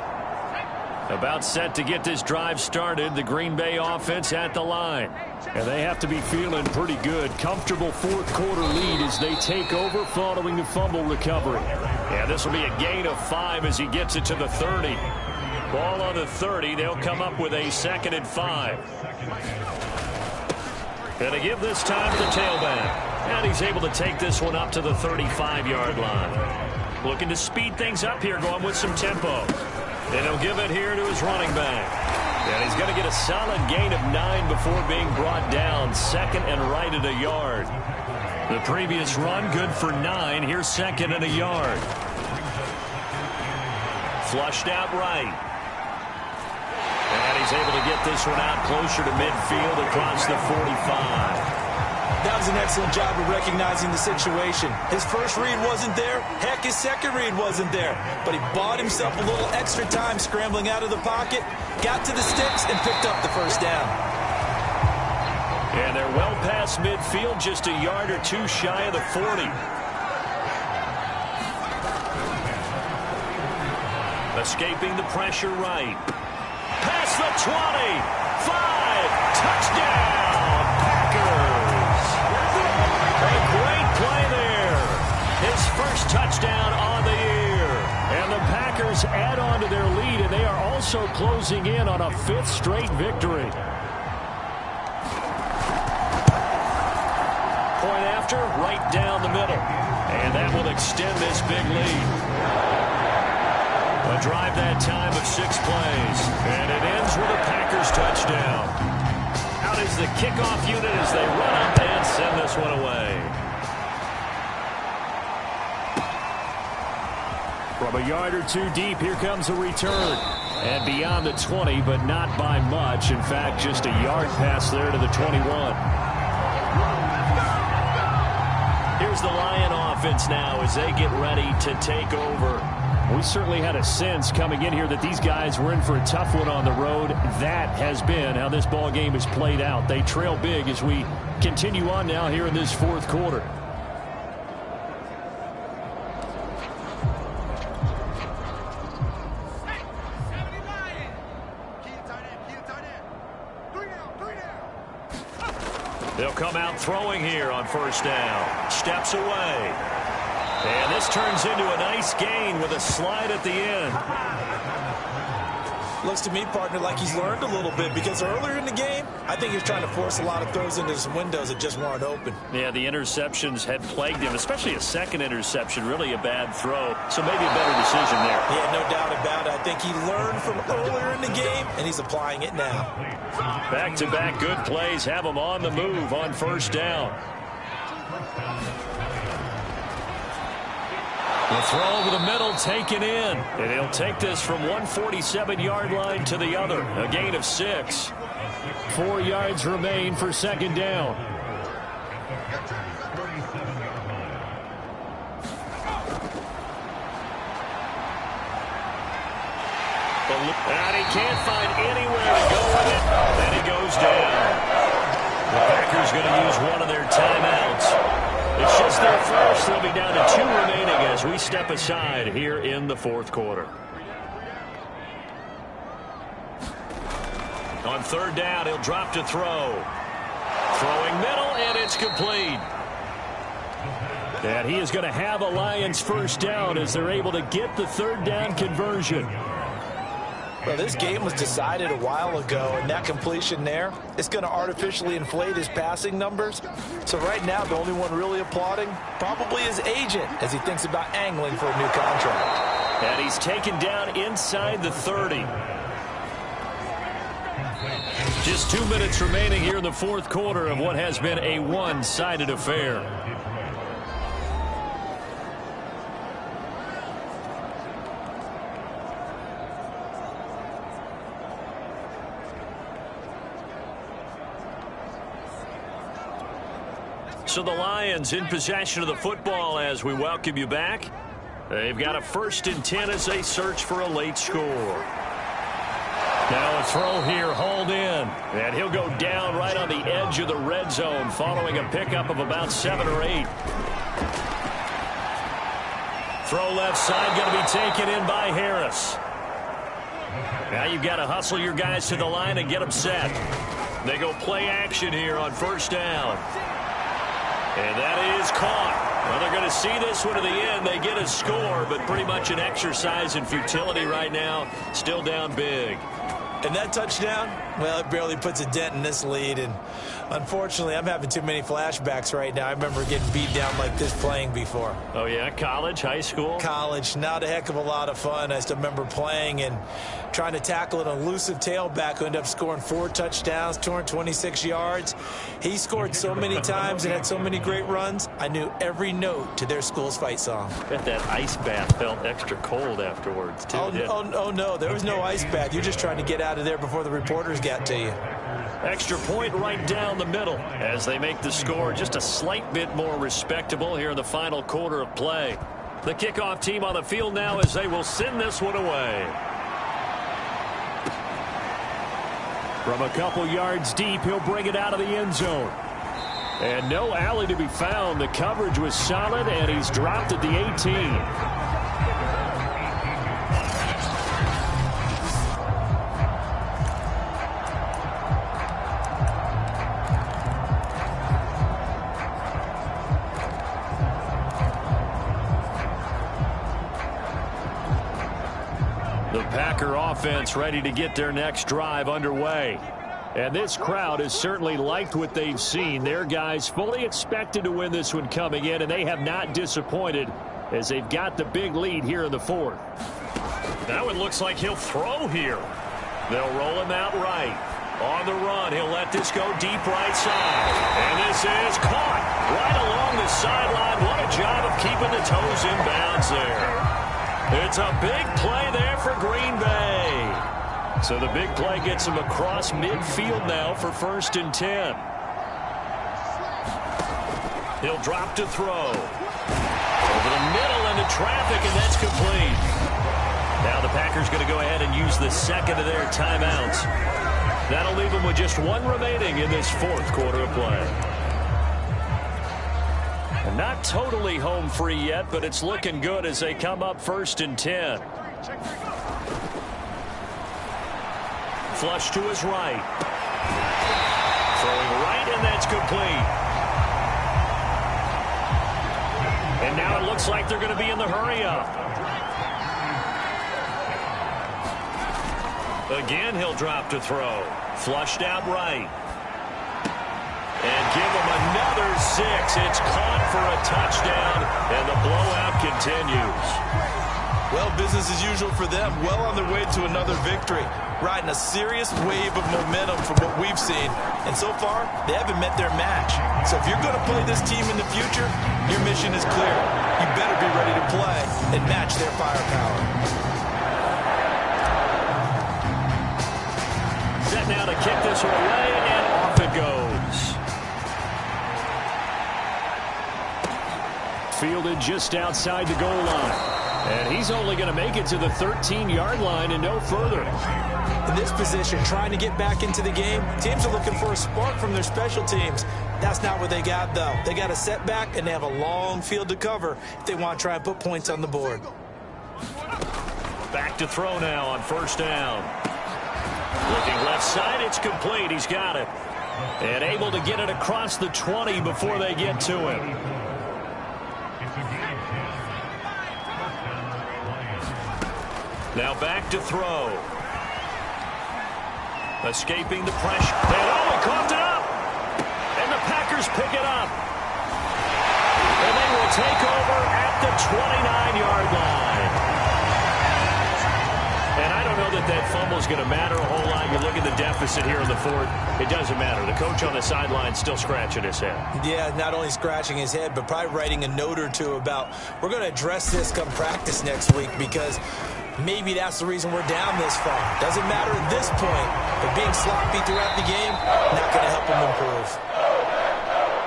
About set to get this drive started, the Green Bay offense at the line. And they have to be feeling pretty good. Comfortable fourth quarter lead as they take over following the fumble recovery. Yeah, this will be a gain of 5 as he gets it to the 30. Ball on the 30. They'll come up with a 2nd and 5. Going to give this time to the tailback. And he's able to take this one up to the 35-yard line. Looking to speed things up here, going with some tempo. And he'll give it here to his running back. And he's going to get a solid gain of 9 before being brought down. 2nd and right at a yard. The previous run, good for 9. Here's 2nd and a yard. Flushed out right. And he's able to get this one out closer to midfield across the 45. That was an excellent job of recognizing the situation. His first read wasn't there. Heck, his second read wasn't there. But he bought himself a little extra time scrambling out of the pocket, got to the sticks, and picked up the first down. And they're well past midfield, just a yard or 2 shy of the 40. Escaping the pressure right. Past the 20. 5. Touchdown, Packers. A great play there. His first touchdown on the year. And the Packers add on to their lead, and they are also closing in on a 5th straight victory. Point after, right down the middle. And that will extend this big lead. A drive that time of 6 plays. And it ends with a Packers touchdown. Out is the kickoff unit as they run up and send this one away. From a yard or 2 deep, here comes a return. And beyond the 20, but not by much. In fact, just a yard pass there to the 21. Here's the Lion offense now as they get ready to take over. We certainly had a sense coming in here that these guys were in for a tough one on the road. That has been how this ball game has played out. They trail big as we continue on now here in this fourth quarter. Keep tight end, keep They'll come out throwing here on first down. Steps away. And this turns into a nice gain with a slide at the end. Looks to me, partner, like he's learned a little bit, because earlier in the game, I think he was trying to force a lot of throws into some windows that just weren't open. Yeah, the interceptions had plagued him, especially a second interception, really a bad throw. So maybe a better decision there. Yeah, no doubt about it. I think he learned from earlier in the game, and he's applying it now. Back-to-back good plays have him on the move on first down. The throw over the middle taken in. And he'll take this from 147-yard line to the other. A gain of 6. 4 yards remain for second down. And he can't find anywhere to go with it. And it goes down. The Packers going to use one of their timeouts. It's just their first. They'll be down to 2 remaining as we step aside here in the fourth quarter. On third down, he'll drop to throw. Throwing middle, and it's complete. And he is going to have a Lions first down as they're able to get the third down conversion. Well, this game was decided a while ago, and that completion there, it's going to artificially inflate his passing numbers. So right now, the only one really applauding probably his agent as he thinks about angling for a new contract. And he's taken down inside the 30. Just 2 minutes remaining here in the fourth quarter of what has been a one-sided affair. So the Lions in possession of the football as we welcome you back. They've got a 1st and 10 as they search for a late score. Now a throw here, hauled in. And he'll go down right on the edge of the red zone following a pickup of about 7 or 8. Throw left side going to be taken in by Harris. Now you've got to hustle your guys to the line and get them set. They go play action here on first down. And that is caught. Well, they're going to see this one to the end. They get a score, but pretty much an exercise in futility right now. Still down big. And that touchdown, well, it barely puts a dent in this lead. And unfortunately, I'm having too many flashbacks right now. I remember getting beat down like this playing before. Oh, yeah? College, high school? College. Not a heck of a lot of fun. I still remember playing and trying to tackle an elusive tailback who ended up scoring 4 touchdowns, 226 yards. He scored so many times and had so many great runs, I knew every note to their school's fight song. Bet that ice bath felt extra cold afterwards, too. Oh, no. There was no ice bath. You're just trying to get out of there before the reporters got to you. Extra point right down the middle as they make the score just a slight bit more respectable here in the final quarter of play. The kickoff team on the field now as they will send this one away. From a couple yards deep, he'll bring it out of the end zone. And no alley to be found. The coverage was solid, and he's dropped at the 18. Packer offense ready to get their next drive underway. And this crowd has certainly liked what they've seen. Their guys fully expected to win this one coming in, and they have not disappointed as they've got the big lead here in the fourth. Now it looks like he'll throw here. They'll roll him out right. On the run, he'll let this go deep right side. And this is caught right along the sideline. What a job of keeping the toes in bounds there. It's a big play there for Green Bay. So the big play gets him across midfield now for 1st and 10. He'll drop to throw. Over the middle into traffic, and that's complete. Now the Packers going to go ahead and use the second of their timeouts. That'll leave them with just 1 remaining in this fourth quarter of play. Not totally home free yet, but it's looking good as they come up 1st and 10. Flush to his right. Throwing right in that's complete. And now it looks like they're going to be in the hurry-up. Again, he'll drop to throw. Flushed out right. And give him another 6. It's caught for a touchdown, and the blowout continues. Well, business as usual for them. Well on their way to another victory. Riding a serious wave of momentum from what we've seen. And so far, they haven't met their match. So if you're going to play this team in the future, your mission is clear. You better be ready to play and match their firepower. Set now to kick this one away, and off it goes. Fielded just outside the goal line. And he's only going to make it to the 13-yard line and no further. In this position, trying to get back into the game, teams are looking for a spark from their special teams. That's not what they got, though. They got a setback, and they have a long field to cover if they want to try and put points on the board. Back to throw now on first down. Looking left side, it's complete. He's got it. And able to get it across the 20 before they get to him. Now back to throw. Escaping the pressure. He coughed it up. And the Packers pick it up. And they will take over at the 29-yard line. And I don't know that that fumble is going to matter a whole lot. You look at the deficit here in the fourth. It doesn't matter. The coach on the sideline still scratching his head. Yeah, not only scratching his head, but probably writing a note or two about we're going to address this come practice next week because maybe that's the reason we're down this far. Doesn't matter at this point, but being sloppy throughout the game, not going to help them improve.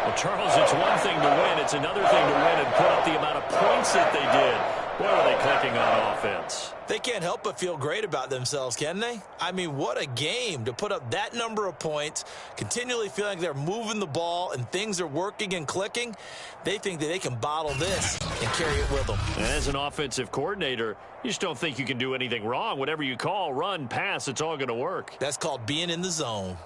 Well, Charles, it's one thing to win. It's another thing to win and put up the amount of points that they did. What are they clicking on offense? They can't help but feel great about themselves, can they? I mean, what a game to put up that number of points, continually feeling like they're moving the ball and things are working and clicking. They think that they can bottle this and carry it with them. As an offensive coordinator, you just don't think you can do anything wrong. Whatever you call, run, pass, it's all going to work. That's called being in the zone.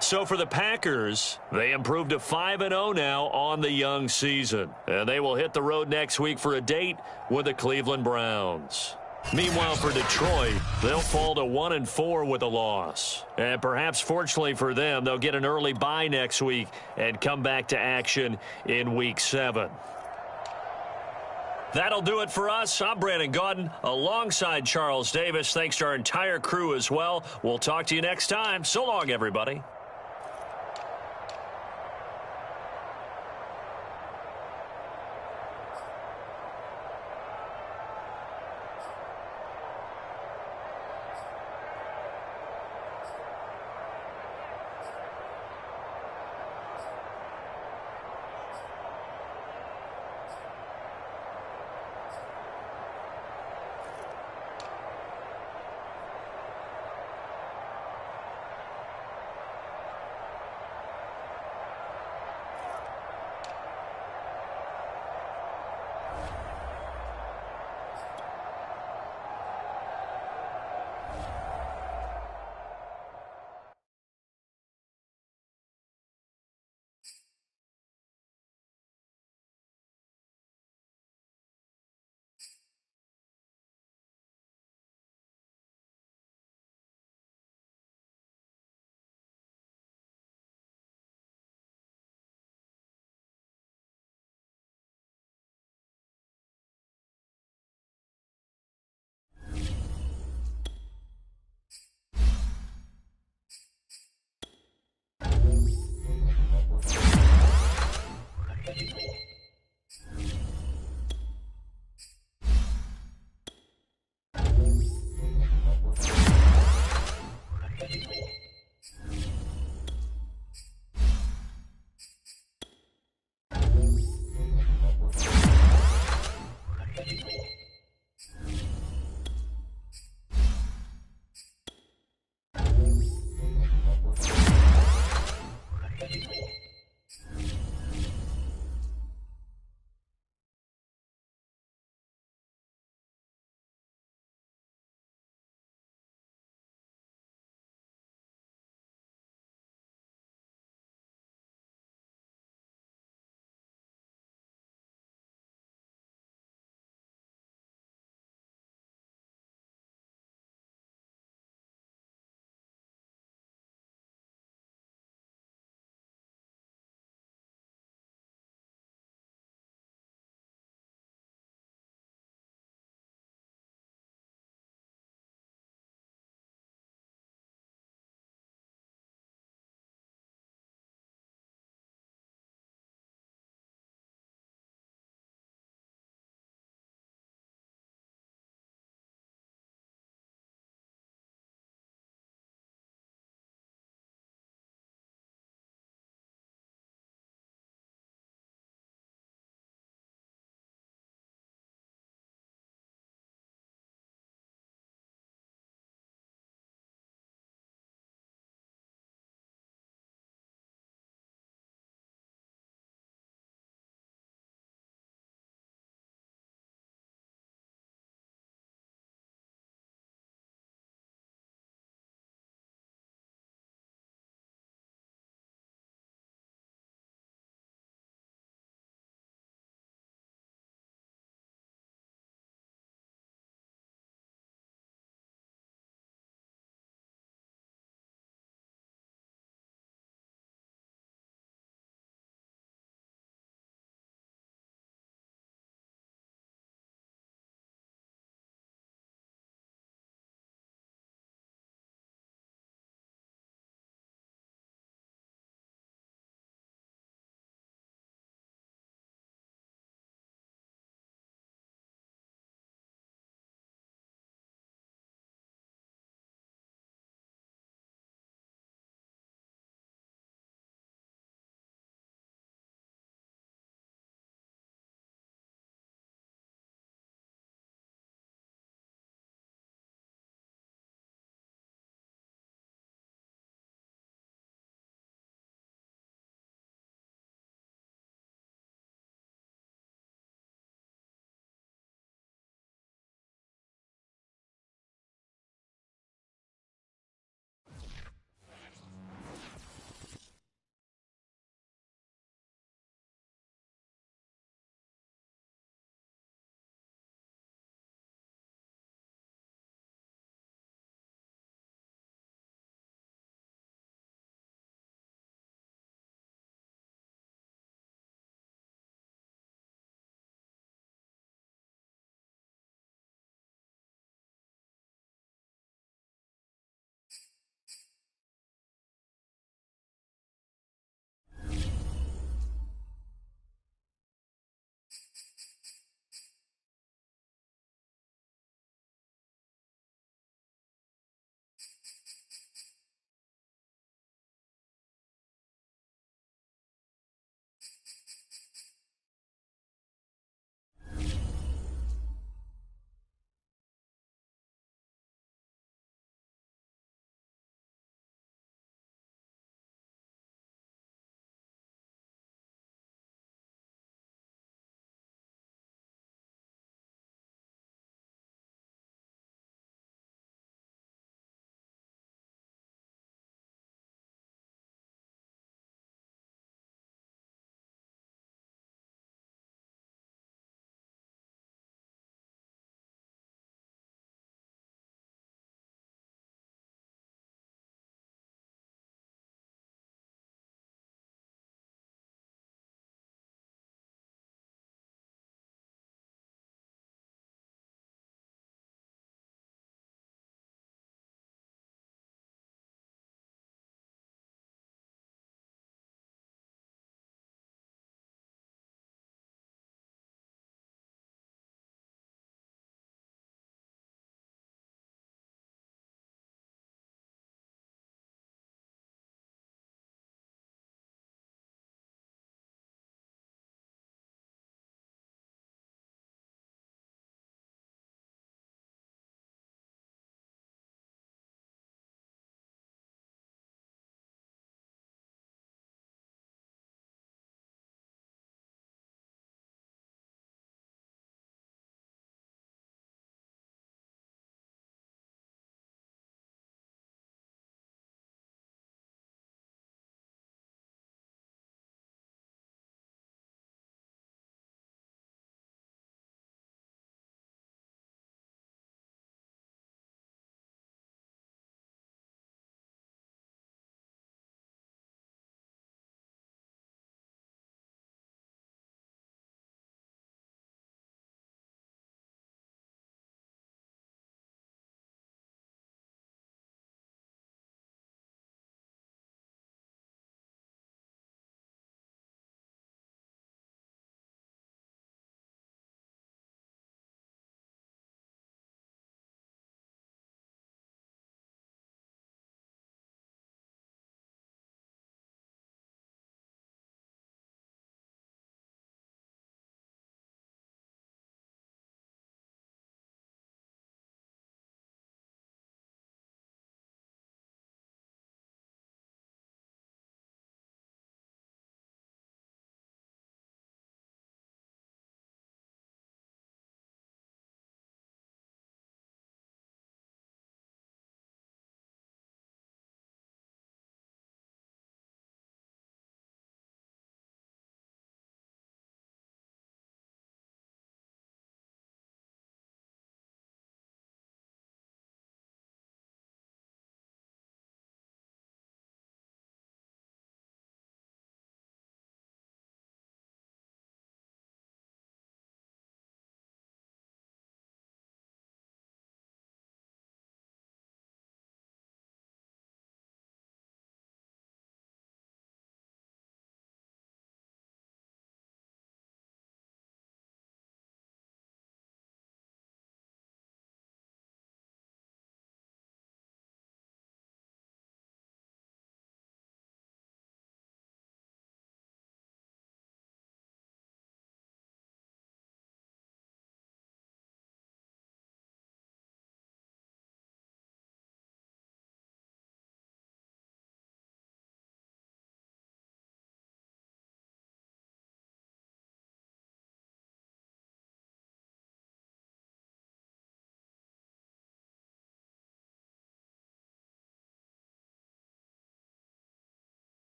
So for the Packers, they improved to 5-0 now on the young season. And they will hit the road next week for a date with the Cleveland Browns. Meanwhile, for Detroit, they'll fall to 1-4 with a loss. And perhaps fortunately for them, they'll get an early bye next week and come back to action in Week 7. That'll do it for us. I'm Brandon Gaudin alongside Charles Davis. Thanks to our entire crew as well. We'll talk to you next time. So long, everybody.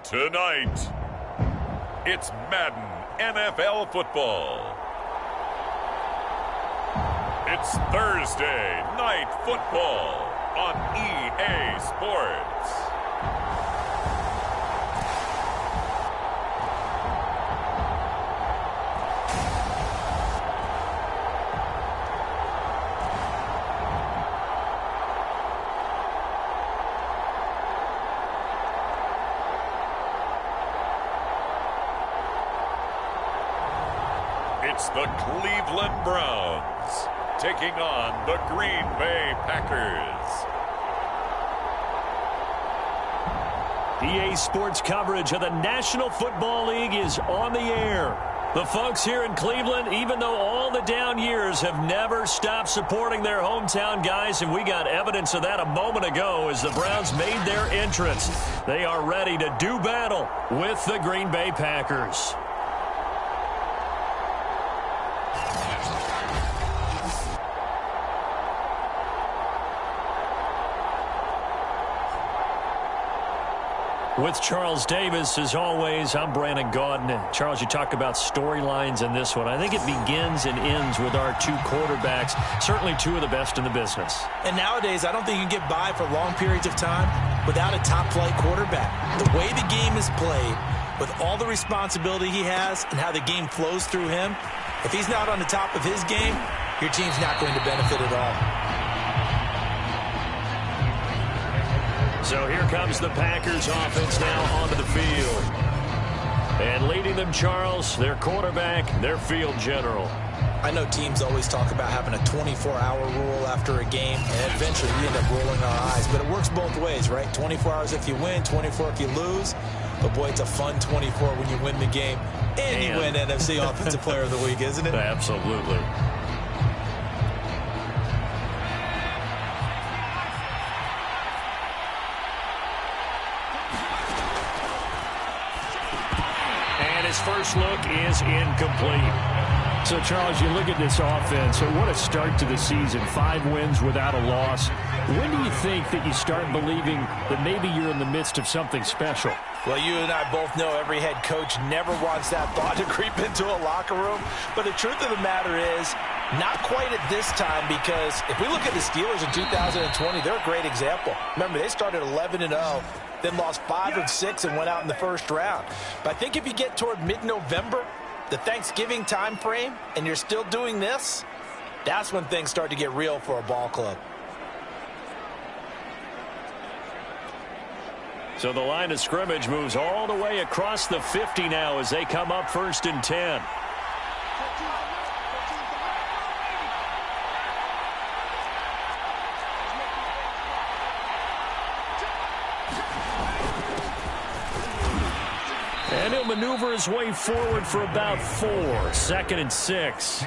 Tonight, it's Madden NFL football. It's Thursday Night Football on EA Sports. It's the Cleveland Browns taking on the Green Bay Packers. EA Sports coverage of the National Football League is on the air. The folks here in Cleveland, even though all the down years, have never stopped supporting their hometown guys, and we got evidence of that a moment ago as the Browns made their entrance. They are ready to do battle with the Green Bay Packers. With Charles Davis, as always, I'm Brandon Gaudin. And Charles, you talk about storylines in this one. I think it begins and ends with our two quarterbacks, certainly two of the best in the business. And nowadays, I don't think you can get by for long periods of time without a top-flight quarterback. The way the game is played, with all the responsibility he has and how the game flows through him, if he's not on the top of his game, your team's not going to benefit at all. So here comes the Packers offense now onto the field. And leading them, Charles, their quarterback, their field general. I know teams always talk about having a 24-hour rule after a game, and eventually we end up rolling our eyes. But it works both ways, right? 24 hours if you win, 24 if you lose. But, boy, it's a fun 24 when you win the game. And you win NFC Offensive Player of the Week, isn't it? Absolutely. His first look is incomplete. So, Charles, you look at this offense, what a start to the season. 5 wins without a loss. When do you think that you start believing that maybe you're in the midst of something special? Well, you and I both know every head coach never wants that thought to creep into a locker room. But the truth of the matter is, not quite at this time, because if we look at the Steelers in 2020, they're a great example. Remember, they started 11-0. Then lost 5 of 6 and went out in the first round. But I think if you get toward mid-November, the Thanksgiving time frame, and you're still doing this, that's when things start to get real for a ball club. So the line of scrimmage moves all the way across the 50 now as they come up 1st and 10. And he'll maneuver his way forward for about 4. 2nd and 6.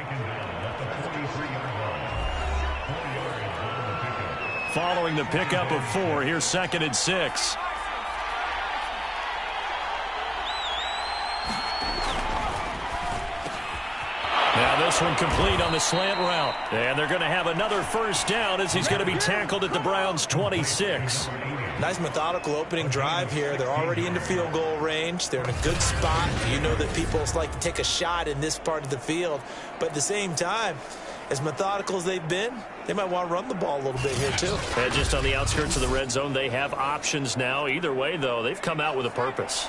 Following the pickup of 4, here's 2nd and 6. Now this one complete on the slant route. And they're going to have another first down as he's going to be tackled at the Browns' 26. Nice methodical opening drive here. They're already into field goal range. They're in a good spot. You know that people like to take a shot in this part of the field. But at the same time, as methodical as they've been, they might want to run the ball a little bit here too. And just on the outskirts of the red zone, they have options now. Either way, though, they've come out with a purpose.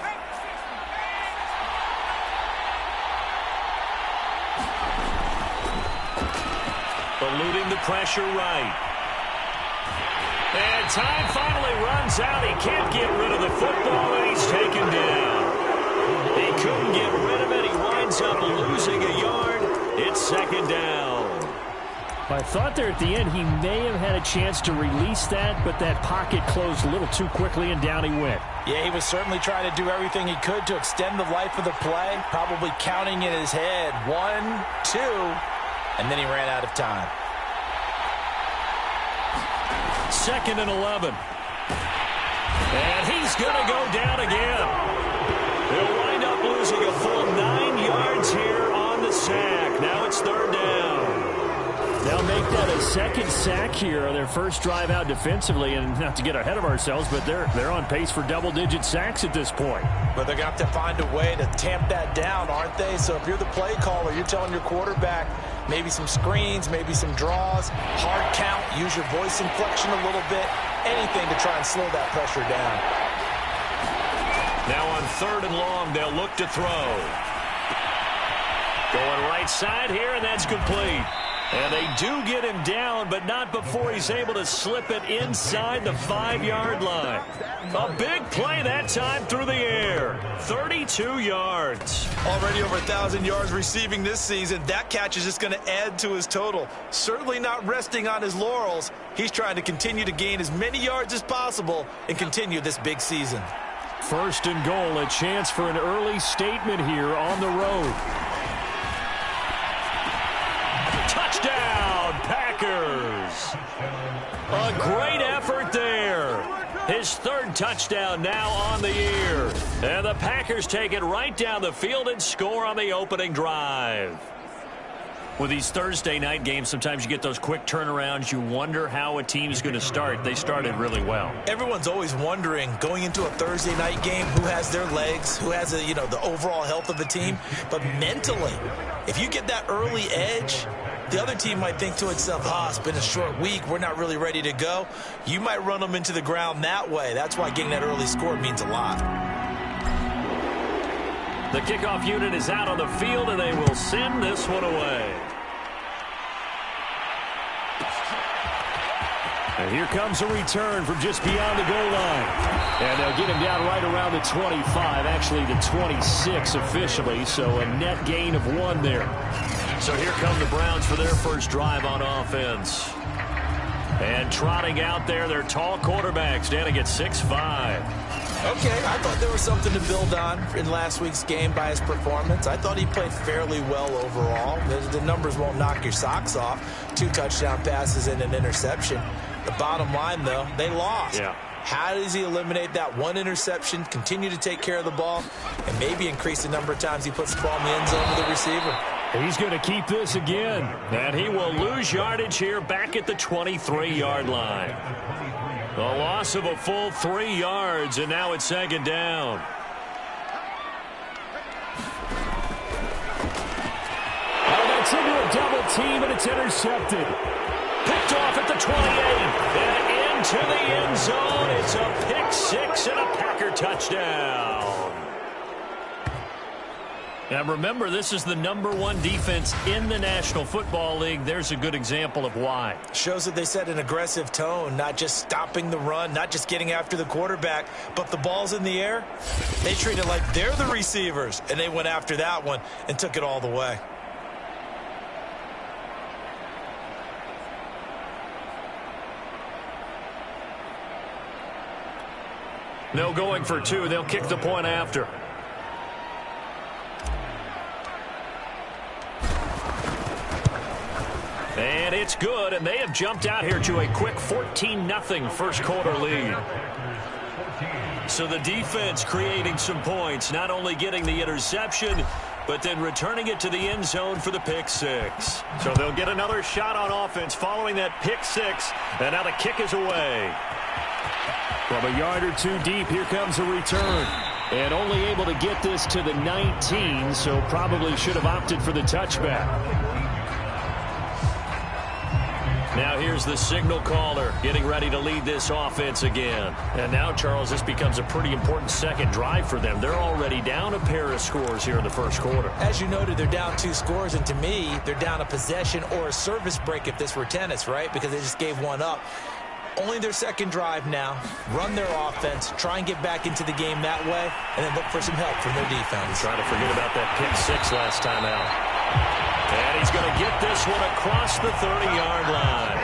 Eluding the pressure right. And time finally runs out. He can't get rid of the football, and he's taken down. He couldn't get rid of it. He winds up losing a yard. It's 2nd down. I thought there at the end he may have had a chance to release that, but that pocket closed a little too quickly, and down he went. Yeah, he was certainly trying to do everything he could to extend the life of the play, probably counting in his head 1, 2, and then he ran out of time. 2nd and 11. And he's going to go down again. He'll wind up losing a full 9 yards here on the sack. Now it's 3rd down. They'll make that a second sack here on their first drive out defensively. And not to get ahead of ourselves, but they're on pace for double-digit sacks at this point. But they're going to have to find a way to tamp that down, aren't they? So if you're the play caller, you're telling your quarterback maybe some screens, maybe some draws, hard count, use your voice inflection a little bit, anything to try and slow that pressure down. Now on 3rd and long, they'll look to throw. Going right side here, and that's complete. And they do get him down, but not before he's able to slip it inside the 5-yard line. A big play that time through the air. 32 yards. Already over 1,000 yards receiving this season. That catch is just going to add to his total. Certainly not resting on his laurels. He's trying to continue to gain as many yards as possible and continue this big season. 1st and goal, a chance for an early statement here on the road. Touchdown, Packers! A great effort there. His 3rd touchdown now on the year. And the Packers take it right down the field and score on the opening drive. With these Thursday night games, sometimes you get those quick turnarounds. You wonder how a team's going to start. They started really well. Everyone's always wondering, going into a Thursday night game, who has their legs, who has the overall health of the team. But mentally, if you get that early edge, the other team might think to itself, it's been a short week, we're not really ready to go. You might run them into the ground that way. That's why getting that early score means a lot. The kickoff unit is out on the field, and they will send this one away. And here comes a return from just beyond the goal line. And they'll get him down right around the 25, actually the 26 officially, so a net gain of 1 there. So here come the Browns for their first drive on offense. And trotting out there, their tall quarterback standing at 6'5". Okay, I thought there was something to build on in last week's game by his performance. I thought he played fairly well overall. The numbers won't knock your socks off. 2 touchdown passes and an interception. The bottom line, though, they lost. Yeah. How does he eliminate that 1 interception, continue to take care of the ball, and maybe increase the number of times he puts the ball in the end zone with the receiver? He's going to keep this again. And he will lose yardage here back at the 23-yard line. A loss of a full 3 yards, and now it's 2nd down. Oh, that's into a double team, and it's intercepted. Picked off at the 28, and into the end zone. It's a pick 6 and a Packer touchdown. Now remember, this is the #1 defense in the National Football League. There's a good example of why. Shows that they set an aggressive tone, not just stopping the run, not just getting after the quarterback, but the ball's in the air. They treat it like they're the receivers, and they went after that one and took it all the way. No going for 2. They'll kick the point after. And it's good, and they have jumped out here to a quick 14-0 first quarter lead. So the defense creating some points, not only getting the interception, but then returning it to the end zone for the pick 6. So they'll get another shot on offense following that pick 6, and now the kick is away. From a yard or 2 deep, here comes a return. And only able to get this to the 19, so probably should have opted for the touchback. Now here's the signal caller getting ready to lead this offense again. And now, Charles, this becomes a pretty important second drive for them. They're already down a pair of scores here in the first quarter. As you noted, they're down 2 scores, and to me, they're down a possession or a service break if this were tennis, right? Because they just gave 1 up. Only their second drive now. Run their offense, try and get back into the game that way, and then look for some help from their defense. Trying to forget about that pick 6 last time out. And he's going to get this one across the 30-yard line.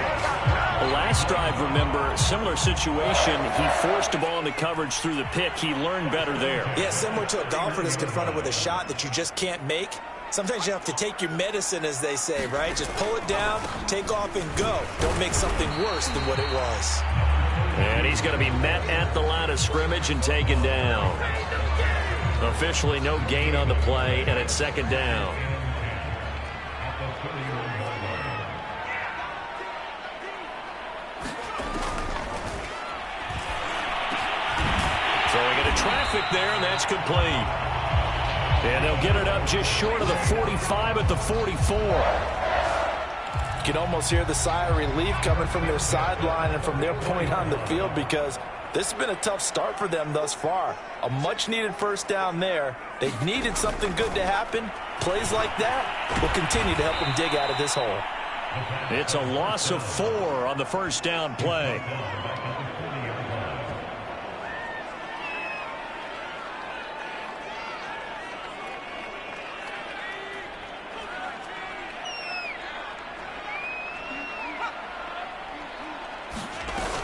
The last drive, remember, similar situation. He forced a ball into coverage through the pick. He learned better there. Yeah, similar to a golfer that's confronted with a shot that you just can't make. Sometimes you have to take your medicine, as they say, right? Just pull it down, take off, and go. Don't make something worse than what it was. And he's going to be met at the line of scrimmage and taken down. Officially no gain on the play, and it's 2nd down. traffic there, and that's complete. And they'll get it up just short of the 45 at the 44. You can almost hear the sigh of relief coming from their sideline and from their point on the field, because this has been a tough start for them thus far. A much-needed first down there. They've needed something good to happen. Plays like that will continue to help them dig out of this hole. It's a loss of 4 on the first down play.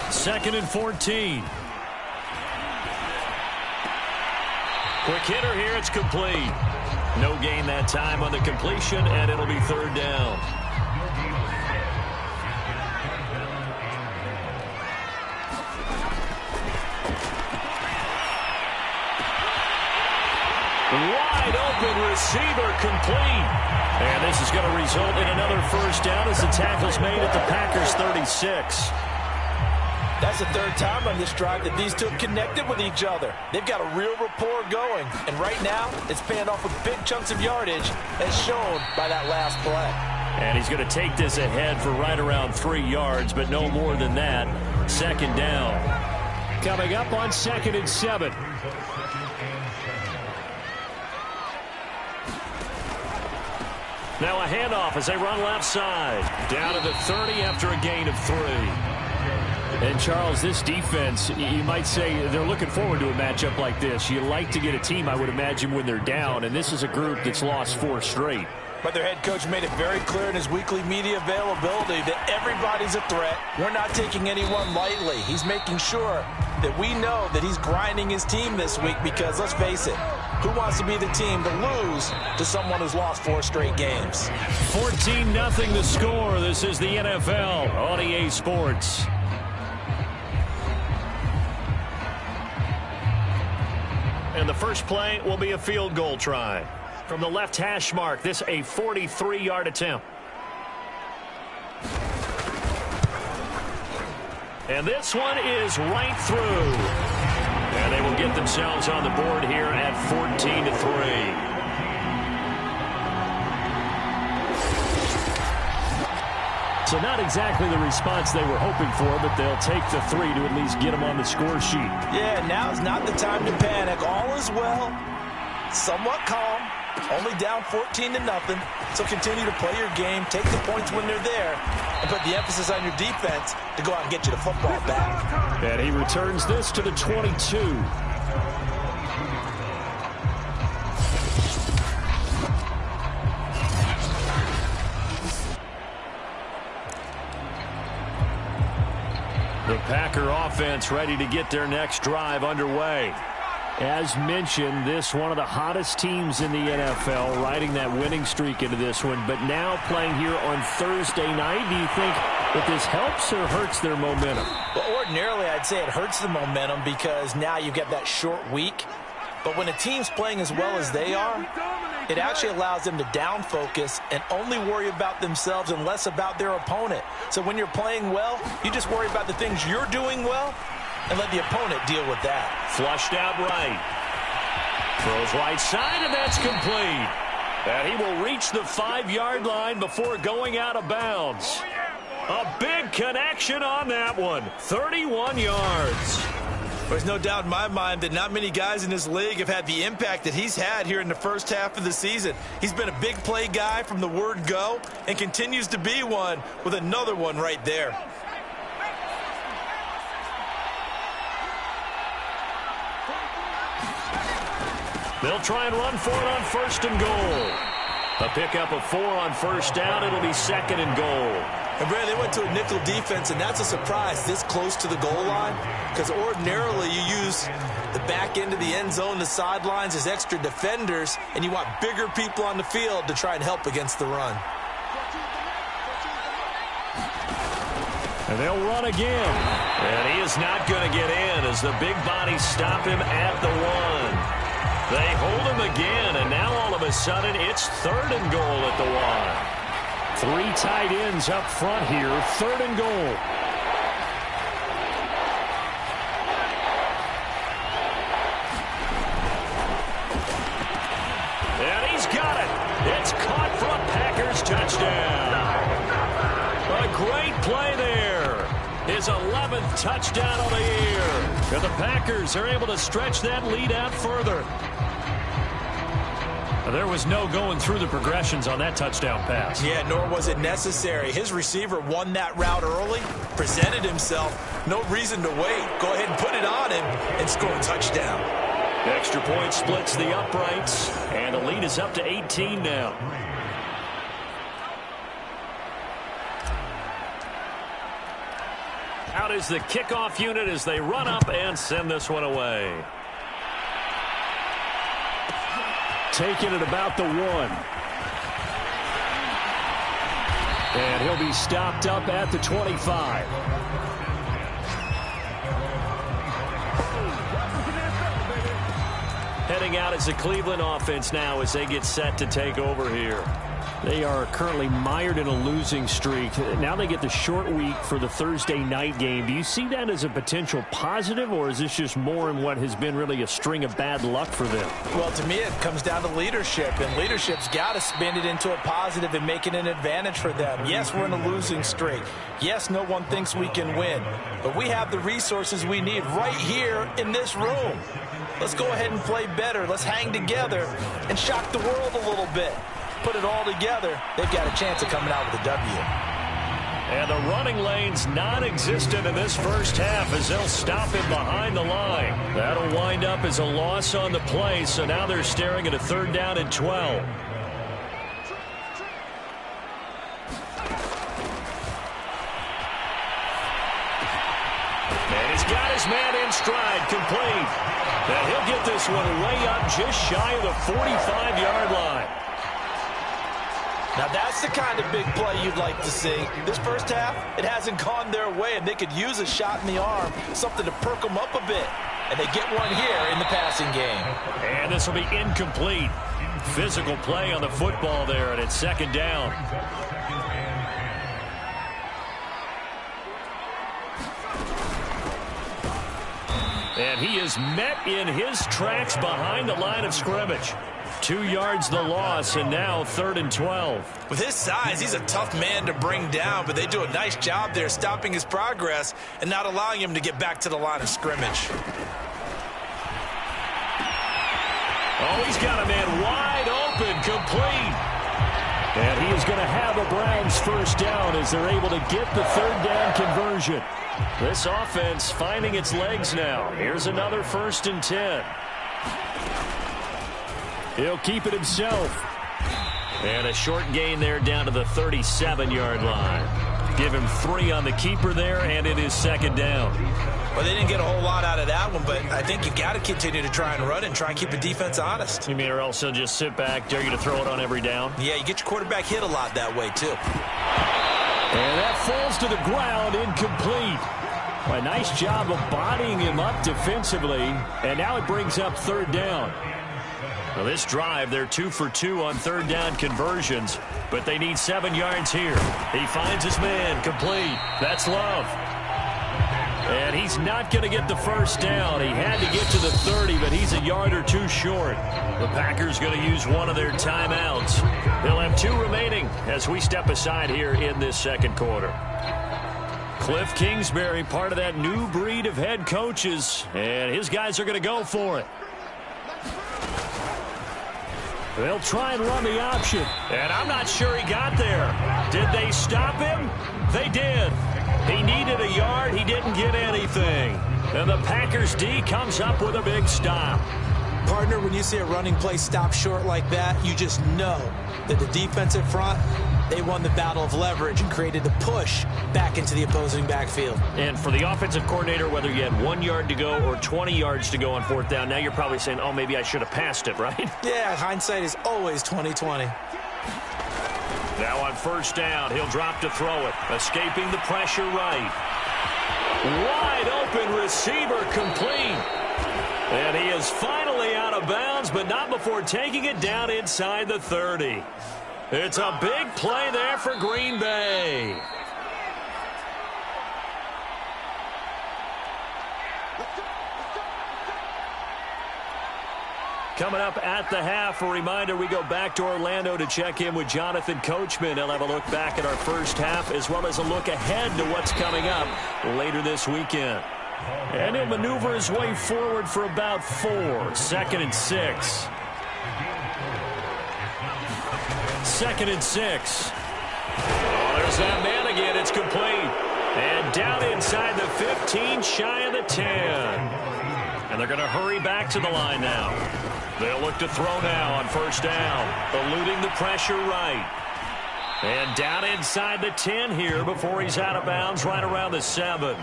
Second and 14. Quick hitter here. It's complete. No gain that time on the completion, and it'll be third down. Wide open receiver, complete. And this is going to result in another first down as the tackle's made at the Packers' 36. That's the third time on this drive that these two have connected with each other. They've got a real rapport going. And right now, it's paying off with big chunks of yardage, as shown by that last play. And he's going to take this ahead for right around 3 yards, but no more than that. Second down. Coming up on 2nd and 7. Now a handoff as they run left side. Down to the 30 after a gain of 3. And, Charles, this defense, you might say they're looking forward to a matchup like this. You like to get a team, I would imagine, when they're down, and this is a group that's lost 4 straight. But their head coach made it very clear in his weekly media availability that everybody's a threat. We're not taking anyone lightly. He's making sure that we know that he's grinding his team this week because, let's face it, who wants to be the team to lose to someone who's lost 4 straight games? 14-0 the score. This is the NFL on EA Sports. And the first play will be a field goal try. From the left hash mark, this a 43-yard attempt. And this one is right through. And they will get themselves on the board here at 14-3. So not exactly the response they were hoping for, but they'll take the 3 to at least get them on the score sheet. Yeah, now's not the time to panic. All is well, somewhat calm, only down 14-0. So continue to play your game, take the points when they're there, and put the emphasis on your defense to go out and get you the football back. And he returns this to the 22. The Packer offense ready to get their next drive underway. As mentioned, this one of the hottest teams in the NFL, riding that winning streak into this one, but now playing here on Thursday night. Do you think that this helps or hurts their momentum? Well, ordinarily, I'd say it hurts the momentum because now you get that short week. But when a team's playing as well as they are, it actually allows them to down focus and only worry about themselves and less about their opponent. So when you're playing well, you just worry about the things you're doing well and let the opponent deal with that. Flushed out right. Throws right side, and that's complete. And he will reach the 5-yard line before going out of bounds. A big connection on that one. 31 yards. There's no doubt in my mind that not many guys in this league have had the impact that he's had here in the first half of the season. He's been a big play guy from the word go and continues to be one with another one right there. They'll try and run for it on 1st and goal. A pickup of 4 on first down. It'll be 2nd and goal. And, Brad, they went to a nickel defense, and that's a surprise this close to the goal line because ordinarily you use the back end of the end zone, the sidelines as extra defenders, and you want bigger people on the field to try and help against the run. And they'll run again. And he is not going to get in as the big bodies stop him at the 1. They hold him again, and now all of a sudden it's 3rd and goal at the 1. 3 tight ends up front here. 3rd and goal. his 11th touchdown of the year. And the Packers are able to stretch that lead out further. There was no going through the progressions on that touchdown pass. Yeah, nor was it necessary. His receiver won that route early, presented himself. No reason to wait. Go ahead and put it on him and score a touchdown. Extra point splits the uprights, and the lead is up to 18 now. Out is the kickoff unit as they run up and send this one away. Taking it about the 1. And he'll be stopped up at the 25. Heading out is the Cleveland offense now as they get set to take over here. They are currently mired in a losing streak. Now they get the short week for the Thursday night game. Do you see that as a potential positive, or is this just more in what has been really a string of bad luck for them? Well, to me, it comes down to leadership, and leadership's got to spin it into a positive and make it an advantage for them. Yes, we're in a losing streak. Yes, no one thinks we can win, but we have the resources we need right here in this room. Let's go ahead and play better. Let's hang together and shock the world a little bit. Put it all together, they've got a chance of coming out with a W. And the running lane's non-existent in this first half as they'll stop him behind the line. That'll wind up as a loss on the play, so now they're staring at a 3rd down and 12. And he's got his man in stride, complete. And he'll get this one way up just shy of the 45-yard line. Now, that's the kind of big play you'd like to see. This first half, it hasn't gone their way, and they could use a shot in the arm, something to perk them up a bit. And they get one here in the passing game. And this will be incomplete. Physical play on the football there, and it's 2nd down. And he is met in his tracks behind the line of scrimmage. 2 yards the loss, and now 3rd and 12. With his size, he's a tough man to bring down, but they do a nice job there stopping his progress and not allowing him to get back to the line of scrimmage. Oh, he's got a man wide open, complete. And he is going to have a Browns 1st down as they're able to get the 3rd down conversion. This offense finding its legs now. Here's another 1st and 10. He'll keep it himself. And a short gain there down to the 37-yard line. Give him 3 on the keeper there, and it is 2nd down. Well, they didn't get a whole lot out of that one, but I think you got to continue to try and run and try and keep the defense honest. You mean or else he'll just sit back, dare you to throw it on every down? Yeah, you get your quarterback hit a lot that way, too. And that falls to the ground, incomplete. A nice job of bodying him up defensively, and now it brings up 3rd down. Well, this drive, they're 2 for 2 on 3rd down conversions, but they need 7 yards here. He finds his man, complete. That's Love. And he's not going to get the 1st down. He had to get to the 30, but he's a yard or 2 short. The Packers going to use one of their timeouts. They'll have 2 remaining as we step aside here in this 2nd quarter. Cliff Kingsbury, part of that new breed of head coaches, and his guys are going to go for it. They'll try and run the option. And I'm not sure he got there. Did they stop him? They did. He needed a yard. He didn't get anything. And the Packers D comes up with a big stop. Partner, when you see a running play stop short like that, you just know that the defensive front, they won the battle of leverage and created the push back into the opposing backfield. And for the offensive coordinator, whether you had 1 yard to go or 20 yards to go on 4th down, now you're probably saying, oh, maybe I should have passed it, right? Yeah, hindsight is always 20/20. Now on 1st down, he'll drop to throw it, escaping the pressure right. Wide open receiver, complete. And he is finally out of bounds, but not before taking it down inside the 30. It's a big play there for Green Bay. Coming up at the half, a reminder, we go back to Orlando to check in with Jonathan Coachman. He'll have a look back at our first half as well as a look ahead to what's coming up later this weekend. And he'll maneuver his way forward for about 4. 2nd and 6. 2nd and 6. Oh, there's that man again. It's complete. And down inside the 15, shy of the 10. And they're going to hurry back to the line now. They'll look to throw now on first down, eluding the pressure right. And down inside the 10 here before he's out of bounds, right around the 7.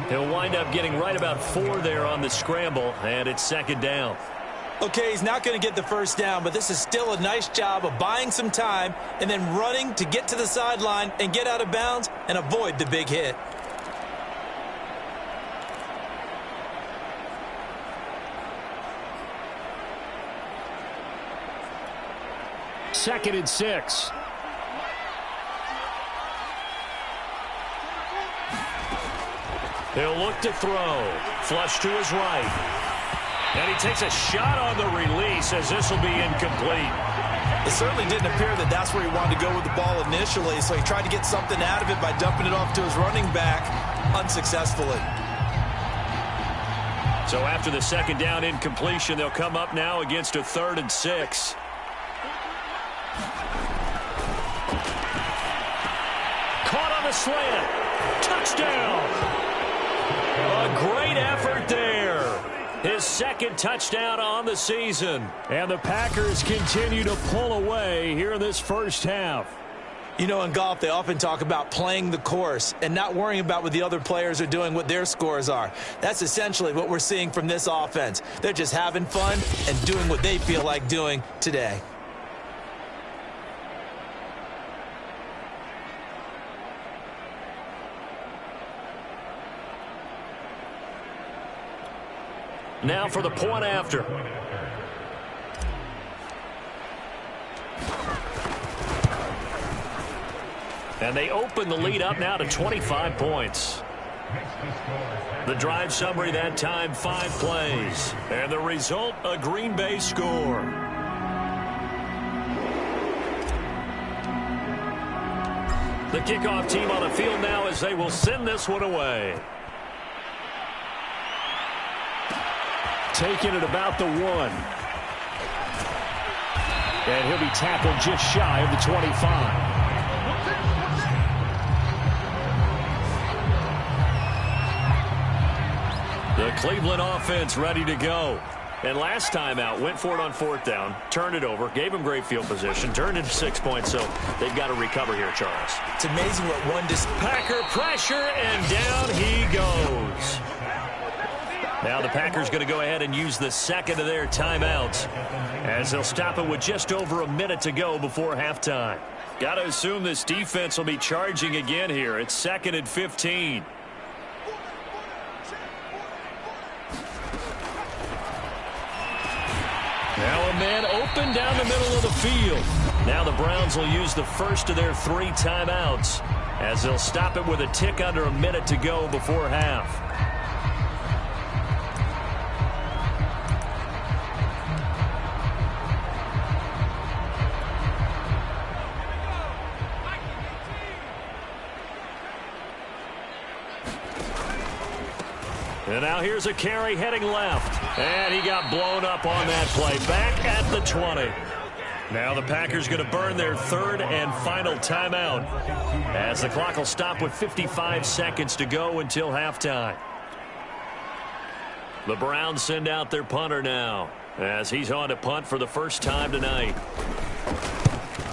He'll wind up getting right about 4 there on the scramble, and it's 2nd down. Okay, he's not going to get the first down, but this is still a nice job of buying some time and then running to get to the sideline and get out of bounds and avoid the big hit. Second and 6. He'll look to throw. Flush to his right. And he takes a shot on the release as this will be incomplete. It certainly didn't appear that that's where he wanted to go with the ball initially, so he tried to get something out of it by dumping it off to his running back unsuccessfully. So after the 2nd down incompletion, they'll come up now against a 3rd and 6. Caught on the slant. Touchdown. A great effort there. His 2nd touchdown on the season. And the Packers continue to pull away here in this first half. You know, in golf, they often talk about playing the course and not worrying about what the other players are doing, what their scores are. That's essentially what we're seeing from this offense. They're just having fun and doing what they feel like doing today. Now for the point after. And they open the lead up now to 25 points. The drive summary that time, 5 plays. And the result, a Green Bay score. The kickoff team on the field now as they will send this one away. Taking it about the 1. And he'll be tackled just shy of the 25. The Cleveland offense ready to go. And last time out, went for it on 4th down, turned it over, gave him great field position, turned it to 6 points, so they've got to recover here, Charles. It's amazing what one Packer pressure, and down he goes. Now the Packers going to go ahead and use the 2nd of their timeouts as they'll stop it with just over a minute to go before halftime. Got to assume this defense will be charging again here. It's 2nd and 15. Now a man open down the middle of the field. Now the Browns will use the first of their 3 timeouts as they'll stop it with a tick under a minute to go before half. And now here's a carry heading left. And he got blown up on that play. Back at the 20. Now the Packers going to burn their 3rd and final timeout as the clock will stop with 55 seconds to go until halftime. The Browns send out their punter now as he's on to punt for the first time tonight.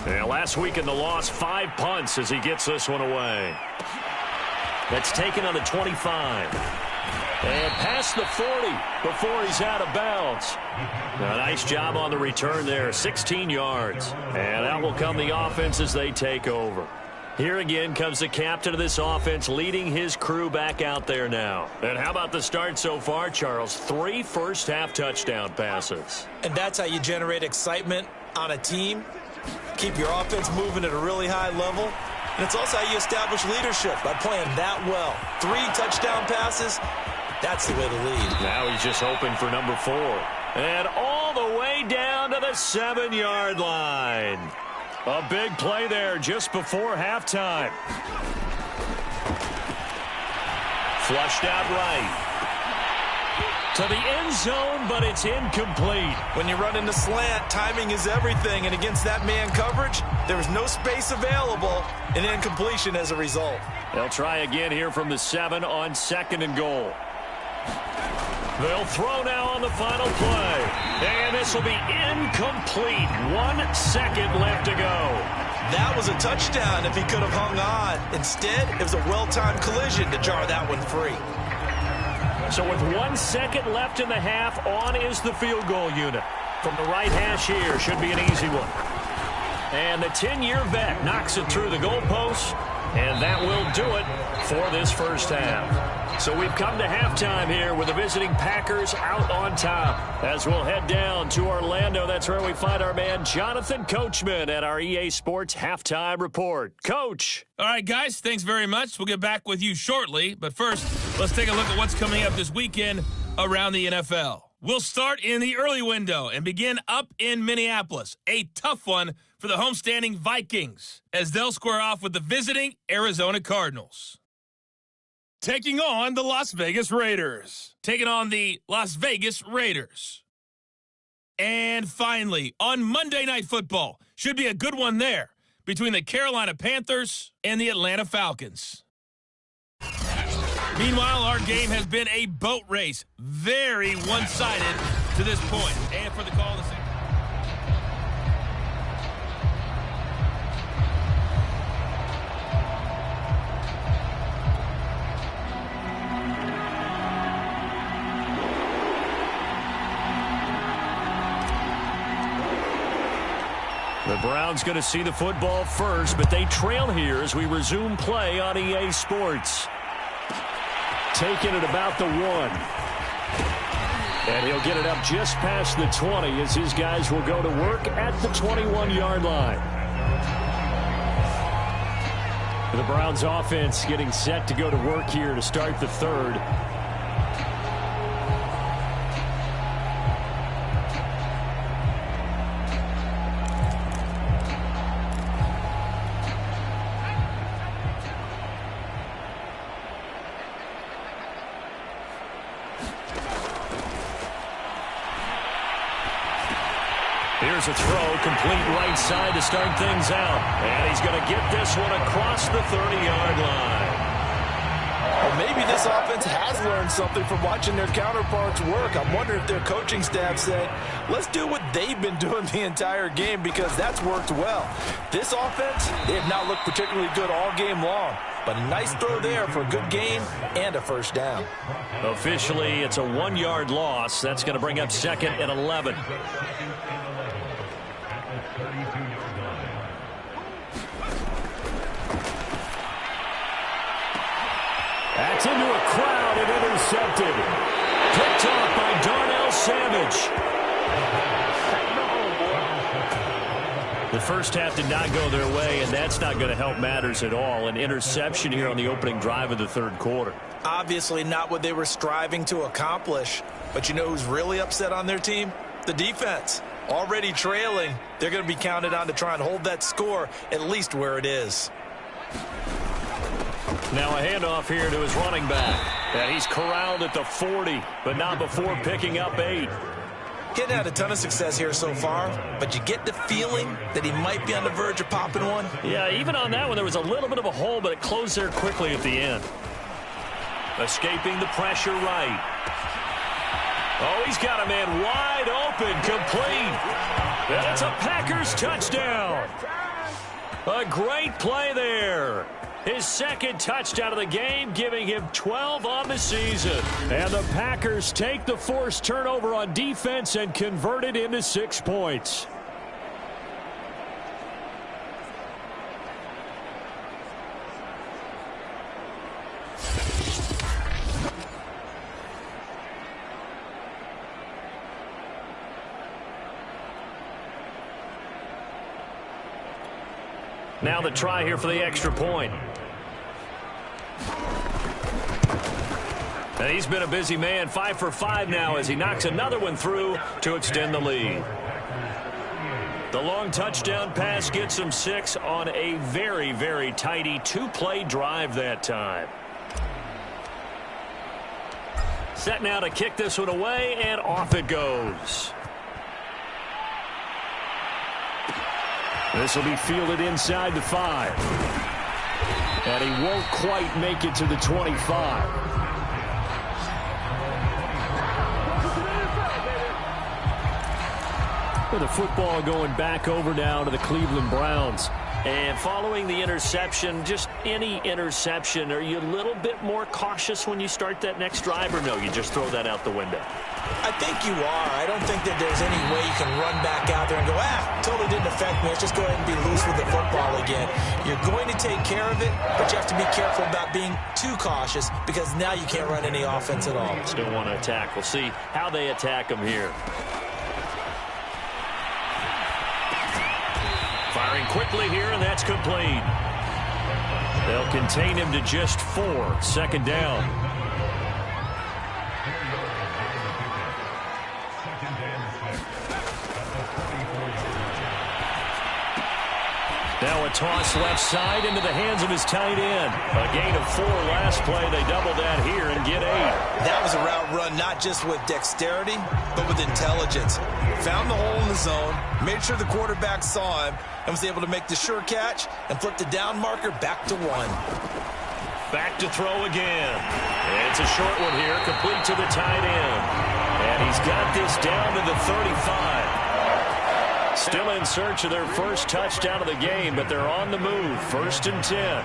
And last week in the loss, 5 punts as he gets this one away. That's taken on the 25. And past the 40 before he's out of bounds. A nice job on the return there, 16 yards. And out will come the offense as they take over. Here again comes the captain of this offense leading his crew back out there now. And how about the start so far, Charles? 3 first-half touchdown passes. And that's how you generate excitement on a team. Keep your offense moving at a really high level. And it's also how you establish leadership by playing that well. 3 touchdown passes. That's the way to lead. Now he's just hoping for number 4. And all the way down to the 7-yard line. A big play there just before halftime. Flushed out right. To the end zone, but it's incomplete. When you run into slant, timing is everything, and against that man coverage, there was no space available, and incompletion as a result. They'll try again here from the 7 on 2nd and goal. They'll throw now on the final play, and this will be incomplete. 1 second left to go. That was a touchdown if he could have hung on. Instead, it was a well-timed collision to jar that one free. So with 1 second left in the half, on is the field goal unit. From the right hash here, should be an easy one. And the 10-year vet knocks it through the goalpost, and that will do it for this first half. So we've come to halftime here with the visiting Packers out on top. As we'll head down to Orlando, that's where we find our man Jonathan Coachman at our EA Sports Halftime Report. Coach. All right, guys, thanks very much. We'll get back with you shortly. But first, let's take a look at what's coming up this weekend around the NFL. We'll start in the early window and begin up in Minneapolis. A tough one for the homestanding Vikings as they'll square off with the visiting Arizona Cardinals. Taking on the Las Vegas Raiders. Taking on the Las Vegas Raiders. And finally, on Monday Night Football, should be a good one there between the Carolina Panthers and the Atlanta Falcons. Meanwhile, our game has been a boat race. Very one-sided to this point. And for the call of the second. The Browns going to see the football first, but they trail here as we resume play on EA Sports. Taking it about the 1. And he'll get it up just past the 20 as his guys will go to work at the 21-yard line. The Browns offense getting set to go to work here to start the third. Here's a throw, complete right side to start things out. And he's going to get this one across the 30-yard line. Well, maybe this offense has learned something from watching their counterparts work. I'm wondering if their coaching staff said, let's do what they've been doing the entire game because that's worked well. This offense, they have not looked particularly good all game long. But a nice throw there for a good gain and a first down. Officially, it's a 1-yard loss. That's going to bring up 2nd and 11. That's into a crowd and intercepted. Picked off by Darnell Savage. The first half did not go their way, and that's not going to help matters at all. An interception here on the opening drive of the third quarter. Obviously not what they were striving to accomplish. But you know who's really upset on their team? The defense. Already trailing, they're going to be counted on to try and hold that score at least where it is. Now a handoff here to his running back. And he's corralled at the 40, but not before picking up 8. He hadn't had a ton of success here so far, but you get the feeling that he might be on the verge of popping one. Yeah, even on that one, there was a little bit of a hole, but it closed there quickly at the end. Escaping the pressure right. Oh, he's got a man wide open, complete. That's a Packers touchdown. A great play there. His second touchdown of the game, giving him 12 on the season. And the Packers take the forced turnover on defense and convert it into 6 points. Now the try here for the extra point. And he's been a busy man, 5 for 5 now as he knocks another one through to extend the lead. The long touchdown pass gets him 6 on a very, very tidy 2-play drive that time. Set now to kick this one away, and off it goes. This will be fielded inside the 5. And he won't quite make it to the 25. With the football going back over now to the Cleveland Browns. And following the interception, just any interception, are you a little bit more cautious when you start that next drive, or no, you just throw that out the window? I think you are. I don't think that there's any way you can run back out there and go, totally didn't affect me. Let's just go ahead and be loose with the football again. You're going to take care of it, but you have to be careful about being too cautious because now you can't run any offense at all. Still want to attack. We'll see how they attack them here. Firing quickly here, and that's complete. They'll contain him to just 4. Second down. Now a toss left side into the hands of his tight end. A gain of 4 last play. They double that here and get 8. That was a route run not just with dexterity, but with intelligence. Found the hole in the zone, made sure the quarterback saw him, and was able to make the sure catch and flip the down marker back to 1. Back to throw again. It's a short one here, complete to the tight end. And he's got this down to the 35. Still in search of their first touchdown of the game, but they're on the move. 1st and 10.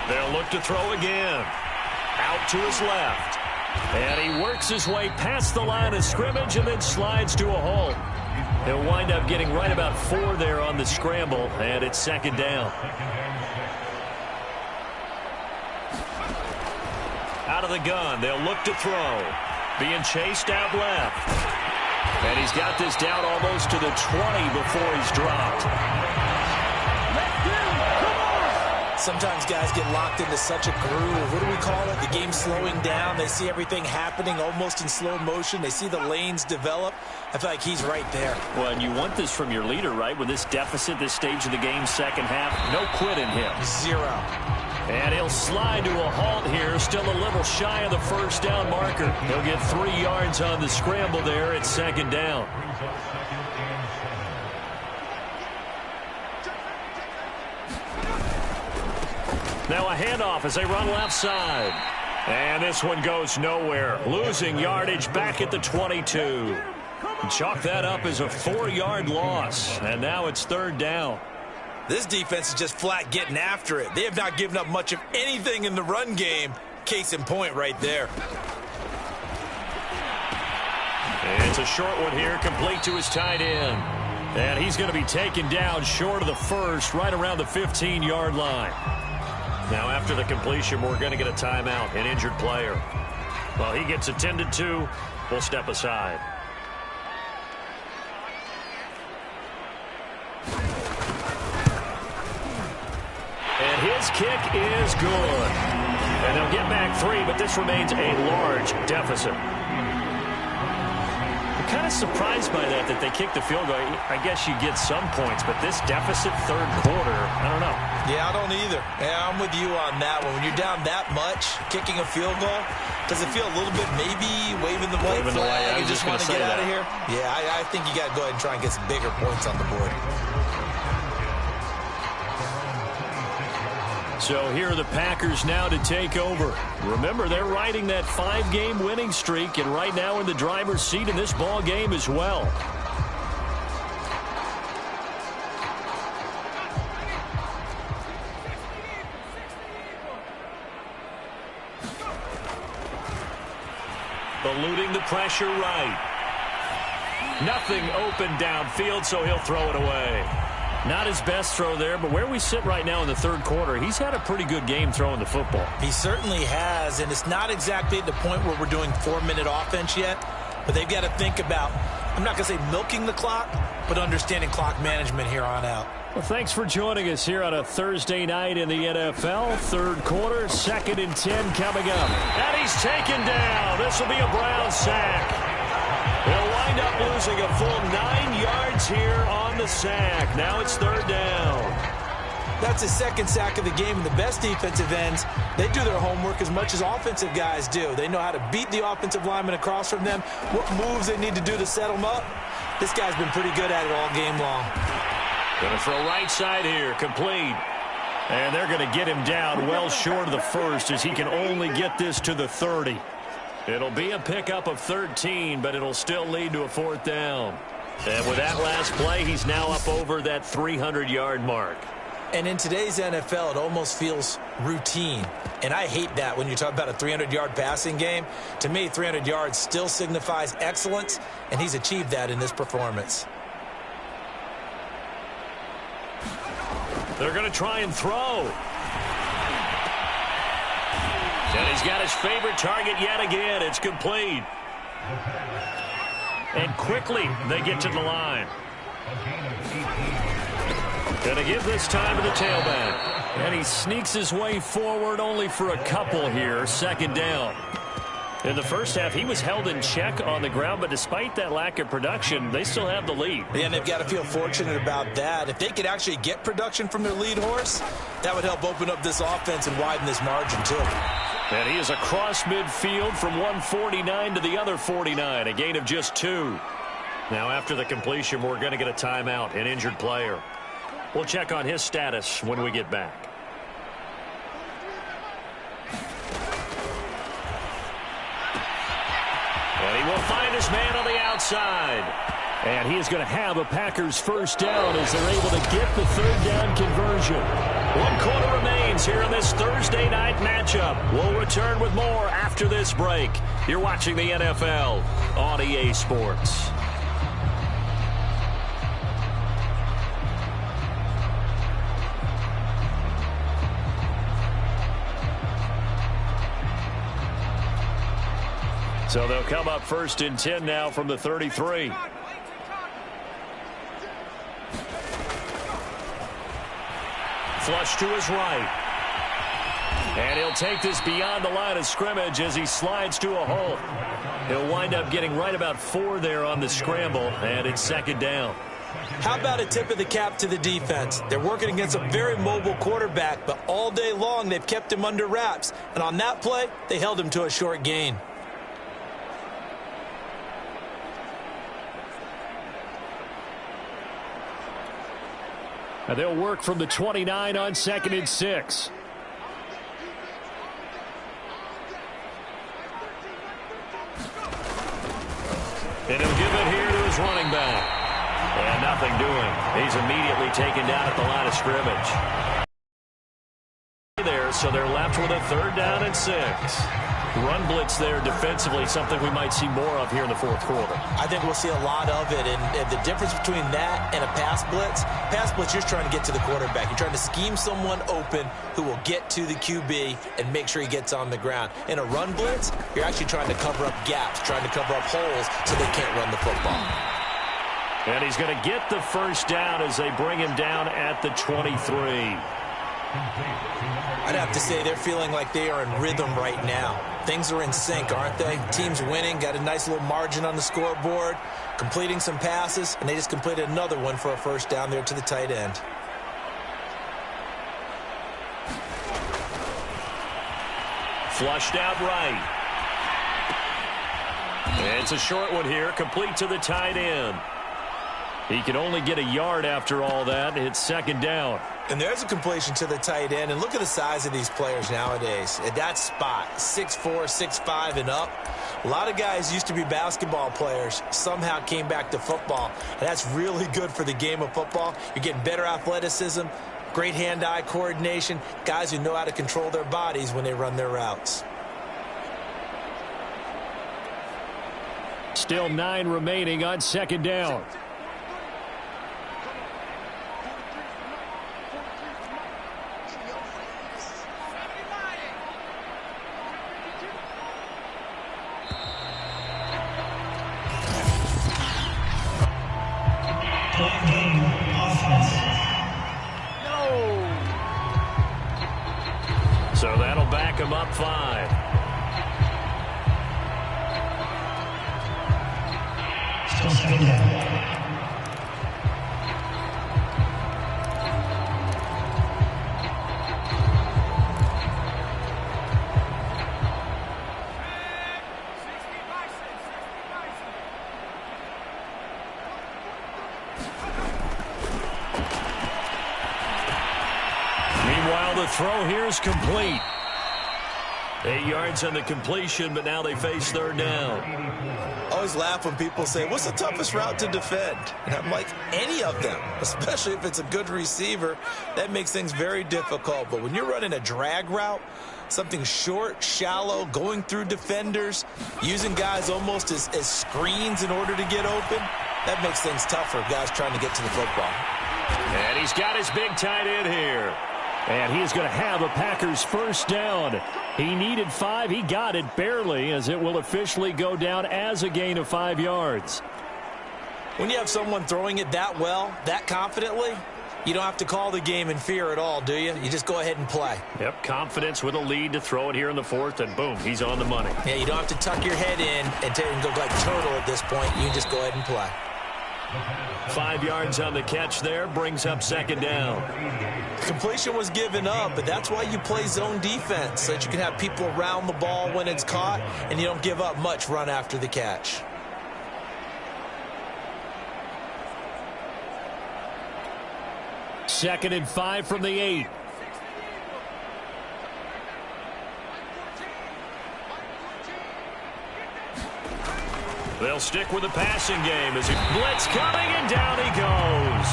They'll look to throw again. Out to his left. And he works his way past the line of scrimmage and then slides to a halt. He'll wind up getting right about 4 there on the scramble, and it's 2nd down. Out of the gun, they'll look to throw. Being chased out left. And he's got this down almost to the 20 before he's dropped. Sometimes guys get locked into such a groove. What do we call it? The game slowing down. They see everything happening almost in slow motion. They see the lanes develop. I feel like he's right there. Well, and you want this from your leader, right? With this deficit, this stage of the game, second half, no quit in him. 0. And he'll slide to a halt here, still a little shy of the first down marker. He'll get 3 yards on the scramble there at 2nd down. Now a handoff as they run left side. And this one goes nowhere. Losing yardage back at the 22. Chalk that up as a 4-yard loss. And now it's 3rd down. This defense is just flat getting after it. They have not given up much of anything in the run game. Case in point right there. It's a short one here, complete to his tight end. And he's going to be taken down short of the first, right around the 15-yard line. Now, after the completion, we're going to get a timeout, an injured player. While he gets attended to, we'll step aside. And his kick is good. And they'll get back 3, but this remains a large deficit. I'm kind of surprised by that they kicked the field goal. I guess you get some points, but this deficit 3rd quarter, I don't know. Yeah, I don't either. Yeah, I'm with you on that one. When you're down that much, kicking a field goal, does it feel a little bit maybe waving the white flag and just want to get out of here? Yeah, I think you got to go ahead and try and get some bigger points on the board. So here are the Packers now to take over. Remember, they're riding that 5-game winning streak, and right now in the driver's seat in this ball game as well. Eluding the pressure right. Nothing open downfield, so he'll throw it away. Not his best throw there, but where we sit right now in the 3rd quarter, he's had a pretty good game throwing the football. He certainly has, and it's not exactly at the point where we're doing 4-minute offense yet, but they've got to think about I'm not going to say milking the clock, but understanding clock management here on out. Well, thanks for joining us here on a Thursday night in the NFL. Third quarter, 2nd and 10 coming up. And he's taken down. This will be a Brown sack. He'll wind up losing a full 9 yards here on the sack. Now it's 3rd down. That's his 2nd sack of the game, and the best defensive ends, they do their homework as much as offensive guys do. They know how to beat the offensive lineman across from them, what moves they need to do to set them up. This guy's been pretty good at it all game long. Going to throw right side here, complete. And they're going to get him down well short of the first as he can only get this to the 30. It'll be a pickup of 13, but it'll still lead to a 4th down. And with that last play, he's now up over that 300-yard mark. And in today's NFL, it almost feels routine. And I hate that when you talk about a 300-yard passing game. To me, 300 yards still signifies excellence, and he's achieved that in this performance. They're going to try and throw. And he's got his favorite target yet again. It's complete. And quickly, they get to the line. Going to give this time to the tailback. And he sneaks his way forward only for a couple here. 2nd down. In the first half, he was held in check on the ground, but despite that lack of production, they still have the lead. Yeah, and they've got to feel fortunate about that. If they could actually get production from their lead horse, that would help open up this offense and widen this margin, too. And he is across midfield from 149 to the other 49, a gain of just 2. Now, after the completion, we're going to get a timeout, an injured player. We'll check on his status when we get back. And he will find his man on the outside. And he is going to have a Packers 1st down as they're able to get the 3rd down conversion. 1 quarter remains here in this Thursday night matchup. We'll return with more after this break. You're watching the NFL on EA Sports. So they'll come up 1st and 10 now from the 33. Flush to his right. And he'll take this beyond the line of scrimmage as he slides to a hole. He'll wind up getting right about 4 there on the scramble, and it's 2nd down. How about a tip of the cap to the defense? They're working against a very mobile quarterback, but all day long they've kept him under wraps. And on that play, they held him to a short gain. And they'll work from the 29 on 2nd and 6. And he'll give it here to his running back. And nothing doing. He's immediately taken down at the line of scrimmage. There, so they're left with a 3rd down and 6. Run blitz there defensively, something we might see more of here in the 4th quarter. I think we'll see a lot of it, and the difference between that and a pass blitz, you're trying to get to the quarterback. You're trying to scheme someone open who will get to the QB and make sure he gets on the ground. In a run blitz, you're actually trying to cover up gaps, trying to cover up holes so they can't run the football. And he's going to get the 1st down as they bring him down at the 23. I'd have to say they're feeling like they are in rhythm right now. Things are in sync, aren't they? Team's winning, got a nice little margin on the scoreboard, completing some passes, and they just completed another one for a 1st down there to the tight end. Flushed out right. And it's a short one here, complete to the tight end. He can only get a yard after all that. It's 2nd down. And there's a completion to the tight end. And look at the size of these players nowadays. At that spot, 6'4", 6'5", and up. A lot of guys used to be basketball players, somehow came back to football. And that's really good for the game of football. You're getting better athleticism, great hand-eye coordination, guys who know how to control their bodies when they run their routes. Still 9 remaining on 2nd down. him up 5. Still second down. The throw here is complete. 8 yards on the completion, but now they face third down. I always laugh when people say, what's the toughest route to defend? And I'm like, any of them, especially if it's a good receiver. That makes things very difficult. But when you're running a drag route, something short, shallow, going through defenders, using guys almost as screens in order to get open, that makes things tougher, guys trying to get to the football. And he's got his big tight end here. And he's going to have a Packers first down. He needed 5. He got it barely, as it will officially go down as a gain of 5 yards. When you have someone throwing it that well, that confidently, you don't have to call the game in fear at all, do you? You just go ahead and play. Yep, confidence with a lead to throw it here in the 4th, and boom, he's on the money. Yeah, you don't have to tuck your head in and go like turtle at this point. You just go ahead and play. 5 yards on the catch there, brings up second down. Completion was given up, but that's why you play zone defense, so that you can have people around the ball when it's caught, and you don't give up much run after the catch. Second and 5 from the 8. They'll stick with the passing game as he blitz coming, and down he goes.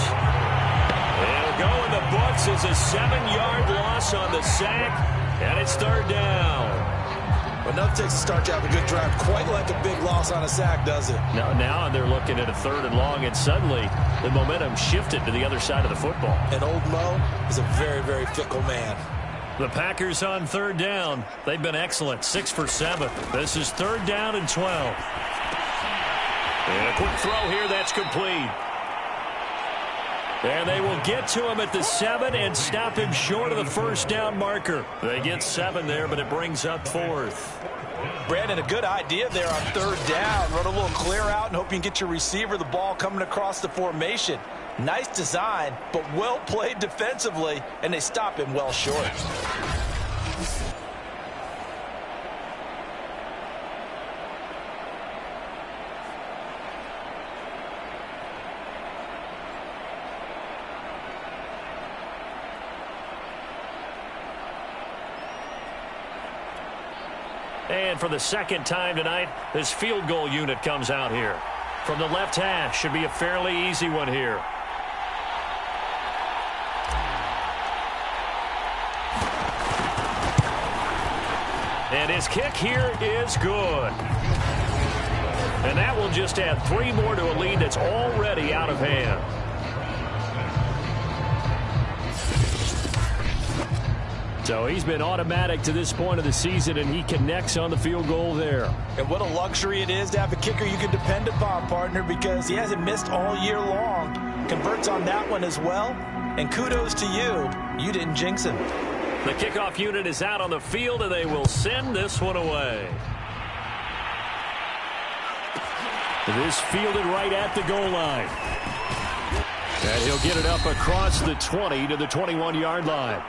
It'll go in the books as a 7-yard loss on the sack, and it's third down. But nothing takes a start to have a good drive quite like a big loss on a sack, does it? Now they're looking at a 3rd and long, and suddenly the momentum shifted to the other side of the football. And old Mo is a very, very fickle man. The Packers on third down. They've been excellent, 6 for 7. This is 3rd down and 12. And a quick throw here, that's complete. And they will get to him at the 7 and stop him short of the first down marker. They get 7 there, but it brings up 4th. Brandon, a good idea there on 3rd down. Run a little clear out and hope you can get your receiver the ball coming across the formation. Nice design, but well played defensively, and they stop him well short. And for the second time tonight, this field goal unit comes out here. From the left hash, should be a fairly easy one here. And his kick here is good. And that will just add 3 more to a lead that's already out of hand. So he's been automatic to this point of the season, and he connects on the field goal there. And what a luxury it is to have a kicker you can depend upon, partner, because he hasn't missed all year long. Converts on that one as well. And kudos to you. You didn't jinx him. The kickoff unit is out on the field, and they will send this one away. It is fielded right at the goal line. And he'll get it up across the 20 to the 21-yard line.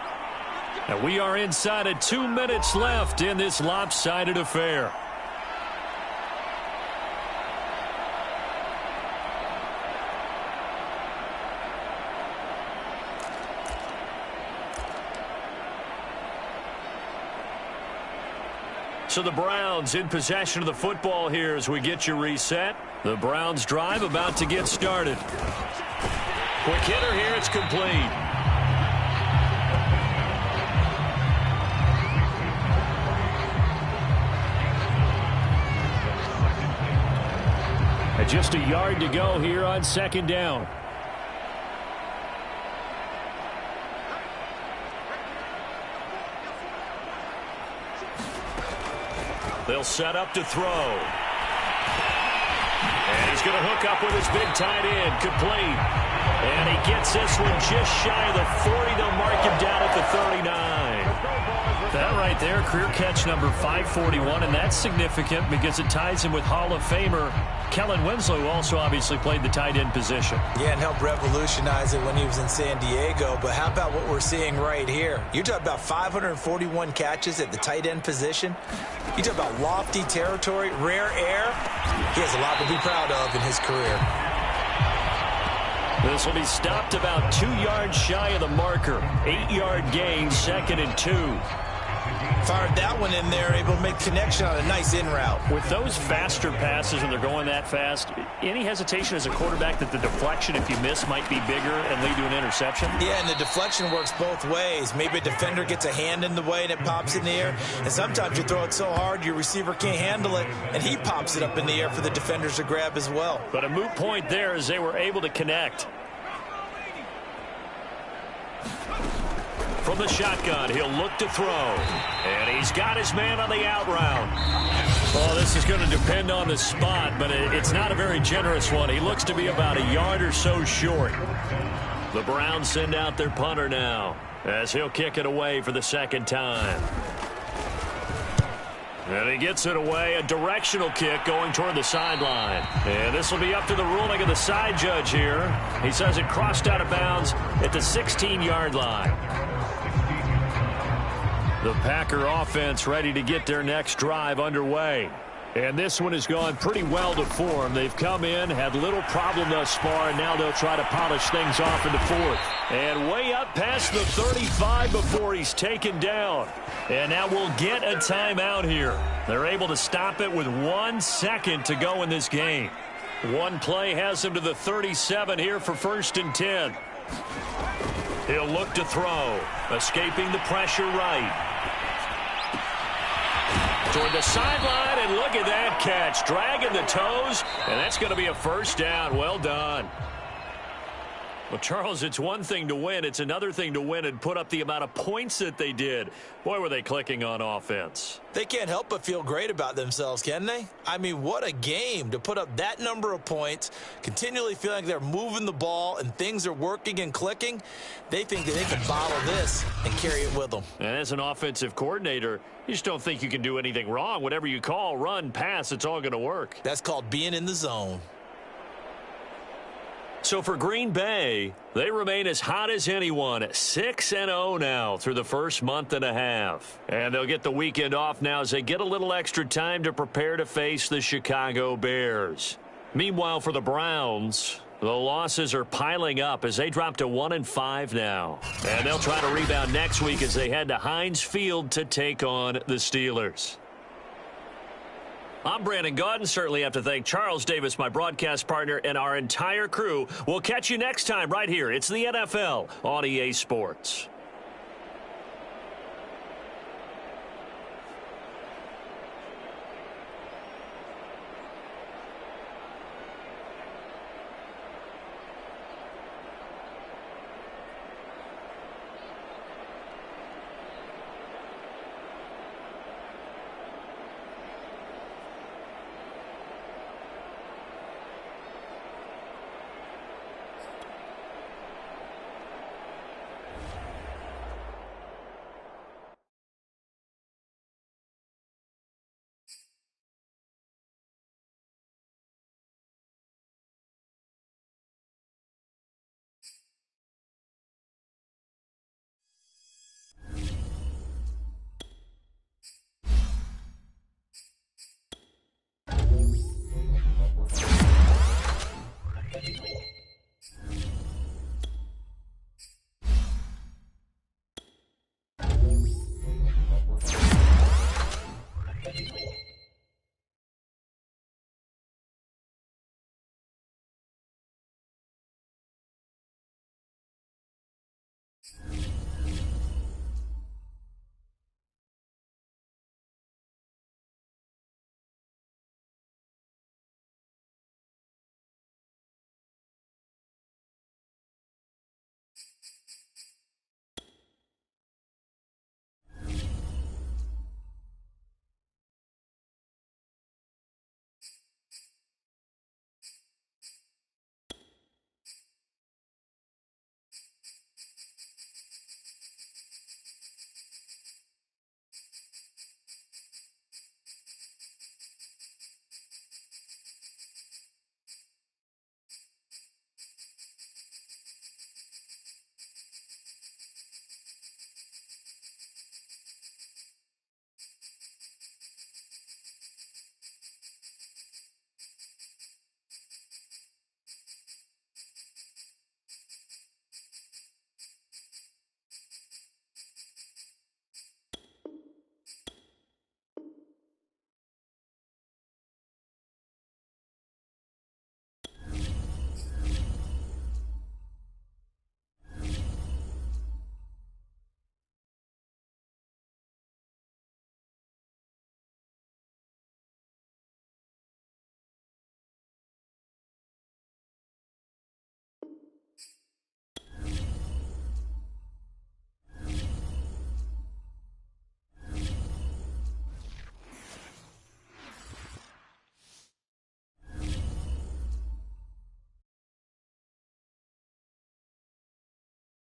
And we are inside of 2 minutes left in this lopsided affair. So the Browns in possession of the football here as we get you reset. The Browns drive about to get started. Quick hitter here, it's complete. And just a yard to go here on second down. They'll set up to throw. And he's going to hook up with his big tight end, complete. And he gets this one just shy of the 40. They'll mark him down at the 39. That right there, career catch number 541, and that's significant because it ties him with Hall of Famer Kellen Winslow, who also obviously played the tight end position. Yeah, and helped revolutionize it when he was in San Diego. But how about what we're seeing right here? You're talking about 541 catches at the tight end position. You talk about lofty territory, rare air. He has a lot to be proud of in his career. This will be stopped about 2 yards shy of the marker. 8-yard gain, 2nd and 2. Fired that one in there, able to make connection on a nice in route. With those faster passes when they're going that fast, any hesitation as a quarterback that the deflection, if you miss, might be bigger and lead to an interception? Yeah, and the deflection works both ways. Maybe a defender gets a hand in the way and it pops in the air. And sometimes you throw it so hard your receiver can't handle it, and he pops it up in the air for the defenders to grab as well. But a moot point there as they were able to connect. From the shotgun, he'll look to throw. And he's got his man on the out route. Well, this is going to depend on the spot, but it's not a very generous one. He looks to be about a yard or so short. The Browns send out their punter now as he'll kick it away for the 2nd time. And he gets it away, a directional kick going toward the sideline. And this will be up to the ruling of the side judge here. He says it crossed out of bounds at the 16-yard line. The Packer offense ready to get their next drive underway. And this one has gone pretty well to form. They've come in, had little problem thus far, and now they'll try to polish things off in the 4th. And way up past the 35 before he's taken down. And now we'll get a timeout here. They're able to stop it with 1 second to go in this game. One play has him to the 37 here for 1st and 10. He'll look to throw, escaping the pressure right. Toward the sideline, and look at that catch. Dragging the toes, and that's going to be a 1st down. Well done. Well, Charles, it's one thing to win. It's another thing to win and put up the amount of points that they did. Boy, were they clicking on offense. They can't help but feel great about themselves, can they? I mean, what a game to put up that number of points, continually feeling like they're moving the ball and things are working and clicking. They think that they can bottle this and carry it with them. And as an offensive coordinator, you just don't think you can do anything wrong. Whatever you call, run, pass, it's all going to work. That's called being in the zone. So for Green Bay, they remain as hot as anyone, 6-0 now through the first month and a half. And they'll get the weekend off now as they get a little extra time to prepare to face the Chicago Bears. Meanwhile, for the Browns, the losses are piling up as they drop to 1-5 now. And they'll try to rebound next week as they head to Heinz Field to take on the Steelers. I'm Brandon Gaudin. Certainly have to thank Charles Davis, my broadcast partner, and our entire crew. We'll catch you next time right here. It's the NFL on EA Sports.